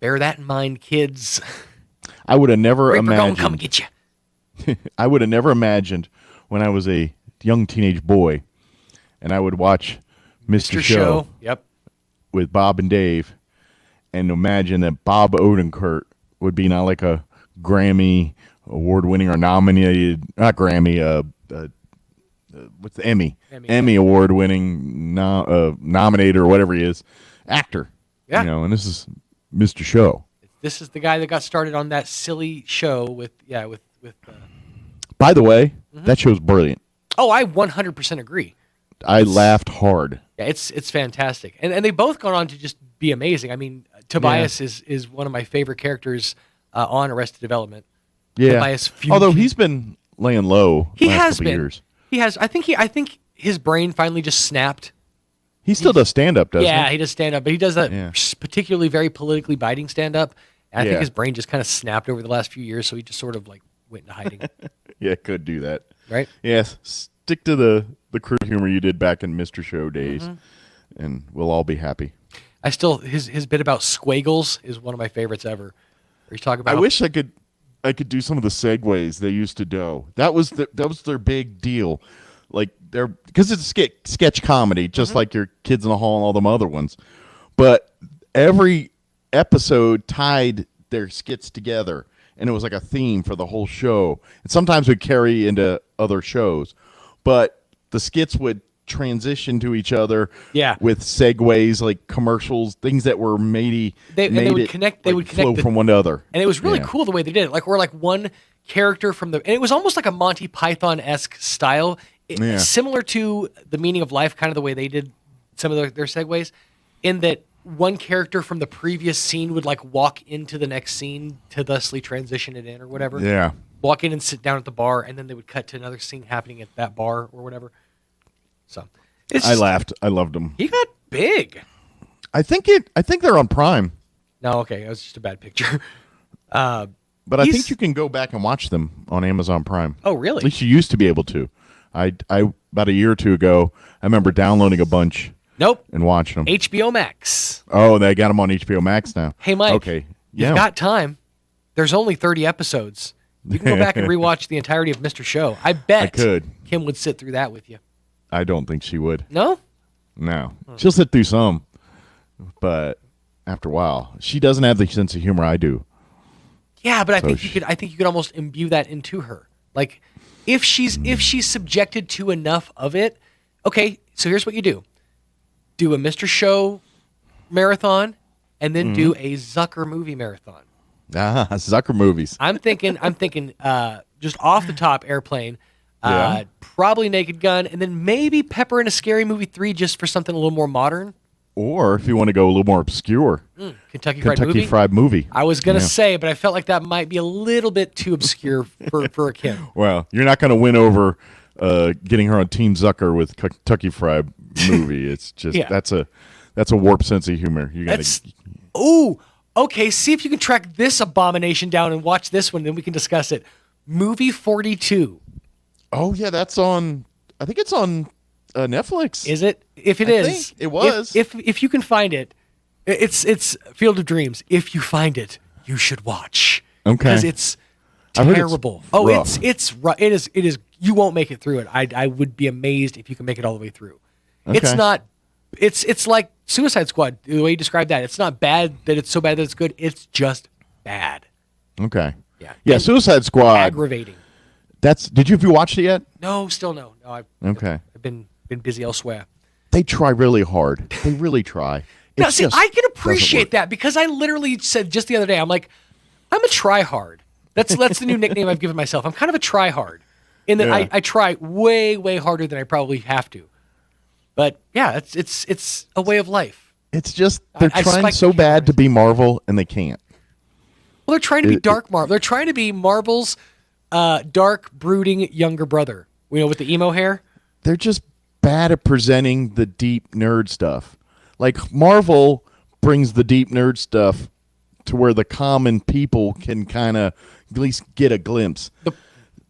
bear that in mind, kids. I would have never Reaper gonna imagined. come get you. I would have never imagined when I was a young teenage boy, and I would watch Mr. Show. Yep. With Bob and Dave, and imagine that Bob Odenkirk would be not like a Grammy award-winning or nominated, not Grammy, what's the Emmy award-winning nominated or whatever he is, actor. Yeah. And this is Mr. Show. This is the guy that got started on that silly show with. By the way, that show's brilliant. Oh, I 100% agree. I laughed hard. Yeah, it's fantastic, and they both gone on to just be amazing. I mean, Tobias is one of my favorite characters on Arrested Development. Yeah. Tobias Although he's been laying low. He last has couple been. Years. He has. I think his brain finally just snapped. He still does stand up, doesn't he? Yeah, he does stand up, but he does that particularly very politically biting stand up. And I think his brain just kind of snapped over the last few years, so he just sort of like went into hiding. Yeah, could do that. Right? Yes. Stick to the crude humor you did back in Mr. Show days, and we'll all be happy. I still his bit about squiggles is one of my favorites ever. Where he's talking about. I wish I could do some of the segues they used to do. That was their big deal, like because it's a sketch comedy, just like your Kids in the Hall and all them other ones. But every episode tied their skits together, and it was like a theme for the whole show. And sometimes it would carry into other shows, but the skits would transition to each other. Yeah. With segues, like commercials, things that were they would connect. They would flow from one to other. And it was really cool the way they did it. Like, we're like one character from and it was almost like a Monty Python-esque style, similar to The Meaning of Life, kind of the way they did some of their segues, in that one character from the previous scene would like walk into the next scene to thusly transition it in or whatever. Yeah. Walk in and sit down at the bar, and then they would cut to another scene happening at that bar or whatever. So I laughed. I loved them. He got big. I think they're on Prime. No, okay, that was just a bad picture. But I think you can go back and watch them on Amazon Prime. Oh, really? At least you used to be able to. I about a year or two ago, I remember downloading a bunch. Nope. And watching them. HBO Max. Oh, they got them on HBO Max now. Hey, Mike. Okay. Yeah. You've got time. There's only 30 episodes. You can go back and rewatch the entirety of Mr. Show. I bet I could. Kim would sit through that with you. I don't think she would. No? No. She'll sit through some, but after a while, she doesn't have the sense of humor I do. Yeah, but I think you could almost imbue that into her. Like, if she's subjected to enough of it, okay. So here's what you do: do a Mr. Show marathon, and then do a Zucker movie marathon. Zucker movies. I'm thinking, just off the top, Airplane. Probably Naked Gun, and then maybe pepper in a Scary Movie 3 just for something a little more modern. Or if you want to go a little more obscure, Kentucky Fried Movie. I was going to say, but I felt like that might be a little bit too obscure for a Kim. Well, you're not going to win over getting her on Team Zucker with Kentucky Fried Movie. It's just that's a warped sense of humor. You got to. Okay. See if you can track this abomination down and watch this one, then we can discuss it. Movie 42. Oh yeah, that's on. I think it's on Netflix. Is it? If it is, it was. If you can find it, it's Field of Dreams. If you find it, you should watch. Okay. Because it's terrible. It is. You won't make it through it. I would be amazed if you can make it all the way through. Okay. It's not. It's like Suicide Squad. The way you described that, it's not bad that it's so bad that it's good. It's just bad. Okay. Yeah. Yeah. Suicide Squad. Aggravating. Did you watch it yet? No, still no. No, I've been busy elsewhere. They try really hard. They really try. Now, see, I can appreciate that because I literally said just the other day, I'm like, I'm a try-hard. That's the new nickname I've given myself. I'm kind of a try-hard in that I try way, way harder than I probably have to. But yeah, it's a way of life. It's just they're trying so bad to be Marvel and they can't. Well, they're trying to be dark Marvel. They're trying to be Marvel's dark, brooding younger brother. With the emo hair. They're just bad at presenting the deep nerd stuff. Like Marvel brings the deep nerd stuff to where the common people can kind of at least get a glimpse.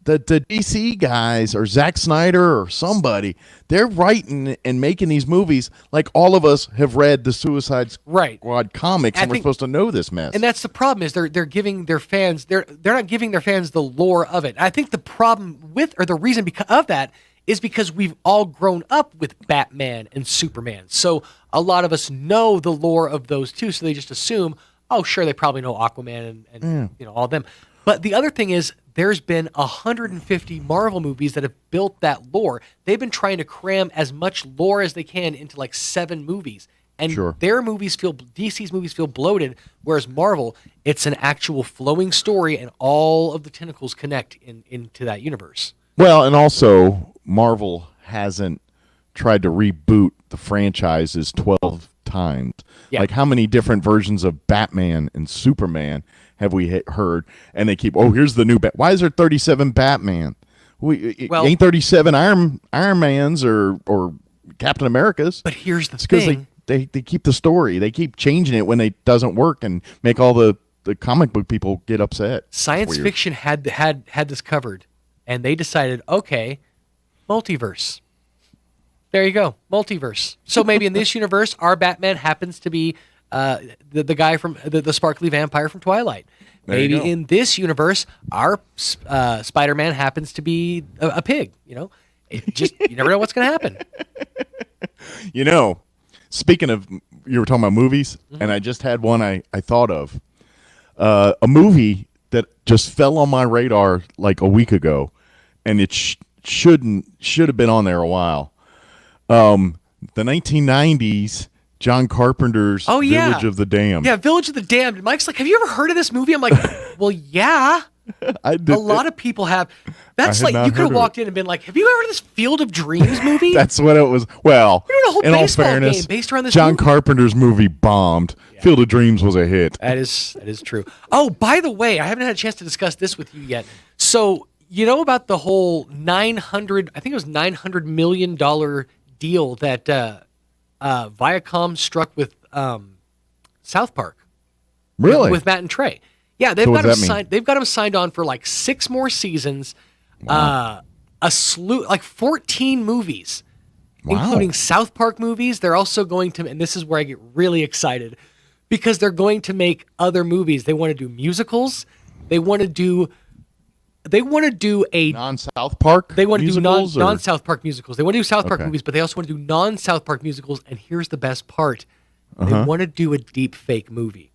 The DC guys or Zack Snyder or somebody, they're writing and making these movies like all of us have read the Suicide Squad comics and we're supposed to know this mess. And that's the problem is they're giving their fans they're not giving their fans the lore of it. I think the problem the reason because of that is because we've all grown up with Batman and Superman. So a lot of us know the lore of those two, so they just assume, oh sure, they probably know Aquaman and all of them. But the other thing is there's been 150 Marvel movies that have built that lore. They've been trying to cram as much lore as they can into like 7 movies. And DC's movies feel bloated, whereas Marvel, it's an actual flowing story and all of the tentacles connect into that universe. Well, and also Marvel hasn't tried to reboot the franchises 12 times. Yeah. Like how many different versions of Batman and Superman have we heard? And they keep, here's the new Why is there 37 Batman? Ain't 37 Iron Mans or Captain Americas? But here's the thing. Because they keep the story. They keep changing it when it doesn't work and make all the comic book people get upset. Science fiction had this covered. And they decided, okay, multiverse. There you go, multiverse. So maybe in this universe, our Batman happens to be the guy from the sparkly vampire from Twilight. Maybe in this universe, our Spider-Man happens to be a pig. You never know what's going to happen. Speaking of, you were talking about movies, and I just had one I thought of. A movie that just fell on my radar like a week ago, and it should have been on there a while. The 1990s John Carpenter's Village of the Damned. Yeah, Village of the Damned. Mike's like, have you ever heard of this movie? I'm like, well, yeah. A lot of people have. That's like, you could have walked in and been like, have you ever heard of this Field of Dreams movie? That's what it was. Well, We're doing a whole in all baseball fairness, game based around this John movie. Carpenter's movie bombed. Yeah. Field of Dreams was a hit. That is true. Oh, by the way, I haven't had a chance to discuss this with you yet. So, you know about the whole $900 million deal that Viacom struck with South Park. Really? With Matt and Trey. Yeah, they've got them signed on for like 6 more seasons. Wow. A slew, like 14 movies, including South Park movies. They're also going to, and this is where I get really excited, because they're going to make other movies. They want to do musicals. They want to do a non-South Park. They want to do non-South Park musicals. They want to do South Park movies, but they also want to do non-South Park musicals. And here's the best part: they want to do a deep fake movie.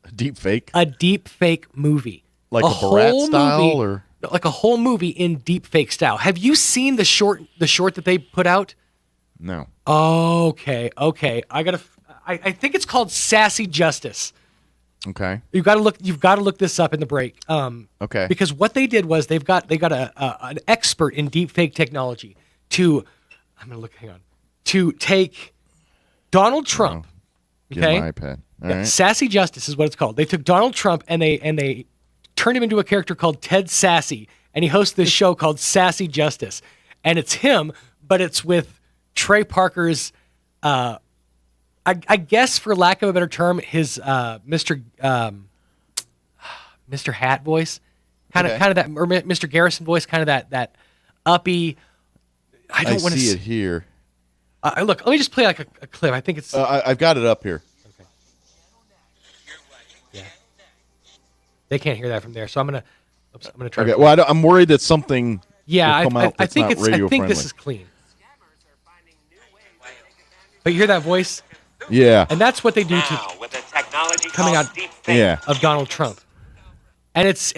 A deep fake? A deep fake movie, like a Borat style, or like a whole movie in deep fake style. Have you seen the short that they put out? No. Okay. I think it's called Sassy Justice. Okay. You've got to look this up in the break. Okay. Because what they did was they got an expert in deepfake technology to take Donald Trump. Get my iPad. All right. Sassy Justice is what it's called. They took Donald Trump and they turned him into a character called Ted Sassy, and he hosts this show called Sassy Justice, and it's him, but it's with Trey Parker's. I guess, for lack of a better term, his Mr. Hat voice, kind of that, or Mr. Garrison voice, kind of that uppy. I don't want to see it here. Look, let me just play like a clip. I think it's. I've got it up here. Okay. Yeah. They can't hear that from there, so I'm gonna try. Okay. Well, I'm worried that something. Yeah, will come out that's not radio I think friendly. this is clean. But you hear that voice? Yeah. And that's what they do to coming out of Donald Trump. And it's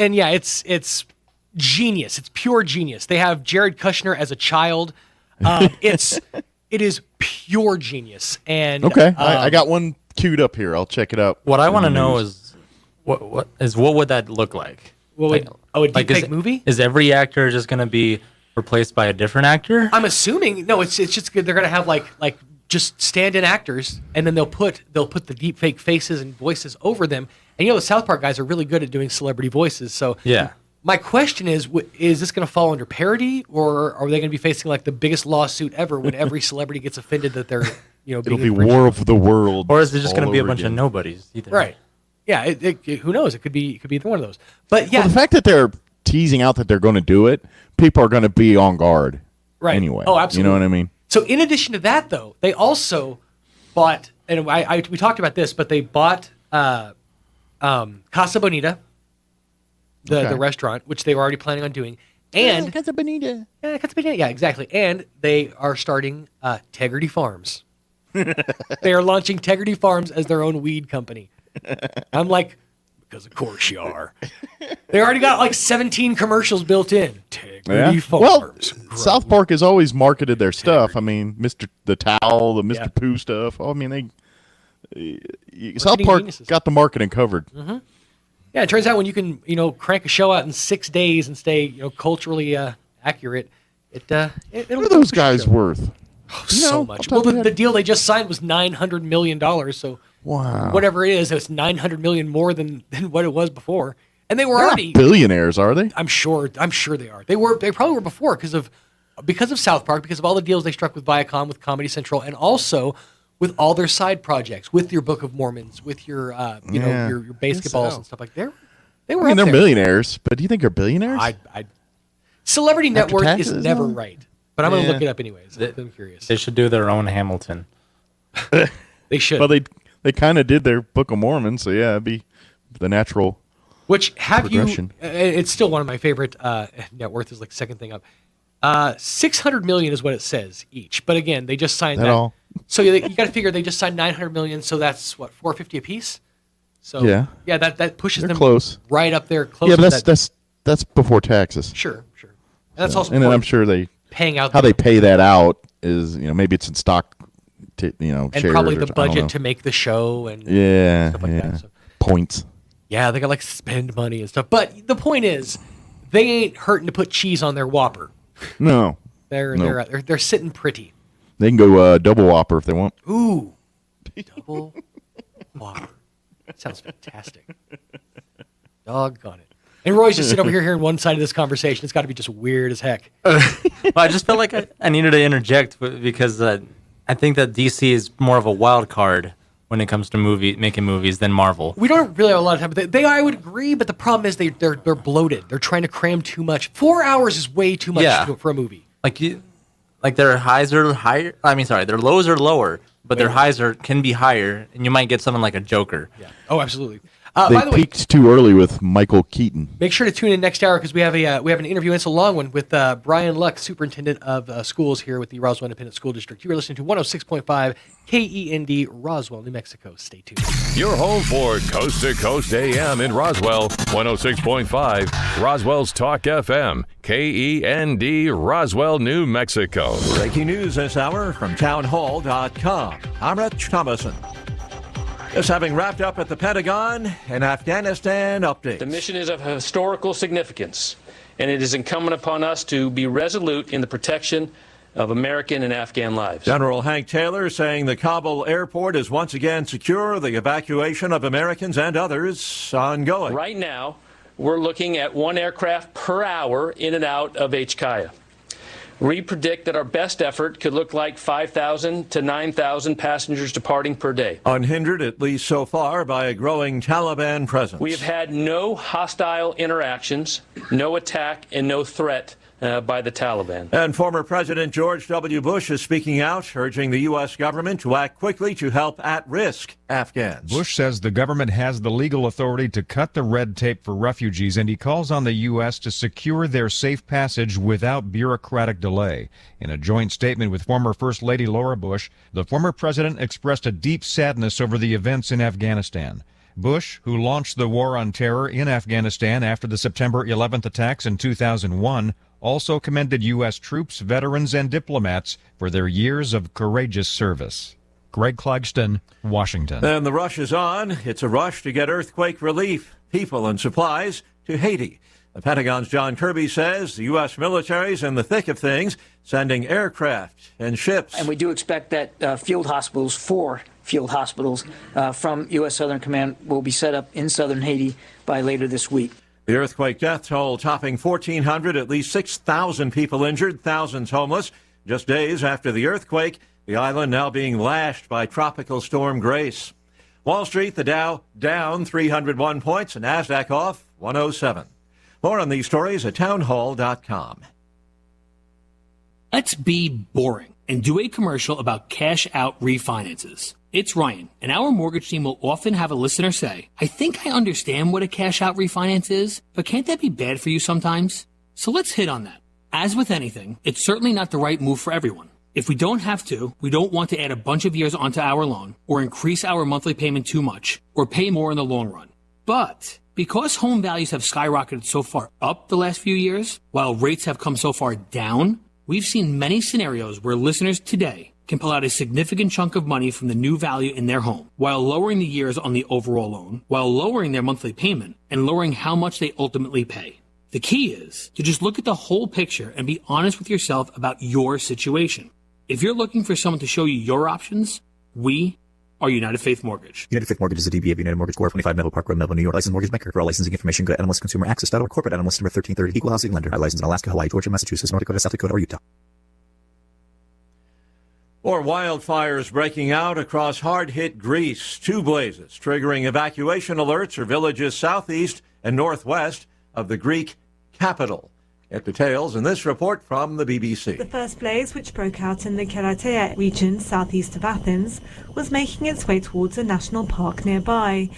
genius. It's pure genius. They have Jared Kushner as a child. It is pure genius. And okay, I got one queued up here. I'll check it out. What I want to know is what would that look like? A deep movie? Is every actor just going to be replaced by a different actor? I'm assuming it's just good. They're going to have like just stand-in actors, and then they'll put the deep fake faces and voices over them. And the South Park guys are really good at doing celebrity voices. So yeah. My question is this going to fall under parody, or are they going to be facing like the biggest lawsuit ever when every celebrity gets offended that they're it'll be War of the World, or is it just going to be a bunch of nobodies? Either. Right. Yeah. Who knows? It could be either one of those. But yeah, the fact that they're teasing out that they're going to do it, people are going to be on guard. Right. Anyway. Oh, absolutely. You know what I mean? So in addition to that, though, they also bought, and we talked about this, but they bought Casa Bonita, the restaurant, which they were already planning on doing, and Casa Bonita. Yeah, exactly. And they are starting Tegrity Farms. They are launching Tegrity Farms as their own weed company. I'm like, because of course you are. They already got like 17 commercials built in. Tegrity Farms. Well, South Park has always marketed their stuff. I mean, the Towel, the Mr. Pooh stuff. Oh, I mean, South Park got the marketing covered. Mm-hmm. Yeah, it turns out when you can, crank a show out in 6 days and stay, culturally accurate, it'll. What are those guys worth? Oh, so much. Well, the deal they just signed was $900 million. So wow, whatever it is, it's $900 million more than what it was before. And they were They're already not billionaires, are they? I'm sure they are. They probably were before because of South Park, because of all the deals they struck with Viacom, with Comedy Central, and also with all their side projects, with your Book of Mormons, with your your basketballs and stuff like that. They were. I mean, they're there. millionaires, but do you think they're billionaires? Celebrity net After worth taxes, is never though? right, but I'm going to look it up anyways. I'm curious. They should do their own Hamilton. They should. Well, they kind of did their Book of Mormon, so yeah, it'd be the natural. Which have progression. you? It's still one of my favorite net worth. Is like second thing up. $600 million is what it says each, but again, they just signed that. All? So you got to figure they just signed $900 million, so that's what, $450 a piece. So yeah, that pushes them close. right up there. Close. Yeah, but that's before taxes. Sure. And that's also and then I'm sure they paying out how they pay that out is, maybe it's in stock, and shares probably the I don't budget know. to make the show and stuff like that. So. Points. Yeah, they got like spend money and stuff. But the point is, they ain't hurting to put cheese on their Whopper. No. They're sitting pretty. They can go double Whopper if they want. Ooh, double Whopper. That sounds fantastic. Doggone it. And Roy's just sitting over here hearing one side of this conversation. It's got to be just weird as heck. Well, I just felt like I needed to interject because I think that DC is more of a wild card when it comes to making movies than Marvel. We don't really have a lot of time. I would agree, but the problem is they're bloated. They're trying to cram too much. 4 hours is way too much for a movie. Like their highs are higher. Their lows are lower, but their highs can be higher, and you might get something like a Joker. Yeah. Oh, absolutely. They by the way, peaked too early with Michael Keaton. make sure to tune in next hour because we have an interview. It's a long one with Brian Luck, superintendent of schools here with the Roswell Independent School District. You are listening to 106.5 KEND Roswell, New Mexico. Stay tuned. Your home for Coast to Coast AM in Roswell, 106.5 Roswell's Talk FM, KEND Roswell, New Mexico. Breaking news this hour from townhall.com. I'm Rich Thomason. Just having wrapped up at the Pentagon, an Afghanistan update. The mission is of historical significance, and it is incumbent upon us to be resolute in the protection of American and Afghan lives. General Hank Taylor saying the Kabul airport is once again secure, the evacuation of Americans and others ongoing. Right now, we're looking at 1 aircraft per hour in and out of HKIA. We predict that our best effort could look like 5,000 to 9,000 passengers departing per day. Unhindered, at least so far, by a growing Taliban presence. We have had no hostile interactions, no attack, and no threat by the Taliban. And former President George W. Bush is speaking out, urging the U.S. government to act quickly to help at-risk Afghans. Bush says the government has the legal authority to cut the red tape for refugees, and he calls on the U.S. to secure their safe passage without bureaucratic delay. In a joint statement with former First Lady Laura Bush, the former president expressed a deep sadness over the events in Afghanistan. Bush, who launched the war on terror in Afghanistan after the September 11th attacks in 2001, also commended U.S. troops, veterans, and diplomats for their years of courageous service. Greg Clugston, Washington. And the rush is on. It's a rush to get earthquake relief, people, and supplies to Haiti. The Pentagon's John Kirby says the U.S. military's in the thick of things, sending aircraft and ships. And we do expect that four field hospitals from U.S. Southern Command will be set up in southern Haiti by later this week. The earthquake death toll topping 1,400, at least 6,000 people injured, thousands homeless. Just days after the earthquake, the island now being lashed by Tropical Storm Grace. Wall Street, the Dow down 301 points, and NASDAQ off 107. More on these stories at townhall.com. Let's be boring and do a commercial about cash-out refinances. It's Ryan, and our mortgage team will often have a listener say, I think I understand what a cash-out refinance is, but can't that be bad for you sometimes? So let's hit on that. As with anything, it's certainly not the right move for everyone. If we don't have to, we don't want to add a bunch of years onto our loan, or increase our monthly payment too much, or pay more in the long run. But because home values have skyrocketed so far up the last few years, while rates have come so far down, we've seen many scenarios where listeners today can pull out a significant chunk of money from the new value in their home, while lowering the years on the overall loan, while lowering their monthly payment, and lowering how much they ultimately pay. The key is to just look at the whole picture and be honest with yourself about your situation. If you're looking for someone to show you your options, we are United Faith Mortgage. United Faith Mortgage is a DBA of United Mortgage Corp. 25 Melville Park Road, Melville, New York. Licensed mortgage banker. For all licensing information, go to NMLSConsumerAccess.org. Corporate NMLS number 1330. Equal housing lender. Licensed in Alaska, Hawaii, Georgia, Massachusetts, North Dakota, South Dakota, or Utah. More wildfires breaking out across hard-hit Greece. 2 blazes triggering evacuation alerts for villages southeast and northwest of the Greek capital. Get details in this report from the BBC. The first blaze, which broke out in the Keratea region southeast of Athens, was making its way towards a national park nearby.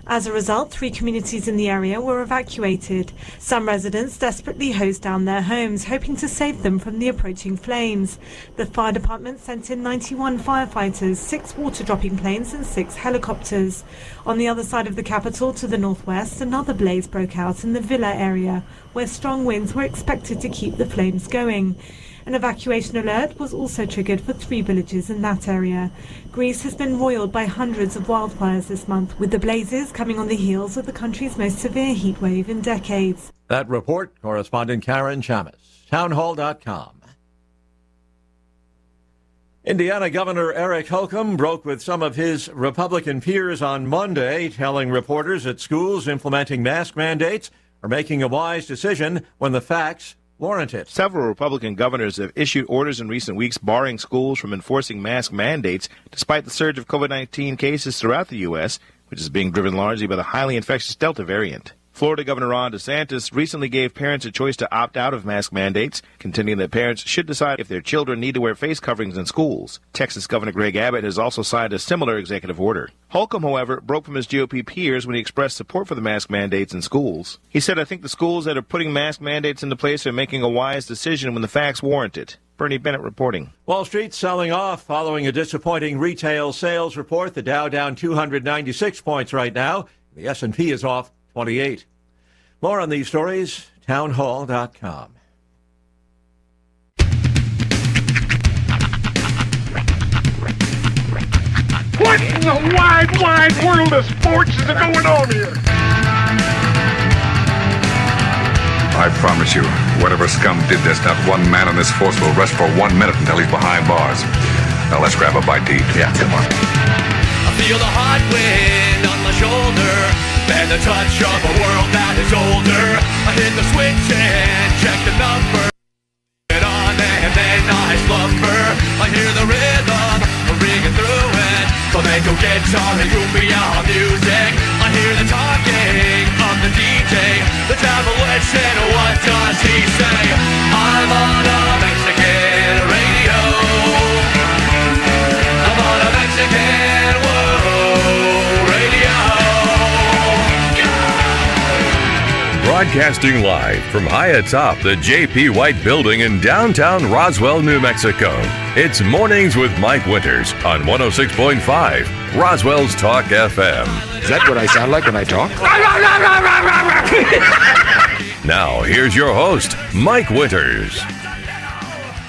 As a result, 3 communities in the area were evacuated. Some residents desperately hosed down their homes, hoping to save them from the approaching flames. The fire department sent in 91 firefighters, 6 water-dropping planes and 6 helicopters. On the other side of the capital, to the northwest, another blaze broke out in the Villa area, where strong winds were expected to keep the flames going. An evacuation alert was also triggered for 3 villages in that area. Greece has been roiled by hundreds of wildfires this month, with the blazes coming on the heels of the country's most severe heat wave in decades. That report, correspondent Karen Chamis, townhall.com. Indiana Governor Eric Holcomb broke with some of his Republican peers on Monday, telling reporters that schools implementing mask mandates are making a wise decision when the facts warrant it. Several Republican governors have issued orders in recent weeks barring schools from enforcing mask mandates despite the surge of COVID-19 cases throughout the U.S., which is being driven largely by the highly infectious Delta variant. Florida Governor Ron DeSantis recently gave parents a choice to opt out of mask mandates, contending that parents should decide if their children need to wear face coverings in schools. Texas Governor Greg Abbott has also signed a similar executive order. Holcomb, however, broke from his GOP peers when he expressed support for the mask mandates in schools. He said, "I think the schools that are putting mask mandates into place are making a wise decision when the facts warrant it." Bernie Bennett reporting. Wall Street selling off following a disappointing retail sales report. The Dow down 296 points right now. The S&P is off 28. More on these stories, townhall.com. What in the wide, wide world of sports is going on here? I promise you, whatever scum did this, not one man on this force will rest for 1 minute until he's behind bars. Now let's grab a bite to eat. Yeah, come on. I feel the hot wind on my shoulder and the touch of a world that is older. I hit the switch and check the number. Get on and then I slumber. I hear the rhythm ringing through it. Flamenco guitar and cumbia music. I hear the talking of the DJ. The devil listen, what does he say? I'm on a Mexican radio. I'm on a Mexican radio. Broadcasting live from high atop the J.P. White Building in downtown Roswell, New Mexico. It's Mornings with Mike Winters on 106.5 Roswell's Talk FM. Is that what I sound like when I talk? Now, here's your host, Mike Winters.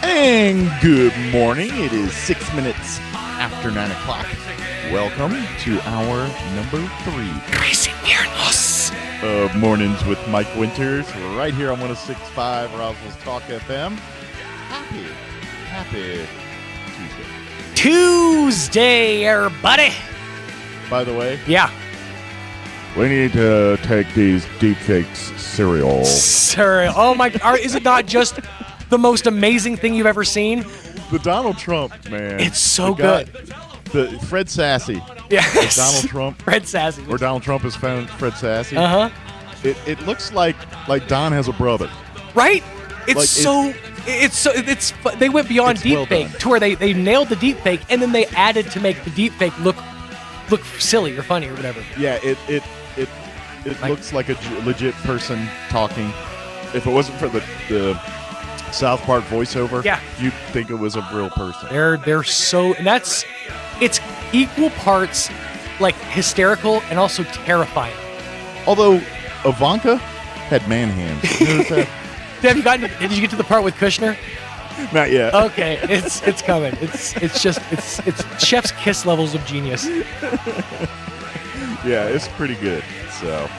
And good morning. It is 6 minutes after 9 o'clock. Welcome to hour number 3. Crazy Viernes. Of Mornings with Mike Winters, right here on 106.5 Roswell's Talk FM. Happy Tuesday, everybody. By the way, yeah, we need to take these deepfakes cereal. Oh my! Is it not just the most amazing thing you've ever seen? The Donald Trump, man. It's so good. The Fred Sassy. Yes. Donald Trump. Fred Sassy. Or Donald Trump has found Fred Sassy. Uh-huh. It looks like Don has a brother. Right? It's they went beyond deepfake to where they nailed the deepfake and then they added to make the deepfake look silly or funny or whatever. Yeah, it looks like a legit person talking. If it wasn't for the South Park voiceover, yeah, you'd think it was a real person. They're so, and it's equal parts like hysterical and also terrifying. Although Ivanka had man hands. You notice that? Did you get to the part with Kushner? Not yet. Okay, it's coming. It's chef's kiss levels of genius. Yeah, it's pretty good. So,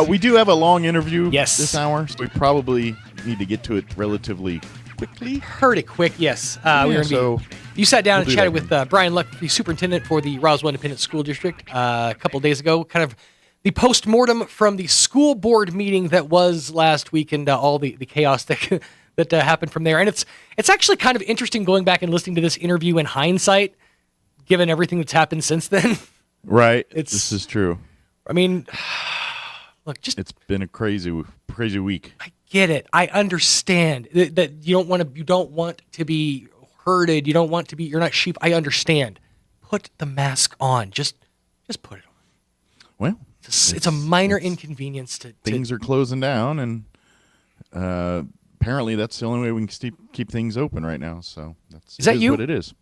we do have a long interview this hour, so we probably need to get to it relatively quickly. Heard it quick, yes. You sat down and chatted with Brian Luck, the superintendent for the Roswell Independent School District, a couple days ago. Kind of the post-mortem from the school board meeting that was last week and all the chaos that happened from there. And it's actually kind of interesting going back and listening to this interview in hindsight, given everything that's happened since then. Right. This is true. I mean, look, it's been a crazy week. I get it. I understand that you don't want to be herded. You're not sheep. I understand. Put the mask on. Just put it on. Well, it's a minor inconvenience to things are closing down, and apparently that's the only way we can keep things open right now. So is that you? What it is?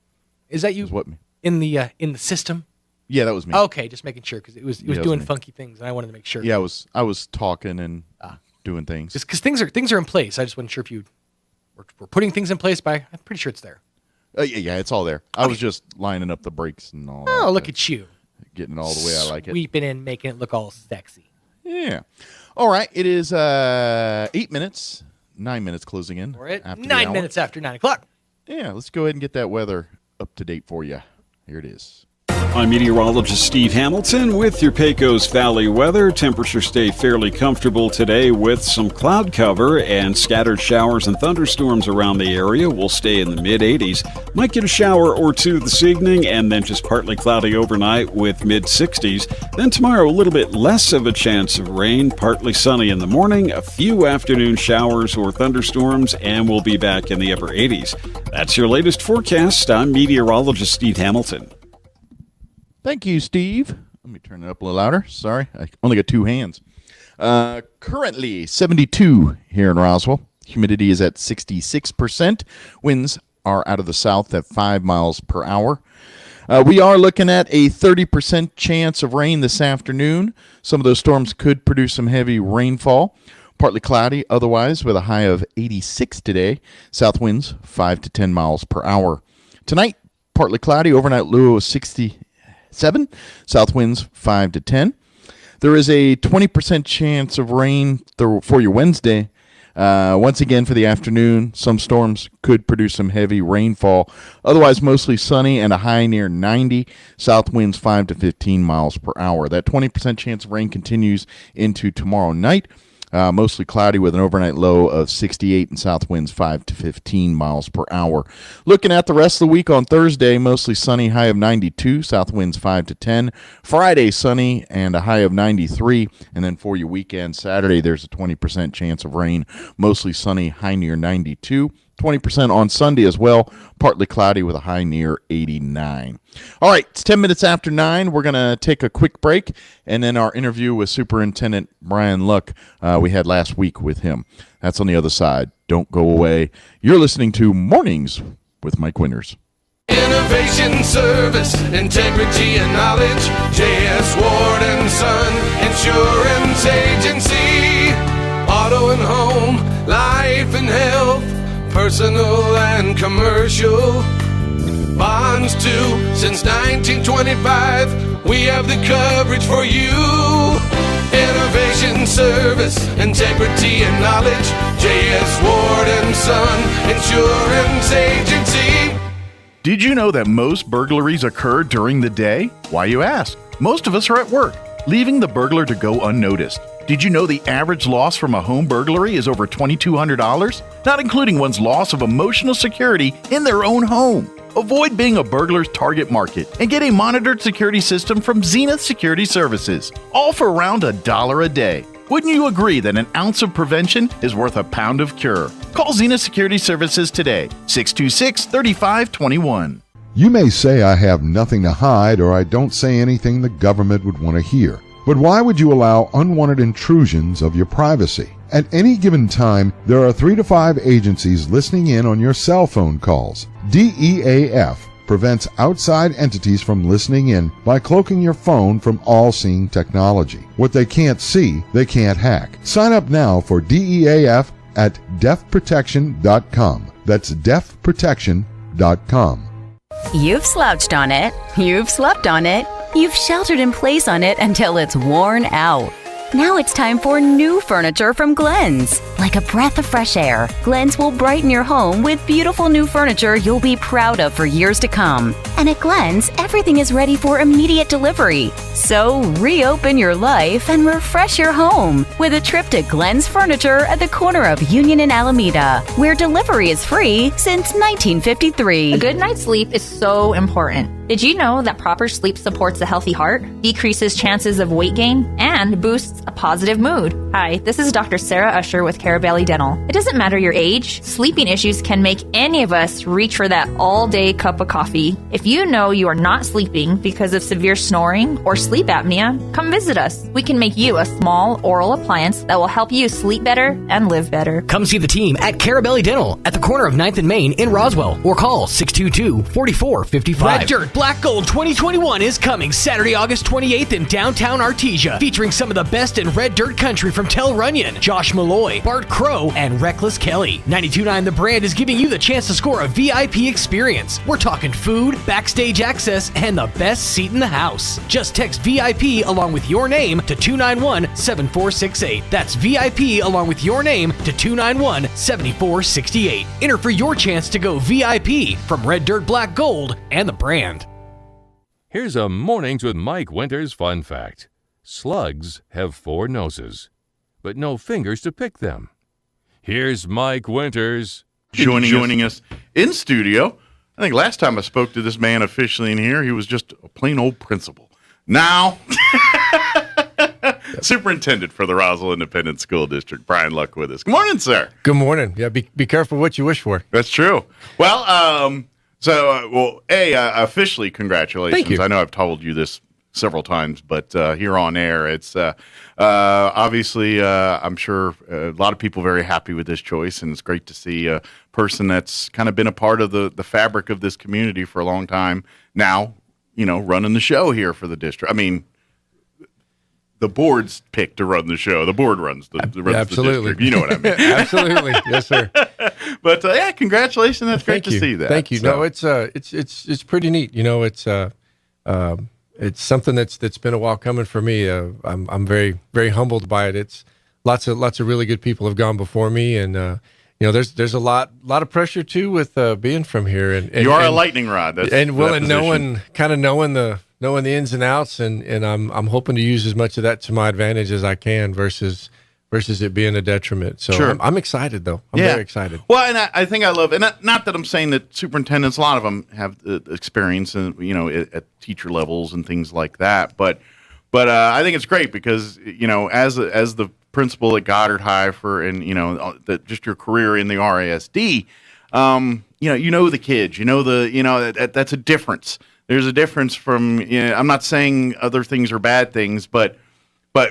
Is that you? What in the system? Yeah, that was me. Okay, just making sure because it was doing funky things, and I wanted to make sure. Yeah, I was talking and doing things. Because things are in place. I just wasn't sure if you we're putting things in place by, I'm pretty sure it's there. Yeah, it's all there. I was just lining up the brakes and all that. Oh, look at you. Getting it all the way I like it. Sweeping in, making it look all sexy. Yeah. All right. It is 8 minutes, 9 minutes closing in. We're at 9 minutes after 9 o'clock. Yeah, let's go ahead and get that weather up to date for you. Here it is. I'm meteorologist Steve Hamilton with your Pecos Valley weather. Temperatures stay fairly comfortable today with some cloud cover and scattered showers and thunderstorms around the area. We'll stay in the mid-80s. Might get a shower or two this evening and then just partly cloudy overnight with mid-60s. Then tomorrow, a little bit less of a chance of rain, partly sunny in the morning, a few afternoon showers or thunderstorms, and we'll be back in the upper 80s. That's your latest forecast. I'm meteorologist Steve Hamilton. Thank you, Steve. Let me turn it up a little louder. Sorry, I only got two hands. Currently 72 here in Roswell. Humidity is at 66%. Winds are out of the south at 5 miles per hour. We are looking at a 30% chance of rain this afternoon. Some of those storms could produce some heavy rainfall. Partly cloudy otherwise with a high of 86 today. South winds 5 to 10 miles per hour. Tonight, partly cloudy, overnight low of 67. South winds 5 to 10. There is a 20% chance of rain for your Wednesday. Once again for the afternoon, some storms could produce some heavy rainfall. Otherwise, mostly sunny and a high near 90. South winds 5 to 15 miles per hour. That 20% chance of rain continues into tomorrow night. Mostly cloudy with an overnight low of 68 and south winds 5 to 15 miles per hour. Looking at the rest of the week on Thursday, mostly sunny, high of 92, south winds 5 to 10. Friday, sunny and a high of 93. And then for your weekend, Saturday, there's a 20% chance of rain, mostly sunny, high near 92. 20% on Sunday as well, partly cloudy with a high near 89. All right, it's 10 minutes after 9. We're going to take a quick break, and then our interview with Superintendent Brian Luck we had last week with him. That's on the other side. Don't go away. You're listening to Mornings with Mike Winters. Innovation, service, integrity, and knowledge. J.S. Ward & Son Insurance Agency. Auto and home, life and health. Personal and commercial, bonds too. Since 1925, we have the coverage for you. Innovation, service, integrity, and knowledge. J.S. Ward & Son Insurance Agency. Did you know that most burglaries occur during the day? Why, you ask? Most of us are at work, leaving the burglar to go unnoticed. Did you know the average loss from a home burglary is over $2,200? Not including one's loss of emotional security in their own home. Avoid being a burglar's target market and get a monitored security system from Zenith Security Services, all for around $1 a day. Wouldn't you agree that an ounce of prevention is worth a pound of cure? Call Zenith Security Services today, 626-3521. You may say I have nothing to hide or I don't say anything the government would want to hear. But why would you allow unwanted intrusions of your privacy? At any given time, there are 3 to 5 agencies listening in on your cell phone calls. DEAF prevents outside entities from listening in by cloaking your phone from all-seeing technology. What they can't see, they can't hack. Sign up now for DEAF at deafprotection.com. That's deafprotection.com. You've slouched on it. You've slept on it. You've sheltered in place on it until it's worn out. Now it's time for new furniture from Glenn's. Like a breath of fresh air, Glenn's will brighten your home with beautiful new furniture you'll be proud of for years to come. And at Glenn's, everything is ready for immediate delivery. So reopen your life and refresh your home with a trip to Glenn's Furniture at the corner of Union and Alameda, where delivery is free since 1953. A good night's sleep is so important. Did you know that proper sleep supports a healthy heart, decreases chances of weight gain, and boosts a positive mood? Hi, this is Dr. Sarah Usher with Carabelli Dental. It doesn't matter your age, sleeping issues can make any of us reach for that all-day cup of coffee. If you know you are not sleeping because of severe snoring or sleep apnea, come visit us. We can make you a small oral appliance that will help you sleep better and live better. Come see the team at Carabelli Dental at the corner of 9th and Main in Roswell or call 622-4455. Red Dirt Black Gold 2021 is coming Saturday, August 28th in downtown Artesia, featuring featuring some of the best in red dirt country from Tell Runyon, Josh Malloy, Bart Crow, and Reckless Kelly. 92.9 The Brand is giving you the chance to score a VIP experience. We're talking food, backstage access, and the best seat in the house. Just text VIP along with your name to 291-7468. That's VIP along with your name to 291-7468. Enter for your chance to go VIP from Red Dirt Black Gold and The Brand. Here's a Mornings with Mike Winters fun fact. Slugs have 4 noses, but no fingers to pick them. Here's Mike Winters. Joining us in studio. I think last time I spoke to this man officially in here, he was just a plain old principal. Now, superintendent for the Roswell Independent School District, Brian Luck, with us. Good morning, sir. Good morning. Yeah, be careful what you wish for. That's true. Well, officially, congratulations. Thank you. I know I've told you this several times, but here on air, it's obviously, I'm sure a lot of people very happy with this choice, and it's great to see a person that's kind of been a part of the fabric of this community for a long time now, running the show here for the district. I mean, the board's picked to run the show. The board runs the absolutely. district. You know what I mean? Absolutely, yes, sir. But congratulations. That's great to see that. Thank you. So. No, it's pretty neat. It's something that's been a while coming for me. I'm very, very humbled by it. It's lots of really good people have gone before me, and there's a lot of pressure too with being from here. And you are a lightning rod. Knowing the ins and outs, and I'm hoping to use as much of that to my advantage as I can versus it being a detriment. So sure. I'm excited, though. I'm very excited. Well, and I think I love, and not that I'm saying that superintendents, a lot of them have experience in, at teacher levels and things like that. But I think it's great because, as the principal at Goddard High just your career in the RASD, the kids, that's a difference. There's a difference from, I'm not saying other things are bad things, but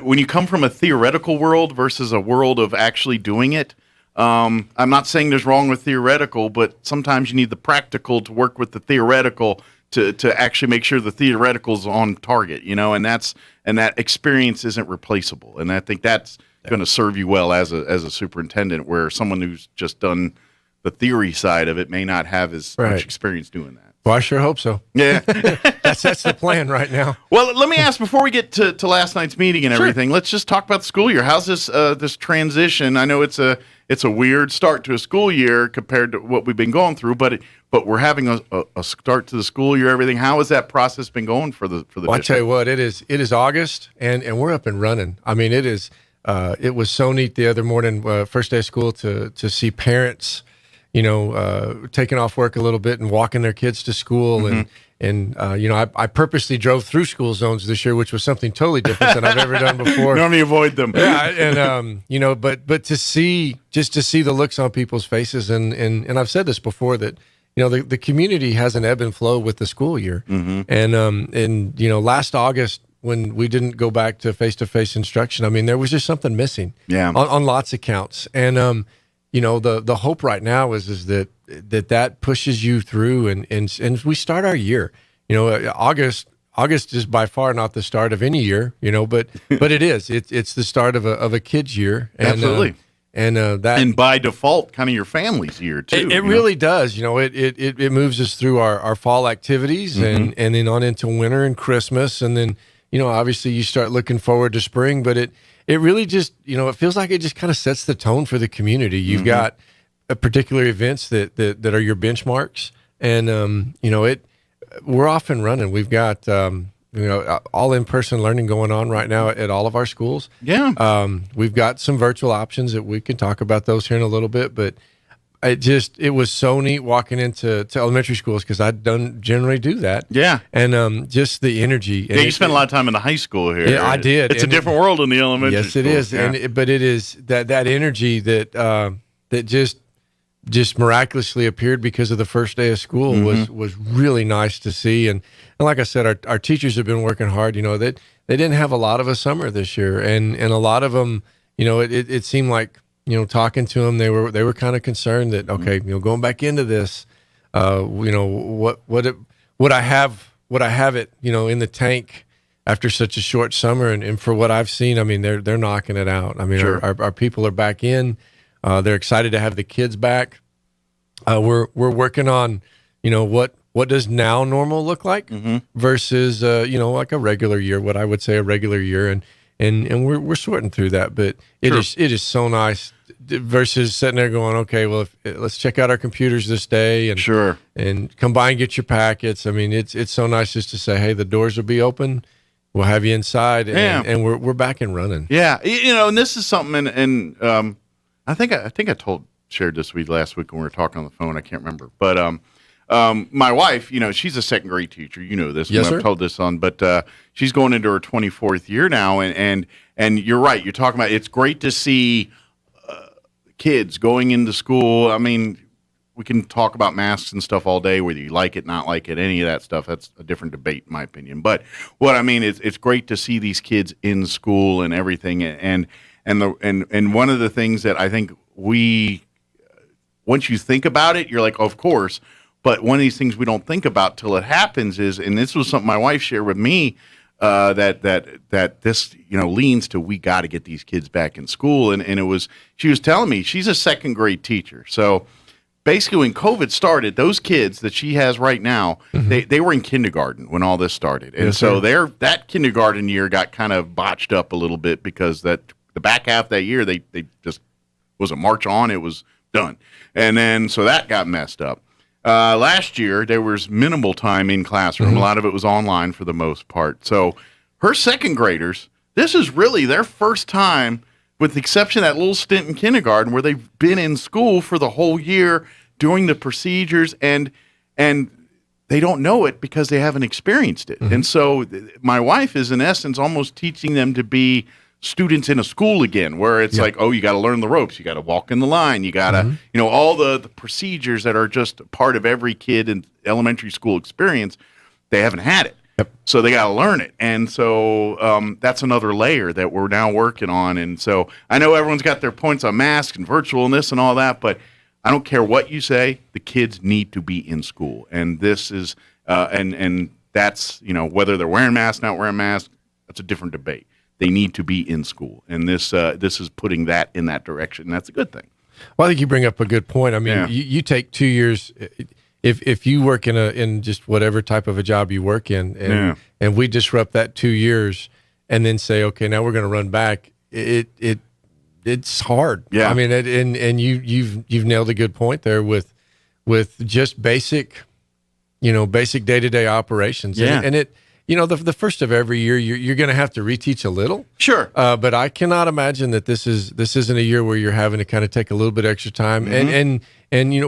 when you come from a theoretical world versus a world of actually doing it, I'm not saying there's wrong with theoretical, but sometimes you need the practical to work with the theoretical to actually make sure the theoretical's on target, and that experience isn't replaceable. And I think that's going to serve you well as a superintendent, where someone who's just done the theory side of it may not have as much experience doing that. Well, I sure hope so. Yeah. That's the plan right now. Well, let me ask, before we get to last night's meeting and everything, let's just talk about the school year. How's this transition? I know it's a weird start to a school year compared to what we've been going through, but we're having a start to the school year, everything. How has that process been going for the Well, I tell you what, it is August, and we're up and running. I mean, it was so neat the other morning, first day of school, to see parents taking off work a little bit and walking their kids to school. Mm-hmm. I purposely drove through school zones this year, which was something totally different than I've ever done before. Normally avoid them. Yeah. And, but to see the looks on people's faces. And I've said this before that, the community has an ebb and flow with the school year. Mm-hmm. And last August, when we didn't go back to face-to-face instruction, I mean, there was just something missing on lots of counts. And, the hope right now is that pushes you through and we start our year. August is by far not the start of any year, but it is. It's the start of a kid's year. And, absolutely. And by default, kind of your family's year too. It really does. It moves us through our fall activities Mm-hmm. and then on into winter and Christmas, and then obviously you start looking forward to spring, but it really just, it feels like it just kind of sets the tone for the community. You've Mm-hmm. got particular events that are your benchmarks, and we're off and running. We've got all in-person learning going on right now at all of our schools. Yeah. We've got some virtual options that we can talk about those here in a little bit, but it was so neat walking into elementary schools, because I don't generally do that. Yeah. And just the energy. Yeah, you spent a lot of time in the high school here. Yeah, I did. It's a different world in the elementary yes, school. It is. Yeah. But it is that energy that just miraculously appeared because of the first day of school. Mm-hmm. was really nice to see. And like I said, our teachers have been working hard. They didn't have a lot of a summer this year, and a lot of them, it seemed like, talking to them, they were kind of concerned that, okay, going back into this, would I have it, in the tank after such a short summer. And for what I've seen, I mean, they're knocking it out. I mean, Sure. our people are back in. They're excited to have the kids back. We're working on, what does now normal look like versus, like a regular year, what I would say a regular year. And we're sorting through that, but it is so nice versus sitting there going, okay, well, let's check out our computers this day and come by and get your packets. I mean, it's so nice just to say, hey, the doors will be open. We'll have you inside, and we're back and running. Yeah, and this is something, and I think I shared this with you last week when we were talking on the phone. I can't remember, but my wife, she's a second grade teacher. You know this. Yes, sir. I've told this on, but she's going into her 24th year now, and you're right. You're talking about it's great to see kids going into school. I mean, we can talk about masks and stuff all day, whether you like it, not like it, any of that stuff. That's a different debate, in my opinion. But what I mean is, it's great to see these kids in school and everything. And one of the things that I think once you think about it, you're like, of course. But one of these things we don't think about till it happens is, and this was something my wife shared with me, that this leans to, we got to get these kids back in school. And she was telling me she's a second grade teacher, so. Basically, when COVID started, those kids that she has right now, they were in kindergarten when all this started. And so that kindergarten year got kind of botched up a little bit because the back half of that year, they just wasn't March on, it was done. And then so that got messed up. Last year, there was minimal time in classroom. A lot of it was online for the most part. So her second graders, this is really their first time, with the exception of that little stint in kindergarten where they've been in school for the whole year doing the procedures, and they don't know it because they haven't experienced it. And so my wife is in essence almost teaching them to be students in a school again, where it's like, oh, you got to learn the ropes. You got to walk in the line. You got to, all the procedures that are just part of every kid in elementary school experience. They haven't had it. So they got to learn it. And so that's another layer that we're now working on. And so I know everyone's got their points on masks and virtual and this and all that, but I don't care what you say, the kids need to be in school. And this is, and that's, whether they're wearing masks, not wearing masks, that's a different debate. They need to be in school. And this is putting that in that direction. And that's a good thing. Well, I think you bring up a good point. I mean, you take 2 years. If you work in just whatever type of a job you work in, and we disrupt that 2 years, and then say, okay, now we're going to run back, it's hard. Yeah, I mean, and you've nailed a good point there with just basic day-to-day operations. Yeah, and it. The first of every year, you're going to have to reteach a little. Sure. But I cannot imagine that this isn't a year where you're having to kind of take a little bit extra time. And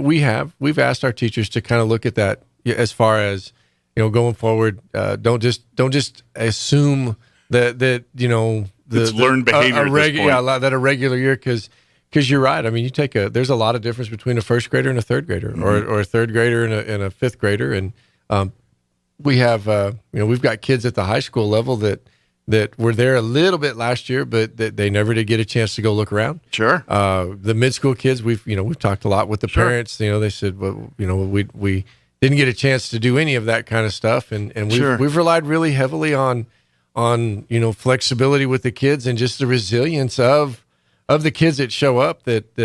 we've asked our teachers to kind of look at that as far as, going forward. Don't just assume that it's learned behavior that a regular year, because you're right. I mean, there's a lot of difference between a first grader and a third grader, or a third grader and a fifth grader, and we have, we've got kids at the high school level that were there a little bit last year, but they never did get a chance to go look around. Sure. The mid-school kids, we've talked a lot with the parents. They said, well, we didn't get a chance to do any of that kind of stuff, and we've relied really heavily on flexibility with the kids and just the resilience of the kids that show up, that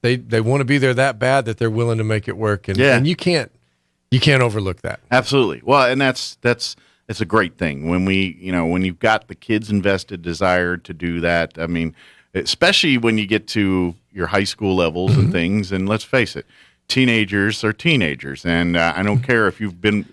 they want to be there that bad that they're willing to make it work, and you can't overlook that. Absolutely. Well, and that's a great thing when when you've got the kids invested desire to do that. I mean, especially when you get to your high school levels and things. And let's face it, teenagers are teenagers, and I don't care if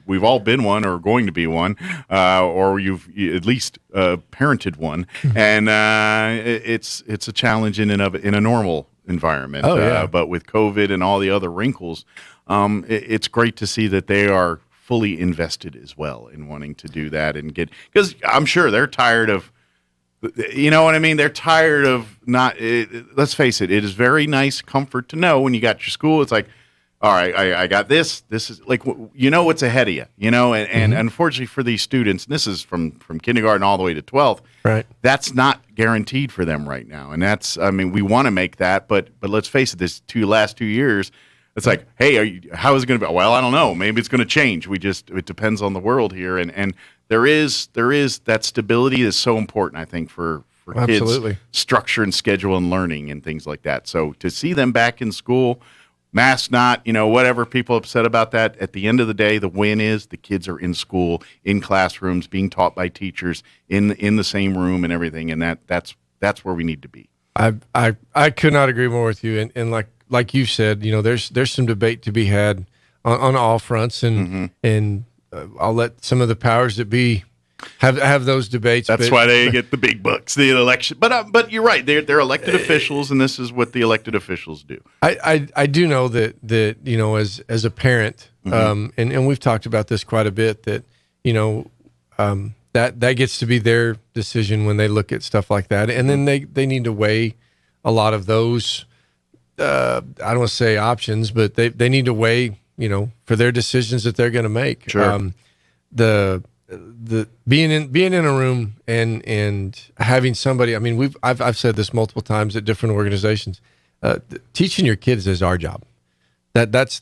we've all been one or going to be one, or you've at least parented one, and it's a challenge in a normal environment. Oh, yeah. But with COVID and all the other wrinkles, it's great to see that they are fully invested as well in wanting to do that and because I'm sure they're tired of, what I mean? They're tired of let's face it, it is very nice comfort to know when you got your school, it's like, all right, I got this. This is like, what's ahead of you, and unfortunately for these students, and this is from kindergarten all the way to 12th, right? That's not guaranteed for them right now. And we want to make that, but let's face it, last 2 years, it's like, hey, how is it going to be? Well, I don't know. Maybe it's going to change. It depends on the world here. And there is that stability is so important, I think, for Absolutely. kids' structure and schedule and learning and things like that. So to see them back in school, mask not, whatever people upset about that, at the end of the day, the win is the kids are in school, in classrooms, being taught by teachers in the same room and everything, and that's where we need to be. I could not agree more with you, and like you said, there's some debate to be had on all fronts, and I'll let some of the powers that be have those debates. That's why they get the big bucks, the election. But you're right, they're elected officials, and this is what the elected officials do. I do know that as a parent, and we've talked about this quite a bit, that that gets to be their decision when they look at stuff like that, and then they need to weigh a lot of those. I don't want to say options, but they need to weigh for their decisions that they're going to make. Sure. The being in a room and having somebody. I mean, I've said this multiple times at different organizations. Teaching your kids is our job. That's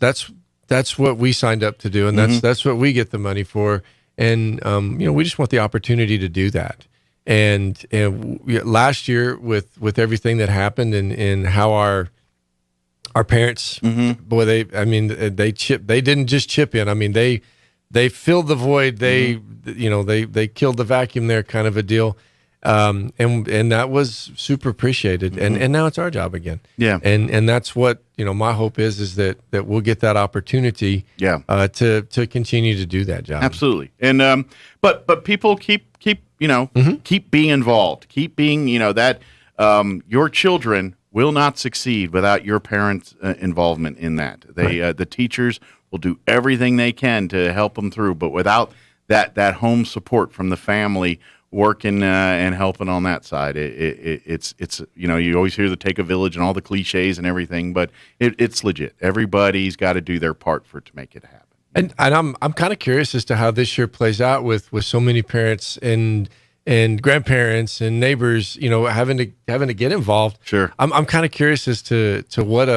what we signed up to do, and that's what we get the money for. And we just want the opportunity to do that. And last year with everything that happened and how our parents, boy, they didn't just chip in. I mean, they filled the void. They killed the vacuum there, kind of a deal. And that was super appreciated. And now it's our job again. Yeah. And that's what, my hope is that we'll get that opportunity to continue to do that job. Absolutely. And but people keep being involved. Keep being, that your children will not succeed without your parents' involvement in that. The teachers will do everything they can to help them through, but without that home support from the family working and helping on that side, it's you always hear the take a village and all the cliches and everything, but it's legit. Everybody's got to do their part to make it happen. And I'm kind of curious as to how this year plays out with so many parents and grandparents and neighbors, having to get involved. Sure. I'm kind of curious as to what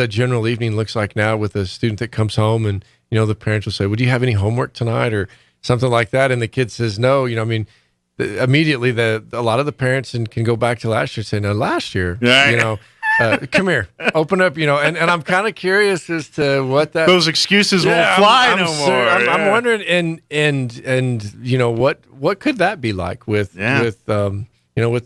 a general evening looks like now with a student that comes home and the parents will say, "Well, do you have any homework tonight?" or something like that, and the kid says no. Immediately a lot of the parents can go back to last year and say, "No, last year, come here, open up," and I'm kind of curious as to what those excuses won't fly no more. I'm wondering, and what could that be like with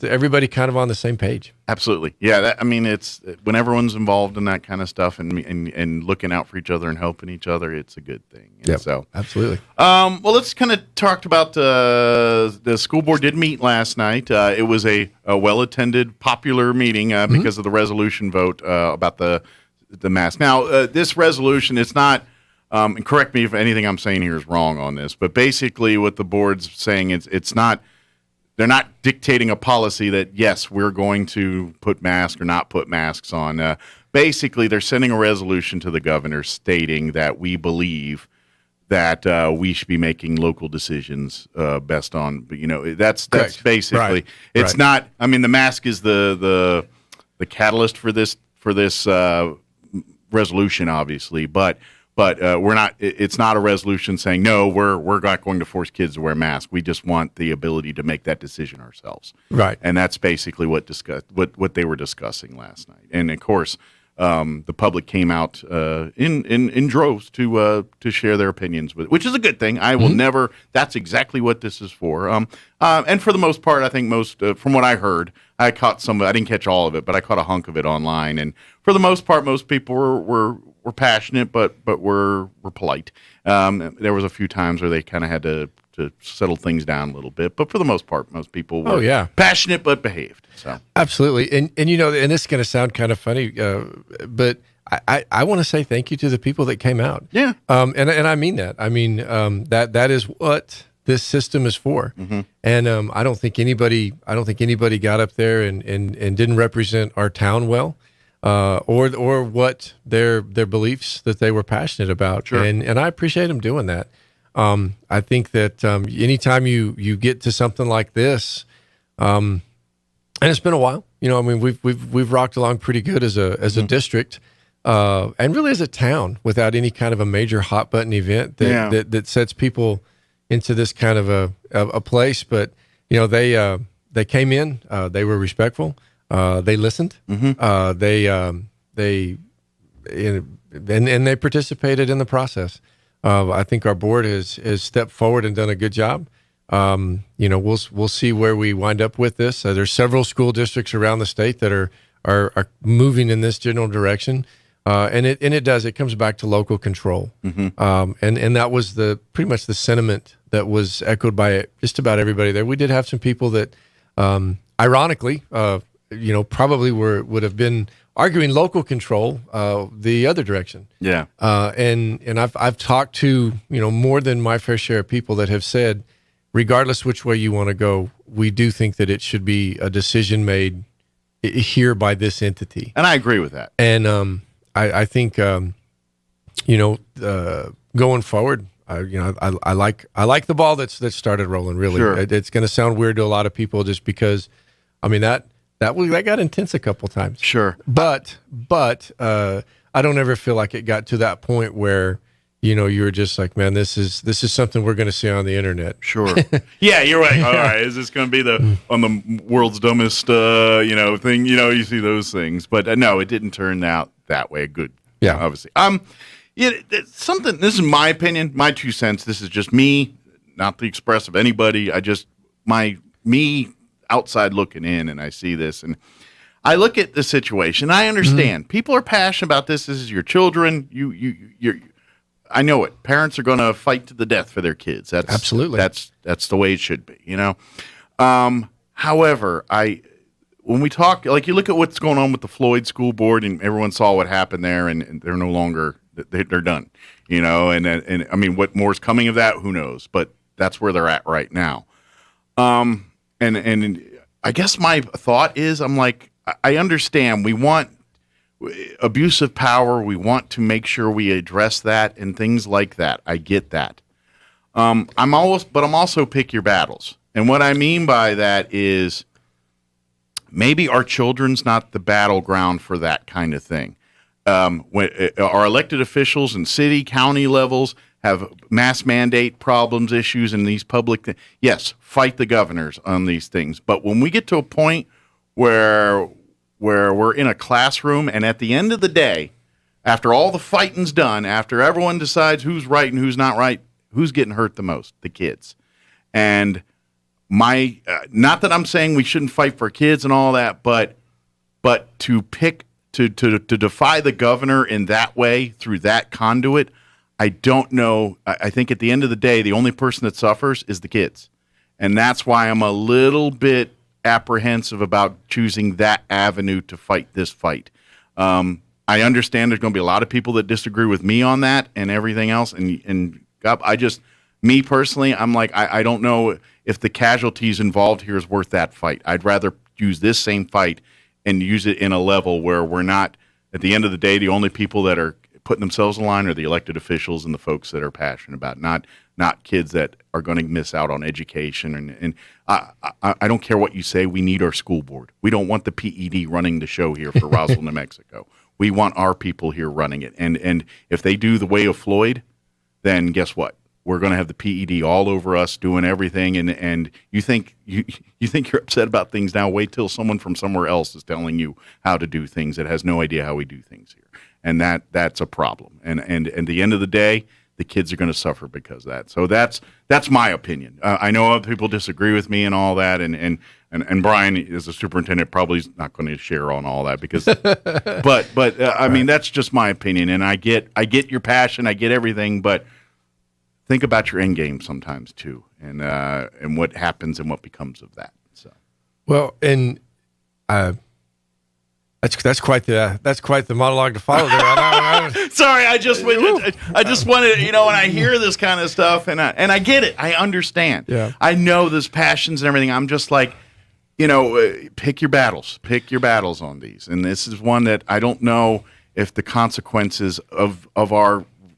everybody kind of on the same page? Absolutely, yeah. It's when everyone's involved in that kind of stuff and looking out for each other and helping each other, it's a good thing. Yeah, so absolutely. Well, let's kind of talk about the school board did meet last night. It was a well-attended, popular meeting because of the resolution vote about the mask. Now, this resolution, it's not. And correct me if anything I'm saying here is wrong on this, but basically, what the board's saying it's not. They're not dictating a policy that, yes, we're going to put masks or not put masks on. Basically, they're sending a resolution to the governor stating that we believe that we should be making local decisions best on. That's basically right. It's not. I mean, the mask is the catalyst for this resolution, obviously, but we're not. It's not a resolution saying no. We're not going to force kids to wear masks. We just want the ability to make that decision ourselves. Right. And that's basically what they were discussing last night. And of course, the public came out in droves to share their opinions with it, which is a good thing. I will never. That's exactly what this is for. And for the most part, I think most from what I heard, I caught some. I didn't catch all of it, but I caught a hunk of it online. And for the most part, most people were passionate, but we're polite. There was a few times where they kind of had to settle things down a little bit, but for the most part, most people were passionate but behaved. So absolutely, and and this is going to sound kind of funny, but I want to say thank you to the people that came out. Yeah, and I mean that. I mean that is what this system is for. And I don't think anybody got up there and didn't represent our town well. Or what their beliefs that they were passionate about. Sure. And I appreciate them doing that. I think that anytime you get to something like this, and it's been a while, we've rocked along pretty good as a district, and really as a town without any kind of a major hot button event that sets people, into this kind of a place. But they came in, they were respectful, they listened, they participated in the process. I think our board has stepped forward and done a good job. We'll see where we wind up with this. There's several school districts around the state that are moving in this general direction, and it comes back to local control. And that was pretty much the sentiment that was echoed by just about everybody there. We did have some people that, ironically, probably would have been arguing local control the other direction. Yeah. And I've talked to more than my fair share of people that have said, regardless which way you want to go, we do think that it should be a decision made here by this entity. And I agree with that. And I think going forward, I like the ball that's started rolling. Really, Sure. It's going to sound weird to a lot of people just because, I mean that got intense a couple times. Sure. But I don't ever feel like it got to that point where you were just like, man, this is something we're going to see on the internet. Sure. Yeah, you're right. All right, is this going to be on the world's dumbest thing? You see those things, but no, it didn't turn out that way. Good. Yeah, obviously. Something. This is my opinion, my 2 cents. This is just me, not the express of anybody. Me outside looking in, and I see this, and I look at the situation. I understand people are passionate about this. This is your children. You're. I know it. Parents are going to fight to the death for their kids. That's absolutely. That's the way it should be. However, when we talk, like you look at what's going on with the Floyd School Board, and everyone saw what happened there, and they're no longer. They're done. And I mean, what more is coming of that? Who knows? But that's where they're at right now. And I guess my thought is, I'm like, I understand. We want abuse of power. We want to make sure we address that and things like that. I get that. I'm also pick your battles. And what I mean by that is maybe our children's not the battleground for that kind of thing. When our elected officials in city, county levels have mass mandate problems, issues in these public yes, fight the governors on these things. But when we get to a point where we're in a classroom, and at the end of the day, after all the fighting's done, after everyone decides who's right and who's not right, who's getting hurt the most? The kids. And not that I'm saying we shouldn't fight for kids and all that, but to defy the governor in that way through that conduit, I don't know. I think at the end of the day, the only person that suffers is the kids. And that's why I'm a little bit apprehensive about choosing that avenue to fight this fight. I understand there's going to be a lot of people that disagree with me on that and everything else. And God, me personally, I'm like, I don't know if the casualties involved here is worth that fight. I'd rather use this same fight and use it in a level where we're not, at the end of the day, the only people that are putting themselves in line are the elected officials and the folks that are passionate about, not kids that are going to miss out on education. And I don't care what you say. We need our school board. We don't want the PED running the show here for Roswell, New Mexico. We want our people here running it. And if they do the way of Floyd, then guess what? We're going to have the PED all over us doing everything. And you think you're upset about things now? Wait till someone from somewhere else is telling you how to do things that has no idea how we do things here. And that's a problem. And at the end of the day, the kids are going to suffer because of that. So that's my opinion. I know other people disagree with me and all that. And Brian, as a superintendent, probably is not going to share on all that because, but I mean, that's just my opinion. And I get your passion. I get everything, but think about your end game sometimes too, and what happens and what becomes of that. So, well, and that's quite the monologue to follow there. Sorry, I just wanted, when I hear this kind of stuff, and I get it, I understand. Yeah. I know there's passions and everything. I'm just like, pick your battles on these, and this is one that I don't know if the consequences of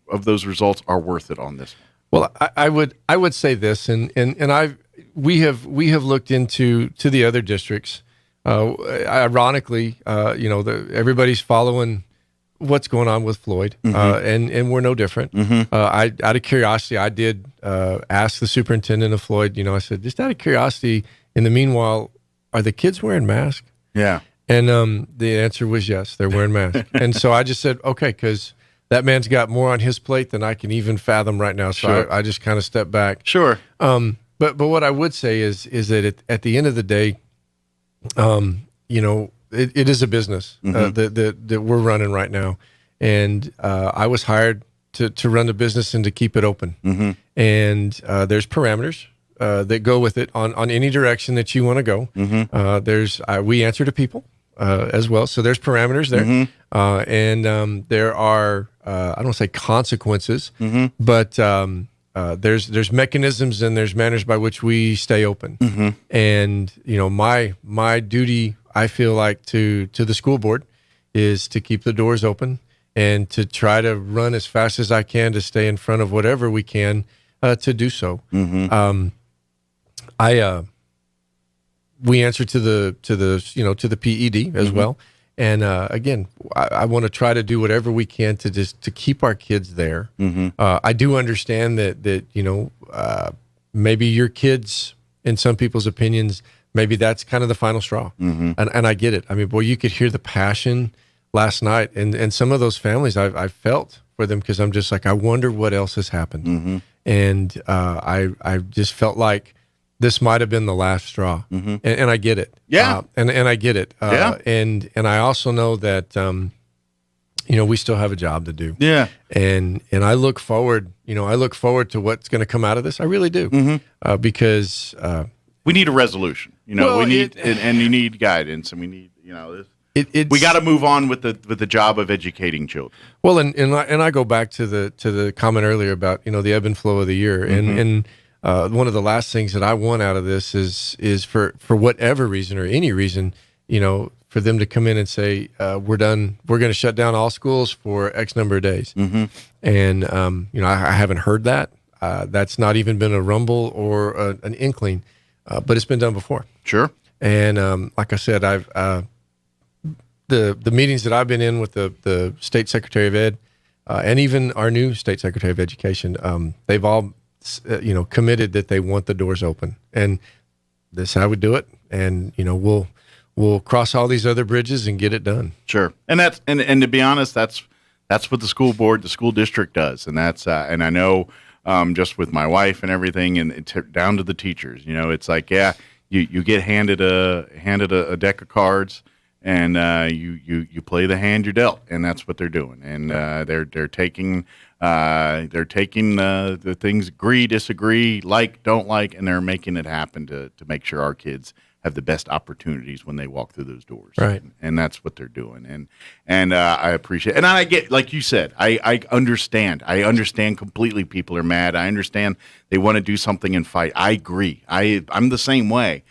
those results are worth it on this one. Well, I would say this, and we have looked into the other districts. Ironically, everybody's following what's going on with Floyd, and we're no different. Out of curiosity, I did ask the superintendent of Floyd. I said, just out of curiosity, in the meanwhile, are the kids wearing masks? Yeah. And the answer was yes, they're wearing masks. And so I just said, okay, because that man's got more on his plate than I can even fathom right now. So I just kind of stepped back. Sure. But what I would say is that at the end of the day, it is a business that we're running right now. And I was hired to run the business and to keep it open. And there's parameters that go with it on any direction that you want to go. We answer to people as well. So there's parameters there. And there are, I don't want to say consequences, but there's mechanisms and there's manners by which we stay open. And, my duty, I feel like, to the school board is to keep the doors open and to try to run as fast as I can to stay in front of whatever we can to do so. We answer to the PED as well. And again, I want to try to do whatever we can to keep our kids there. I do understand that maybe your kids, in some people's opinions, maybe that's kind of the final straw. And I get it. I mean, boy, you could hear the passion last night, and some of those families I felt for them, because I'm just like, I wonder what else has happened. And I just felt like this might have been the last straw, and I get it. Yeah, and I get it. And I also know that we still have a job to do. Yeah, and I look forward. I look forward to what's going to come out of this. I really do, because we need a resolution. We need and you need guidance, and we need we got to move on with the job of educating children. Well, and I go back to the comment earlier about the ebb and flow of the year, and one of the last things that I want out of this is for whatever reason or any reason, for them to come in and say, we're done, we're going to shut down all schools for X number of days. And, I haven't heard that. That's not even been a rumble or an inkling, but it's been done before. Sure. And like I said, the meetings that I've been in with the State Secretary of Ed and even our new State Secretary of Education, they've all committed that they want the doors open, and this is how we do it. And we'll cross all these other bridges and get it done. Sure, and that's and to be honest, that's what the school board, the school district does, and that's and I know just with my wife and everything, and down to the teachers. It's like you get handed a deck of cards. And you play the hand you're dealt, and that's what they're doing. And they're taking the things, agree, disagree, like, don't like, and they're making it happen to make sure our kids have the best opportunities when they walk through those doors. Right. And that's what they're doing. And I appreciate, and I get, like you said, I understand. I understand completely. People are mad. I understand they want to do something and fight. I agree. I'm the same way.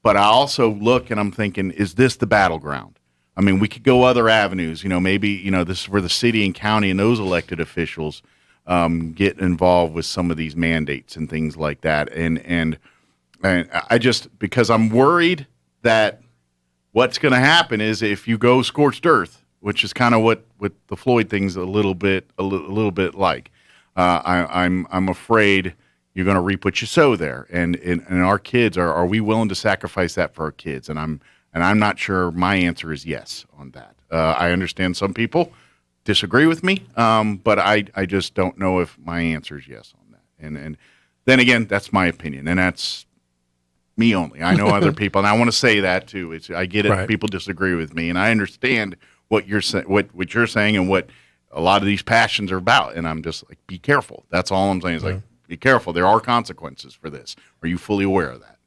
But I also look and I'm thinking, is this the battleground? I mean, we could go other avenues. Maybe, this is where the city and county and those elected officials get involved with some of these mandates and things like that. And I just, because I'm worried that what's going to happen is if you go scorched earth, which is kind of what the Floyd thing's a little bit like, I'm afraid you're going to reap what you sow there, and our kids are we willing to sacrifice that for our kids? And I'm not sure. My answer is yes on that. I understand some people disagree with me, but I just don't know if my answer is yes on that. And then again, that's my opinion, and that's me only. I know other people, and I want to say that too. I get it. Right. People disagree with me, and I understand what you're what you're saying and what a lot of these passions are about. And I'm just like, be careful. That's all I'm saying. Is like, be careful. There are consequences for this. Are you fully aware of that?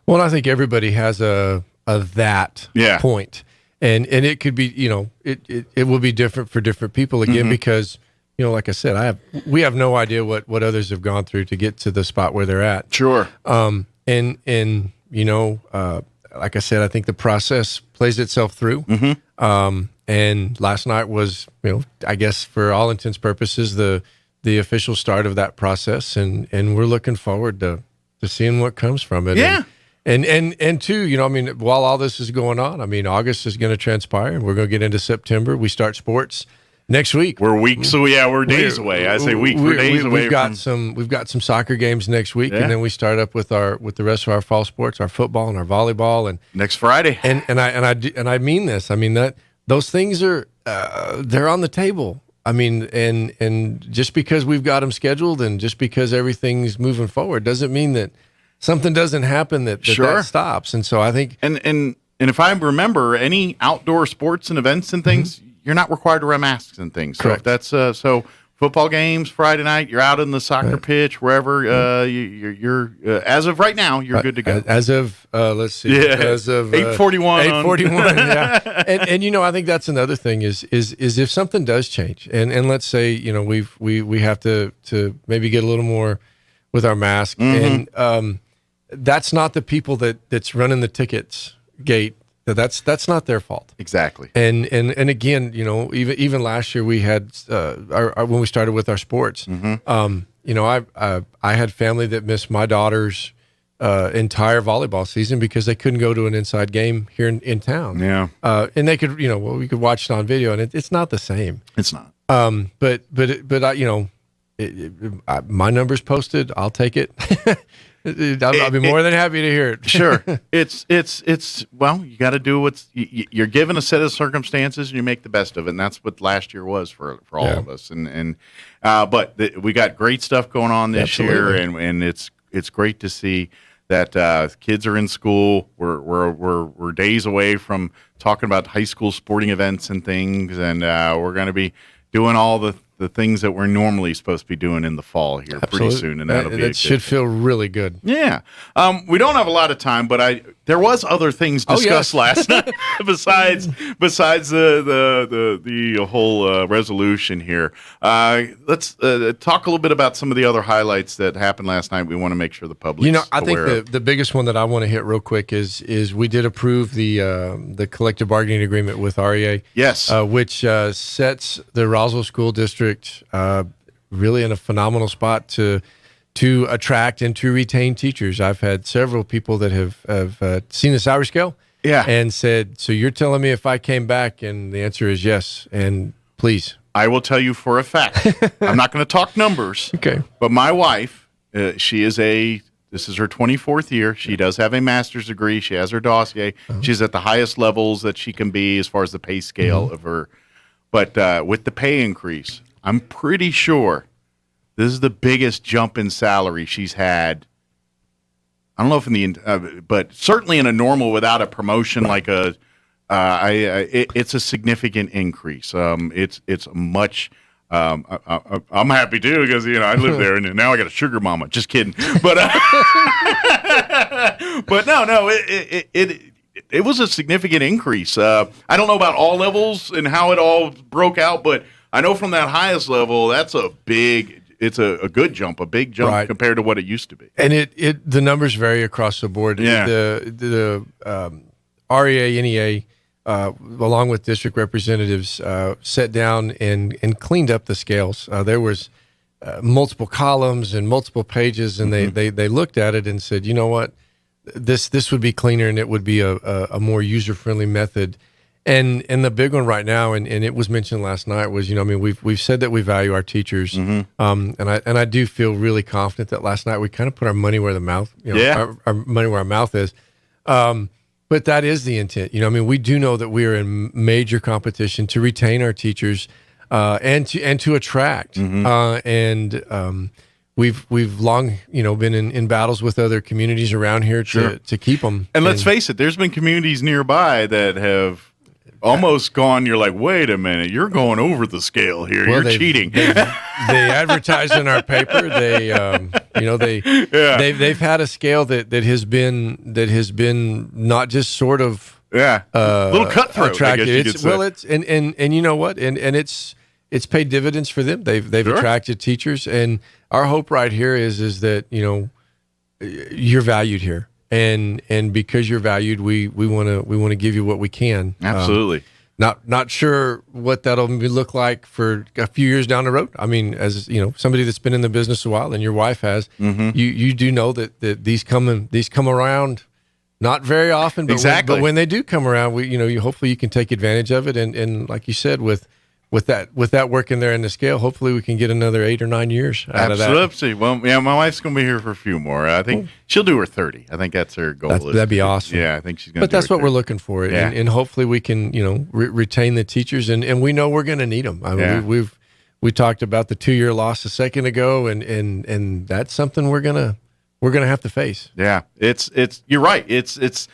Well, I think everybody has a point, and it could be, it will be different for different people again, because, like I said, we have no idea what others have gone through to get to the spot where they're at. Sure. And like I said, I think the process plays itself through. And last night was, I guess for all intents and purposes, the official start of that process, and we're looking forward to seeing what comes from it. Yeah. And two, while all this is going on, August is going to transpire, and we're going to get into September. We start sports Next week. We're days away. I say week. We're days away. We've got some soccer games next week, and then we start up with the rest of our fall sports, our football and our volleyball, and next Friday. And I mean this. I mean that those things are they're on the table. I mean, and just because we've got them scheduled, and just because everything's moving forward, doesn't mean that something doesn't happen that stops. And so I think, and if I remember, any outdoor sports and events and things, you're not required to wear masks and things. Correct. So if that's so. Football games Friday night. You're out in the soccer pitch, wherever. You're as of right now, you're good to go. As of let's see, as of 8:41. 8:41. Yeah, and I think that's another thing is if something does change, and let's say we have to maybe get a little more with our mask, and that's not the people that's running the tickets gate. That's not their fault. Exactly. And again, even last year we had when we started with our sports. I had family that missed my daughter's entire volleyball season because they couldn't go to an inside game here in town. Yeah. And they could, we could watch it on video, and it's not the same. It's not. But my number's posted. I'll take it. I'll be more than happy to hear it. Sure. It's well, you got to do you're given a set of circumstances, and you make the best of it. And that's what last year was for all of us. But we got great stuff going on this year, and it's great to see that kids are in school. We're days away from talking about high school sporting events and things, and we're going to be doing all the things that we're normally supposed to be doing in the fall here pretty soon, and that should feel really good. Yeah, we don't have a lot of time, but there was other things discussed last night besides the whole resolution here. Let's talk a little bit about some of the other highlights that happened last night. We want to make sure the public. I think the biggest one that I want to hit real quick is we did approve the collective bargaining agreement with REA. Yes, which sets the Roswell School District really in a phenomenal spot to attract and to retain teachers. I've had several people that have seen the salary scale and said, so you're telling me if I came back? And the answer is yes, and please. I will tell you for a fact. I'm not going to talk numbers. Okay. But my wife, this is her 24th year. She does have a master's degree. She has her dossier. She's at the highest levels that she can be as far as the pay scale of her. But with the pay increase, I'm pretty sure this is the biggest jump in salary she's had. I don't know if but certainly in a normal without a promotion like it's a significant increase. It's much. I'm happy too because I live there and now I got a sugar mama. Just kidding, but but no, it was a significant increase. I don't know about all levels and how it all broke out, but I know from that highest level, that's a good jump, a big jump compared to what it used to be. And the numbers vary across the board. Yeah. The REA, NEA, along with district representatives, sat down and cleaned up the scales. There was multiple columns and multiple pages, and they looked at it and said, you know what, this would be cleaner and it would be a more user-friendly method. And the big one right now, and it was mentioned last night, was we've said that we value our teachers, and I do feel really confident that last night we kind of put our money where the mouth, our money where our mouth is, but that is the intent. We do know that we are in major competition to retain our teachers, and to attract, We've long, been in battles with other communities around here to keep them. And let's face it, there's been communities nearby that have almost gone. You're like, wait a minute, you're going over the scale here. Well, you're cheating. They advertise in our paper. They've had a scale that has been not just sort of a little cutthroat. Attractive. And you know what? And it's paid dividends for them. They've attracted teachers, and our hope right here is that you're valued here. And because you're valued, we want to give you what we can. Absolutely. Not sure what that'll look like for a few years down the road. I mean, as somebody that's been in the business a while, and your wife has, you do know that these come around not very often, but exactly. When they do come around, hopefully you can take advantage of it. And like you said, with with that working there in the scale, hopefully we can get another 8 or 9 years out of that. Absolutely. Well, yeah, my wife's going to be here for a few more. I think she'll do her 30. I think that's her goal. That'd be awesome. Yeah, I think she's going to. But that's what we're looking for, Yeah. and hopefully we can, retain the teachers, and we know we're going to need them. I mean, we talked about the 2-year loss a second ago, and that's something we're gonna have to face. Yeah, it's you're right. This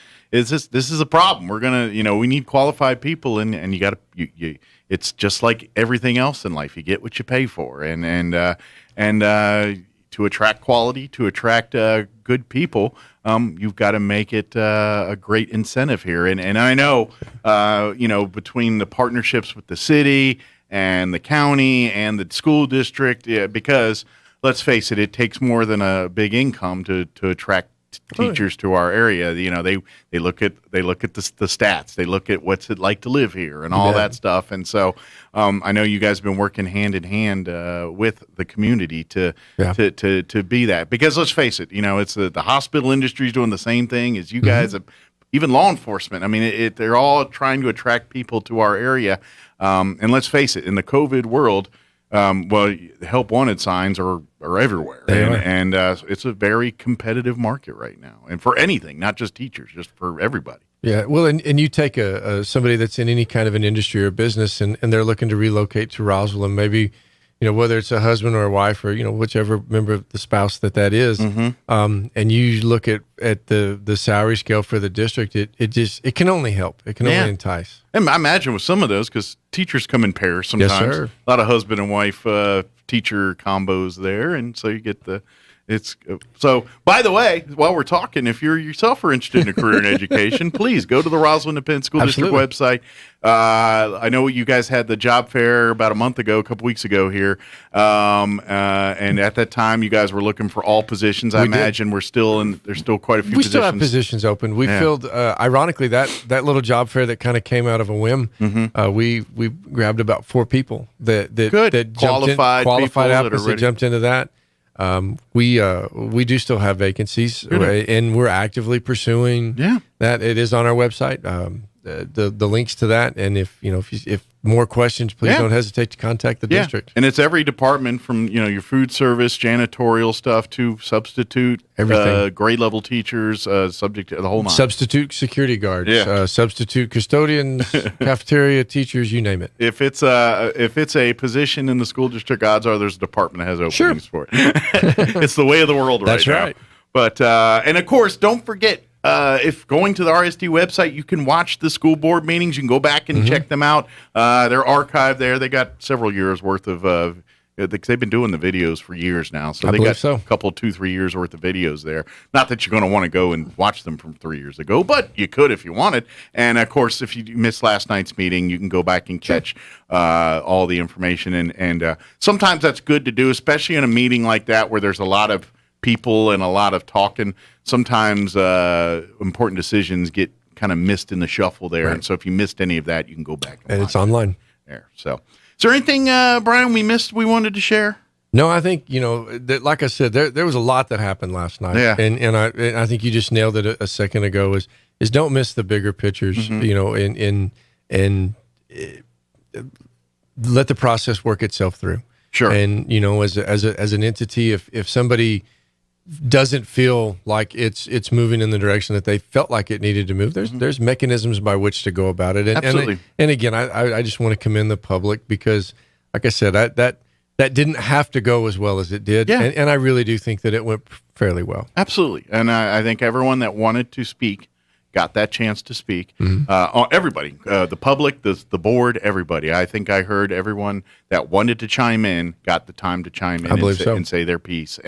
is a problem. We're gonna, we need qualified people, and you got to it's just like everything else in life. You get what you pay for, and to attract quality, to attract good people, you've got to make it a great incentive here. And I know, between the partnerships with the city and the county and the school district, because let's face it, it takes more than a big income to attract teachers to our area. They look at the stats, they look at what's it like to live here and all that stuff. And so I know you guys have been working hand in hand with the community to be that, because let's face it, it's the hospital industry is doing the same thing as you guys have, even law enforcement. I mean, they're all trying to attract people to our area. And let's face it, in the COVID world, help wanted signs are everywhere, and it's a very competitive market right now, and for anything, not just teachers, just for everybody. Yeah, well, and you take somebody that's in any kind of an industry or business, and they're looking to relocate to Roswell, and maybe, whether it's a husband or a wife or, whichever member of the spouse that is, and you look at the salary scale for the district, it can only help. It can only entice. And I imagine with some of those, because teachers come in pairs sometimes. Yes, sir. A lot of husband and wife teacher combos there, and so you get so, by the way, while we're talking, if you yourself are interested in a career in education, please go to the Roswell Independent School District website. I know you guys had the job fair about a couple weeks ago here, and at that time, you guys were looking for all positions. I imagine there's still quite a few positions. We still have positions open. We filled, ironically, that little job fair that kind of came out of a whim. We grabbed about 4 people that qualified applicants that jumped into that. We do still have vacancies, and we're actively pursuing that. It is on our website, the links to that. And if more questions, please don't hesitate to contact the district. And it's every department from your food service, janitorial stuff to substitute, everything, grade level teachers, subject to the whole nine. Substitute security guards, substitute custodians, cafeteria teachers, you name it. If it's a position in the school district, odds are there's a department that has openings for it. It's the way of the world right now. Right. But and of course, don't forget. If going to the RSD website, you can watch the school board meetings. You can go back and check them out. They're archived there. They got several years worth of. They've been doing the videos for years now, so they got a couple, 2-3 years worth of videos there. Not that you're going to want to go and watch them from 3 years ago, but you could if you wanted. And of course, if you missed last night's meeting, you can go back and catch all the information. And sometimes that's good to do, especially in a meeting like that where there's a lot of people and a lot of talking. Sometimes important decisions get kind of missed in the shuffle there, and so if you missed any of that, you can go back and it's online there. So, is there anything, Brian, we missed we wanted to share? No, I think that, like I said, there was a lot that happened last night, and I think you just nailed it a second ago. Is don't miss the bigger pictures, and let the process work itself through. Sure, and as an entity, if somebody doesn't feel like it's moving in the direction that they felt like it needed to move, there's mechanisms by which to go about it. Absolutely. And again, I just want to commend the public because, like I said, that didn't have to go as well as it did. Yeah. And I really do think that it went fairly well. Absolutely. And I think everyone that wanted to speak got that chance to speak. Everybody, the public, the board, everybody. I think I heard everyone that wanted to chime in got the time to chime in and say their piece.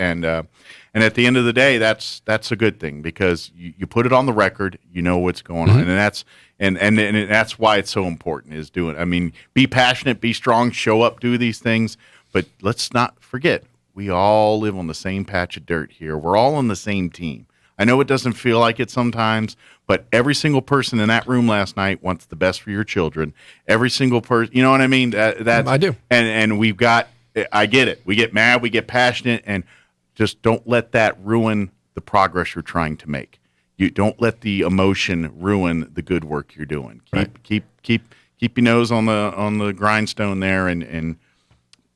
And at the end of the day, that's a good thing because you put it on the record, you know what's going on, and that's why it's so important is doing. I mean, be passionate, be strong, show up, do these things, but let's not forget we all live on the same patch of dirt here. We're all on the same team. I know it doesn't feel like it sometimes, but every single person in that room last night wants the best for your children. Every single person, you know what I mean? I do. And we've got. I get it. We get mad. We get passionate, and just don't let that ruin the progress you're trying to make. You don't let the emotion ruin the good work you're doing. Keep keep your nose on the grindstone there, and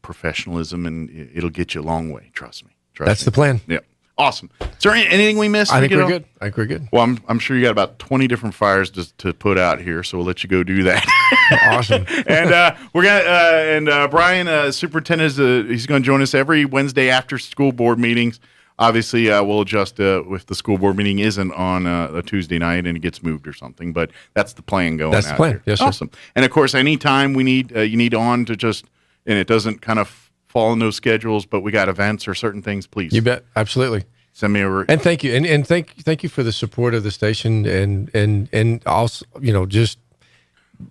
professionalism, and it'll get you a long way. Trust me. That's the plan. Yeah. Awesome. Is there anything we missed? I think we're good. I think we're good. Well, I'm sure you got about 20 different fires to put out here, so we'll let you go do that. Awesome. And we're gonna Brian, superintendent, he's going to join us every Wednesday after school board meetings. Obviously, we'll adjust if the school board meeting isn't on a Tuesday night and it gets moved or something. But that's the plan going. That's the plan. Here. Yes, sir. Awesome. And of course, anytime we need you need on to just, and it doesn't kind of fall in those schedules, but we got events or certain things, please. You bet. Absolutely. Send me over. And thank you. And thank you for the support of the station and also, just.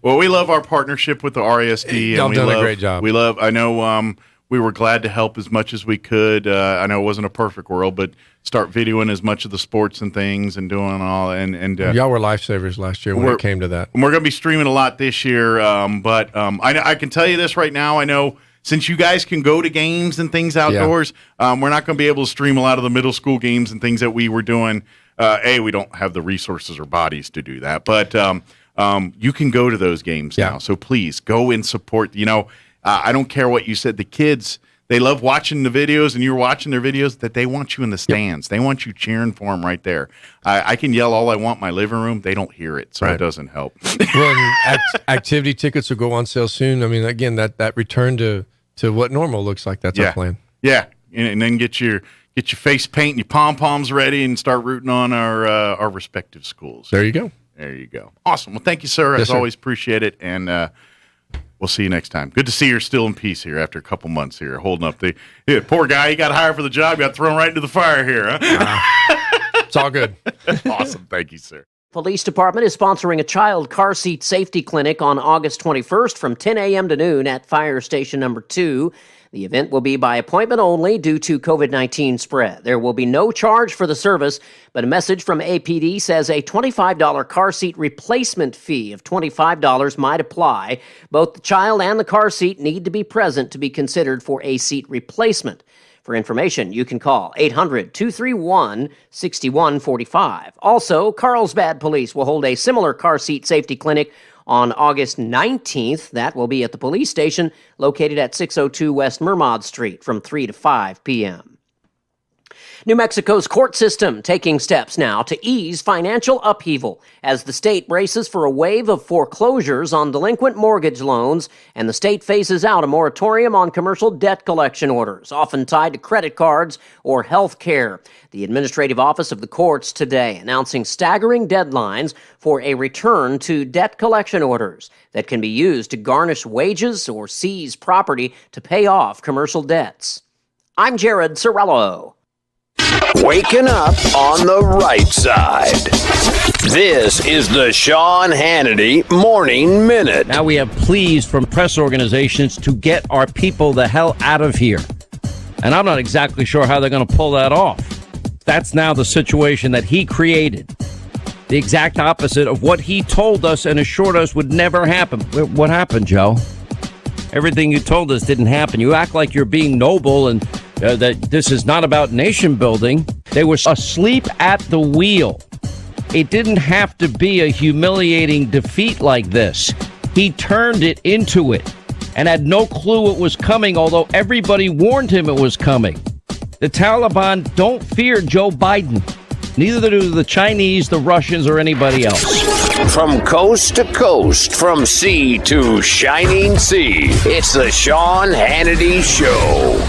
Well, we love our partnership with the RASD. Y'all done a great job. We love, I know we were glad to help as much as we could. I know it wasn't a perfect world, but start videoing as much of the sports and things and doing all. And y'all were lifesavers last year when it came to that. And we're going to be streaming a lot this year. But I can tell you this right now. I know, since you guys can go to games and things outdoors, we're not going to be able to stream a lot of the middle school games and things that we were doing. We don't have the resources or bodies to do that. But you can go to those games now. So please go and support. I don't care what you said. The kids, they love watching the videos, and you're watching their videos, that they want you in the stands. They want you cheering for them right there. I can yell all I want in my living room. They don't hear it, so it doesn't help. Well, activity tickets will go on sale soon. I mean, again, that return to what normal looks like. That's our plan. Yeah, and then get your face paint and your pom-poms ready and start rooting on our respective schools. There you go. There you go. Awesome. Well, thank you, sir. As always, appreciate it, and we'll see you next time. Good to see you're still in peace here after a couple months here, holding up. Poor guy, he got hired for the job, got thrown right into the fire here. Huh? It's all good. Awesome. Thank you, sir. Police Department is sponsoring a child car seat safety clinic on August 21st from 10 a.m. to noon at Fire Station Number 2. The event will be by appointment only due to COVID-19 spread. There will be no charge for the service, but a message from APD says a $25 car seat replacement fee of $25 might apply. Both the child and the car seat need to be present to be considered for a seat replacement. For information, you can call 800-231-6145. Also, Carlsbad Police will hold a similar car seat safety clinic on August 19th. That will be at the police station located at 602 West Mermod Street from 3 to 5 p.m. New Mexico's court system taking steps now to ease financial upheaval as the state braces for a wave of foreclosures on delinquent mortgage loans, and the state phases out a moratorium on commercial debt collection orders, often tied to credit cards or health care. The Administrative Office of the Courts today announcing staggering deadlines for a return to debt collection orders that can be used to garnish wages or seize property to pay off commercial debts. I'm Jared Sorello. Waking up on the right side. This is the Sean Hannity Morning Minute. Now we have pleas from press organizations to get our people the hell out of here. And I'm not exactly sure how they're going to pull that off. That's now the situation that he created. The exact opposite of what he told us and assured us would never happen. What happened, Joe? Everything you told us didn't happen. You act like you're being noble and that this is not about nation building. They were asleep at the wheel. It didn't have to be a humiliating defeat like this. He turned it into it and had no clue it was coming, although everybody warned him it was coming. The Taliban don't fear Joe Biden. Neither do the Chinese, the Russians, or anybody else. From coast to coast, from sea to shining sea, it's the Sean Hannity Show.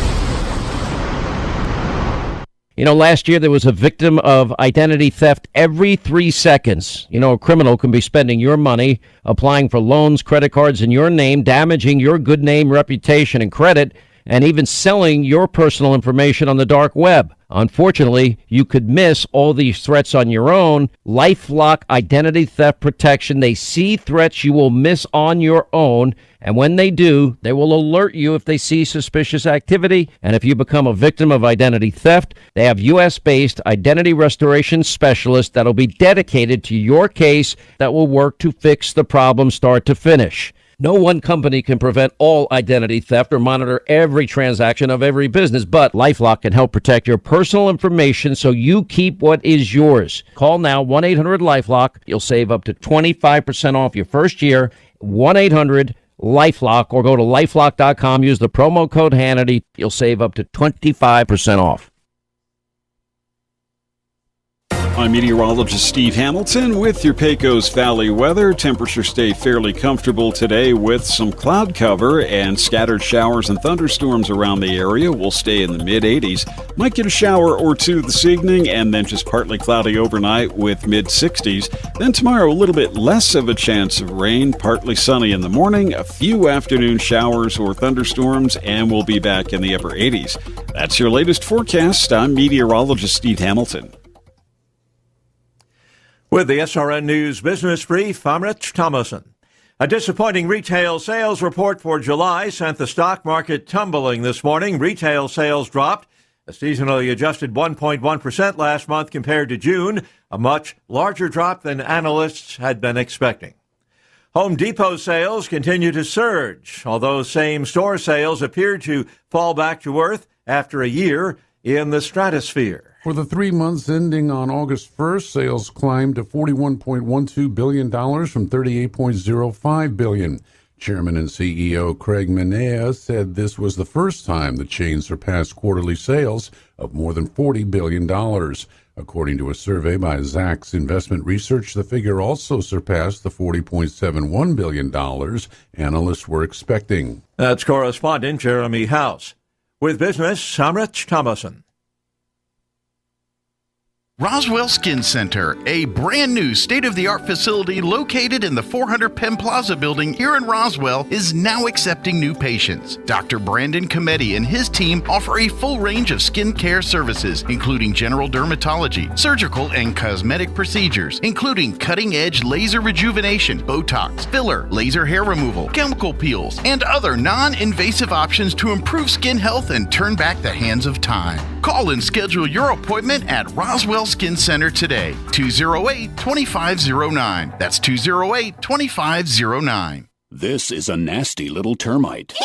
You know, last year there was a victim of identity theft every 3 seconds. You know, a criminal can be spending your money, applying for loans, credit cards in your name, damaging your good name, reputation, and credit, and even selling your personal information on the dark web. Unfortunately, you could miss all these threats on your own. LifeLock Identity Theft Protection. They see threats you will miss on your own, and when they do, they will alert you if they see suspicious activity. And if you become a victim of identity theft, they have U.S.-based identity restoration specialists that will be dedicated to your case that will work to fix the problem start to finish. No one company can prevent all identity theft or monitor every transaction of every business, but LifeLock can help protect your personal information so you keep what is yours. Call now, 1-800-LifeLock. You'll save up to 25% off your first year. 1-800-LIFELOCK or go to lifelock.com. Use the promo code Hannity. You'll save up to 25% off. I'm meteorologist Steve Hamilton with your Pecos Valley weather. Temperatures stay fairly comfortable today with some cloud cover and scattered showers and thunderstorms around the area. We'll stay in the mid-80s. Might get a shower or two this evening and then just partly cloudy overnight with mid-60s. Then tomorrow, a little bit less of a chance of rain, partly sunny in the morning, a few afternoon showers or thunderstorms, and we'll be back in the upper 80s. That's your latest forecast. I'm meteorologist Steve Hamilton. With the SRN News Business Brief, I'm Rich Thomason. A disappointing retail sales report for July sent the stock market tumbling this morning. Retail sales dropped a seasonally adjusted 1.1% last month compared to June, a much larger drop than analysts had been expecting. Home Depot sales continue to surge, although same-store sales appeared to fall back to earth after a year in the stratosphere. For the 3 months ending on August 1st, sales climbed to $41.12 billion from $38.05 billion. Chairman and CEO Craig Minea said this was the first time the chain surpassed quarterly sales of more than $40 billion. According to a survey by Zacks Investment Research, the figure also surpassed the $40.71 billion analysts were expecting. That's correspondent Jeremy House. With business, I'm Rich Thomason. Roswell Skin Center, a brand new state-of-the-art facility located in the 400 Penn Plaza building here in Roswell, is now accepting new patients. Dr. Brandon Cometti and his team offer a full range of skin care services, including general dermatology, surgical and cosmetic procedures, including cutting-edge laser rejuvenation, Botox, filler, laser hair removal, chemical peels, and other non-invasive options to improve skin health and turn back the hands of time. Call and schedule your appointment at Roswell Skin Center today, 208-2509. That's 208-2509. This is a nasty little termite.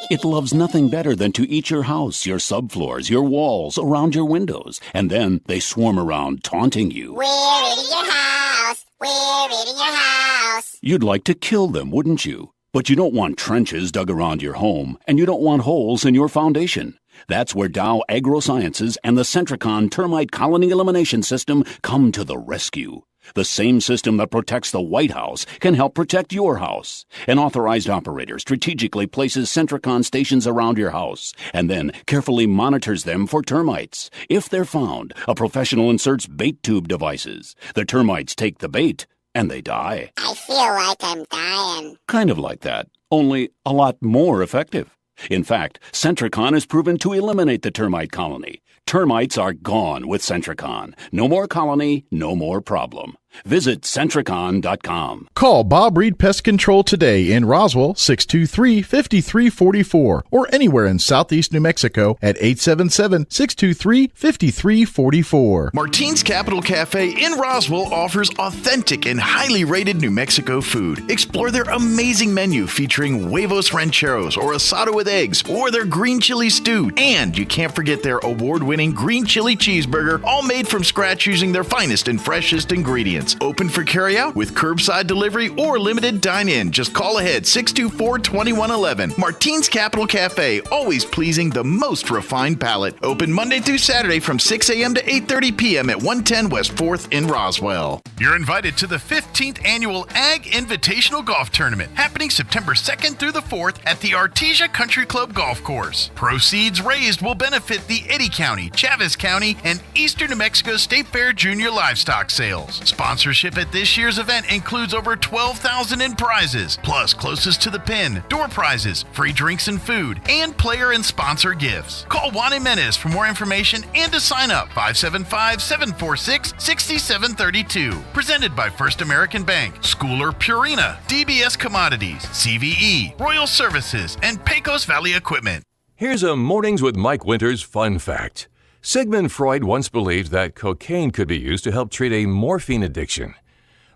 It loves nothing better than to eat your house, your subfloors, your walls, around your windows, and then they swarm around taunting you. We're eating your house. We're eating your house. You'd like to kill them, wouldn't you? But you don't want trenches dug around your home, and you don't want holes in your foundation. That's where Dow AgroSciences and the Centricon Termite Colony Elimination System come to the rescue. The same system that protects the White House can help protect your house. An authorized operator strategically places Centricon stations around your house and then carefully monitors them for termites. If they're found, a professional inserts bait tube devices. The termites take the bait and they die. I feel like I'm dying. Kind of like that, only a lot more effective. In fact, Centricon is proven to eliminate the termite colony. Termites are gone with Centricon. No more colony, no more problem. Visit Centricon.com. Call Bob Reed Pest Control today in Roswell, 623-5344, or anywhere in southeast New Mexico at 877-623-5344. Martine's Capital Cafe in Roswell offers authentic and highly rated New Mexico food. Explore their amazing menu featuring huevos rancheros or asado with eggs, or their green chili stew. And you can't forget their award-winning green chili cheeseburger, all made from scratch using their finest and freshest ingredients. Open for carryout with curbside delivery or limited dine-in. Just call ahead 624-2111. Martine's Capital Cafe, always pleasing the most refined palate. Open Monday through Saturday from 6 a.m. to 8:30 p.m. at 110 West 4th in Roswell. You're invited to the 15th Annual Ag Invitational Golf Tournament, happening September 2nd through the 4th at the Artesia Country Club Golf Course. Proceeds raised will benefit the Eddy County, Chaves County, and Eastern New Mexico State Fair Junior Livestock Sales. Sponsorship at this year's event includes over $12,000 in prizes, plus closest to the pin, door prizes, free drinks and food, and player and sponsor gifts. Call Juan Jimenez for more information and to sign up, 575-746-6732. Presented by First American Bank, Schooler Purina, DBS Commodities, CVE, Royal Services, and Pecos Valley Equipment. Here's a Mornings with Mike Winters fun fact. Sigmund Freud once believed that cocaine could be used to help treat a morphine addiction.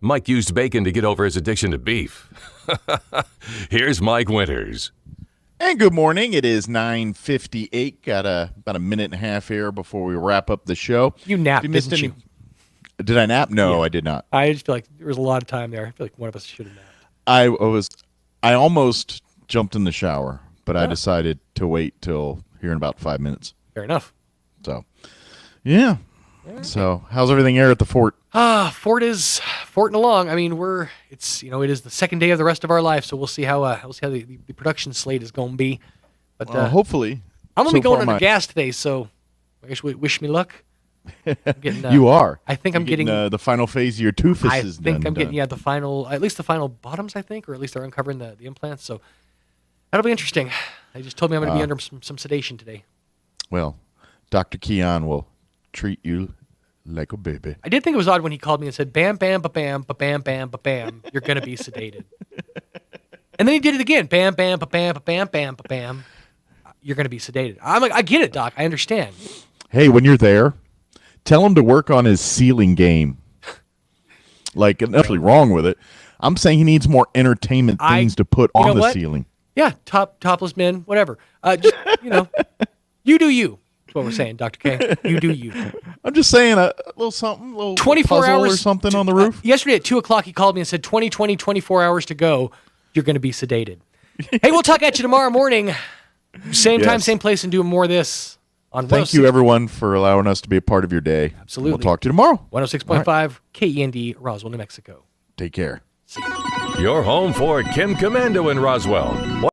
Mike used bacon to get over his addiction to beef. Here's Mike Winters. And good morning. It is 9:58. Got about a minute and a half here before we wrap up the show. You napped, didn't you? Did I nap? No, I did not. I just feel like there was a lot of time there. I feel like one of us should have napped. I almost jumped in the shower, but I decided to wait till here in about 5 minutes. Fair enough. So, yeah. So, how's everything here at the fort? Fort is forting along. I mean, it is the second day of the rest of our life, so we'll see how the production slate is going to be. But hopefully, I'm gonna be going under gas today, so I guess wish me luck. You are. I think I'm getting the final phase of your tooth is done. I think I'm getting at least the final bottoms. I think, or at least they're uncovering the implants. So that'll be interesting. They just told me I'm going to be under some sedation today. Well, Dr. Keon will treat you like a baby. I did think it was odd when he called me and said, "Bam, bam, ba bam, ba bam, bam, ba bam. You're going to be sedated." And then he did it again. Bam, bam, ba bam, ba bam, bam, ba bam. You're going to be sedated. I'm like, I get it, Doc. I understand. Hey, when you're there, tell him to work on his ceiling game. Like, nothing wrong with it. I'm saying he needs more entertainment things to put on the ceiling. Yeah, topless men, whatever. Just, you do you. That's what we're saying, Dr. K. You do you. I'm just saying a little something, a little 24 puzzle hours or something on the roof. Yesterday at 2 o'clock, he called me and said, 24 hours to go. You're going to be sedated. Hey, we'll talk at you tomorrow morning. Same time, same place, and do more of this on Thank you, everyone, for allowing us to be a part of your day. Absolutely. We'll talk to you tomorrow. 106.5 KEND, Roswell, New Mexico. Take care. Your home for Kim Commando in Roswell.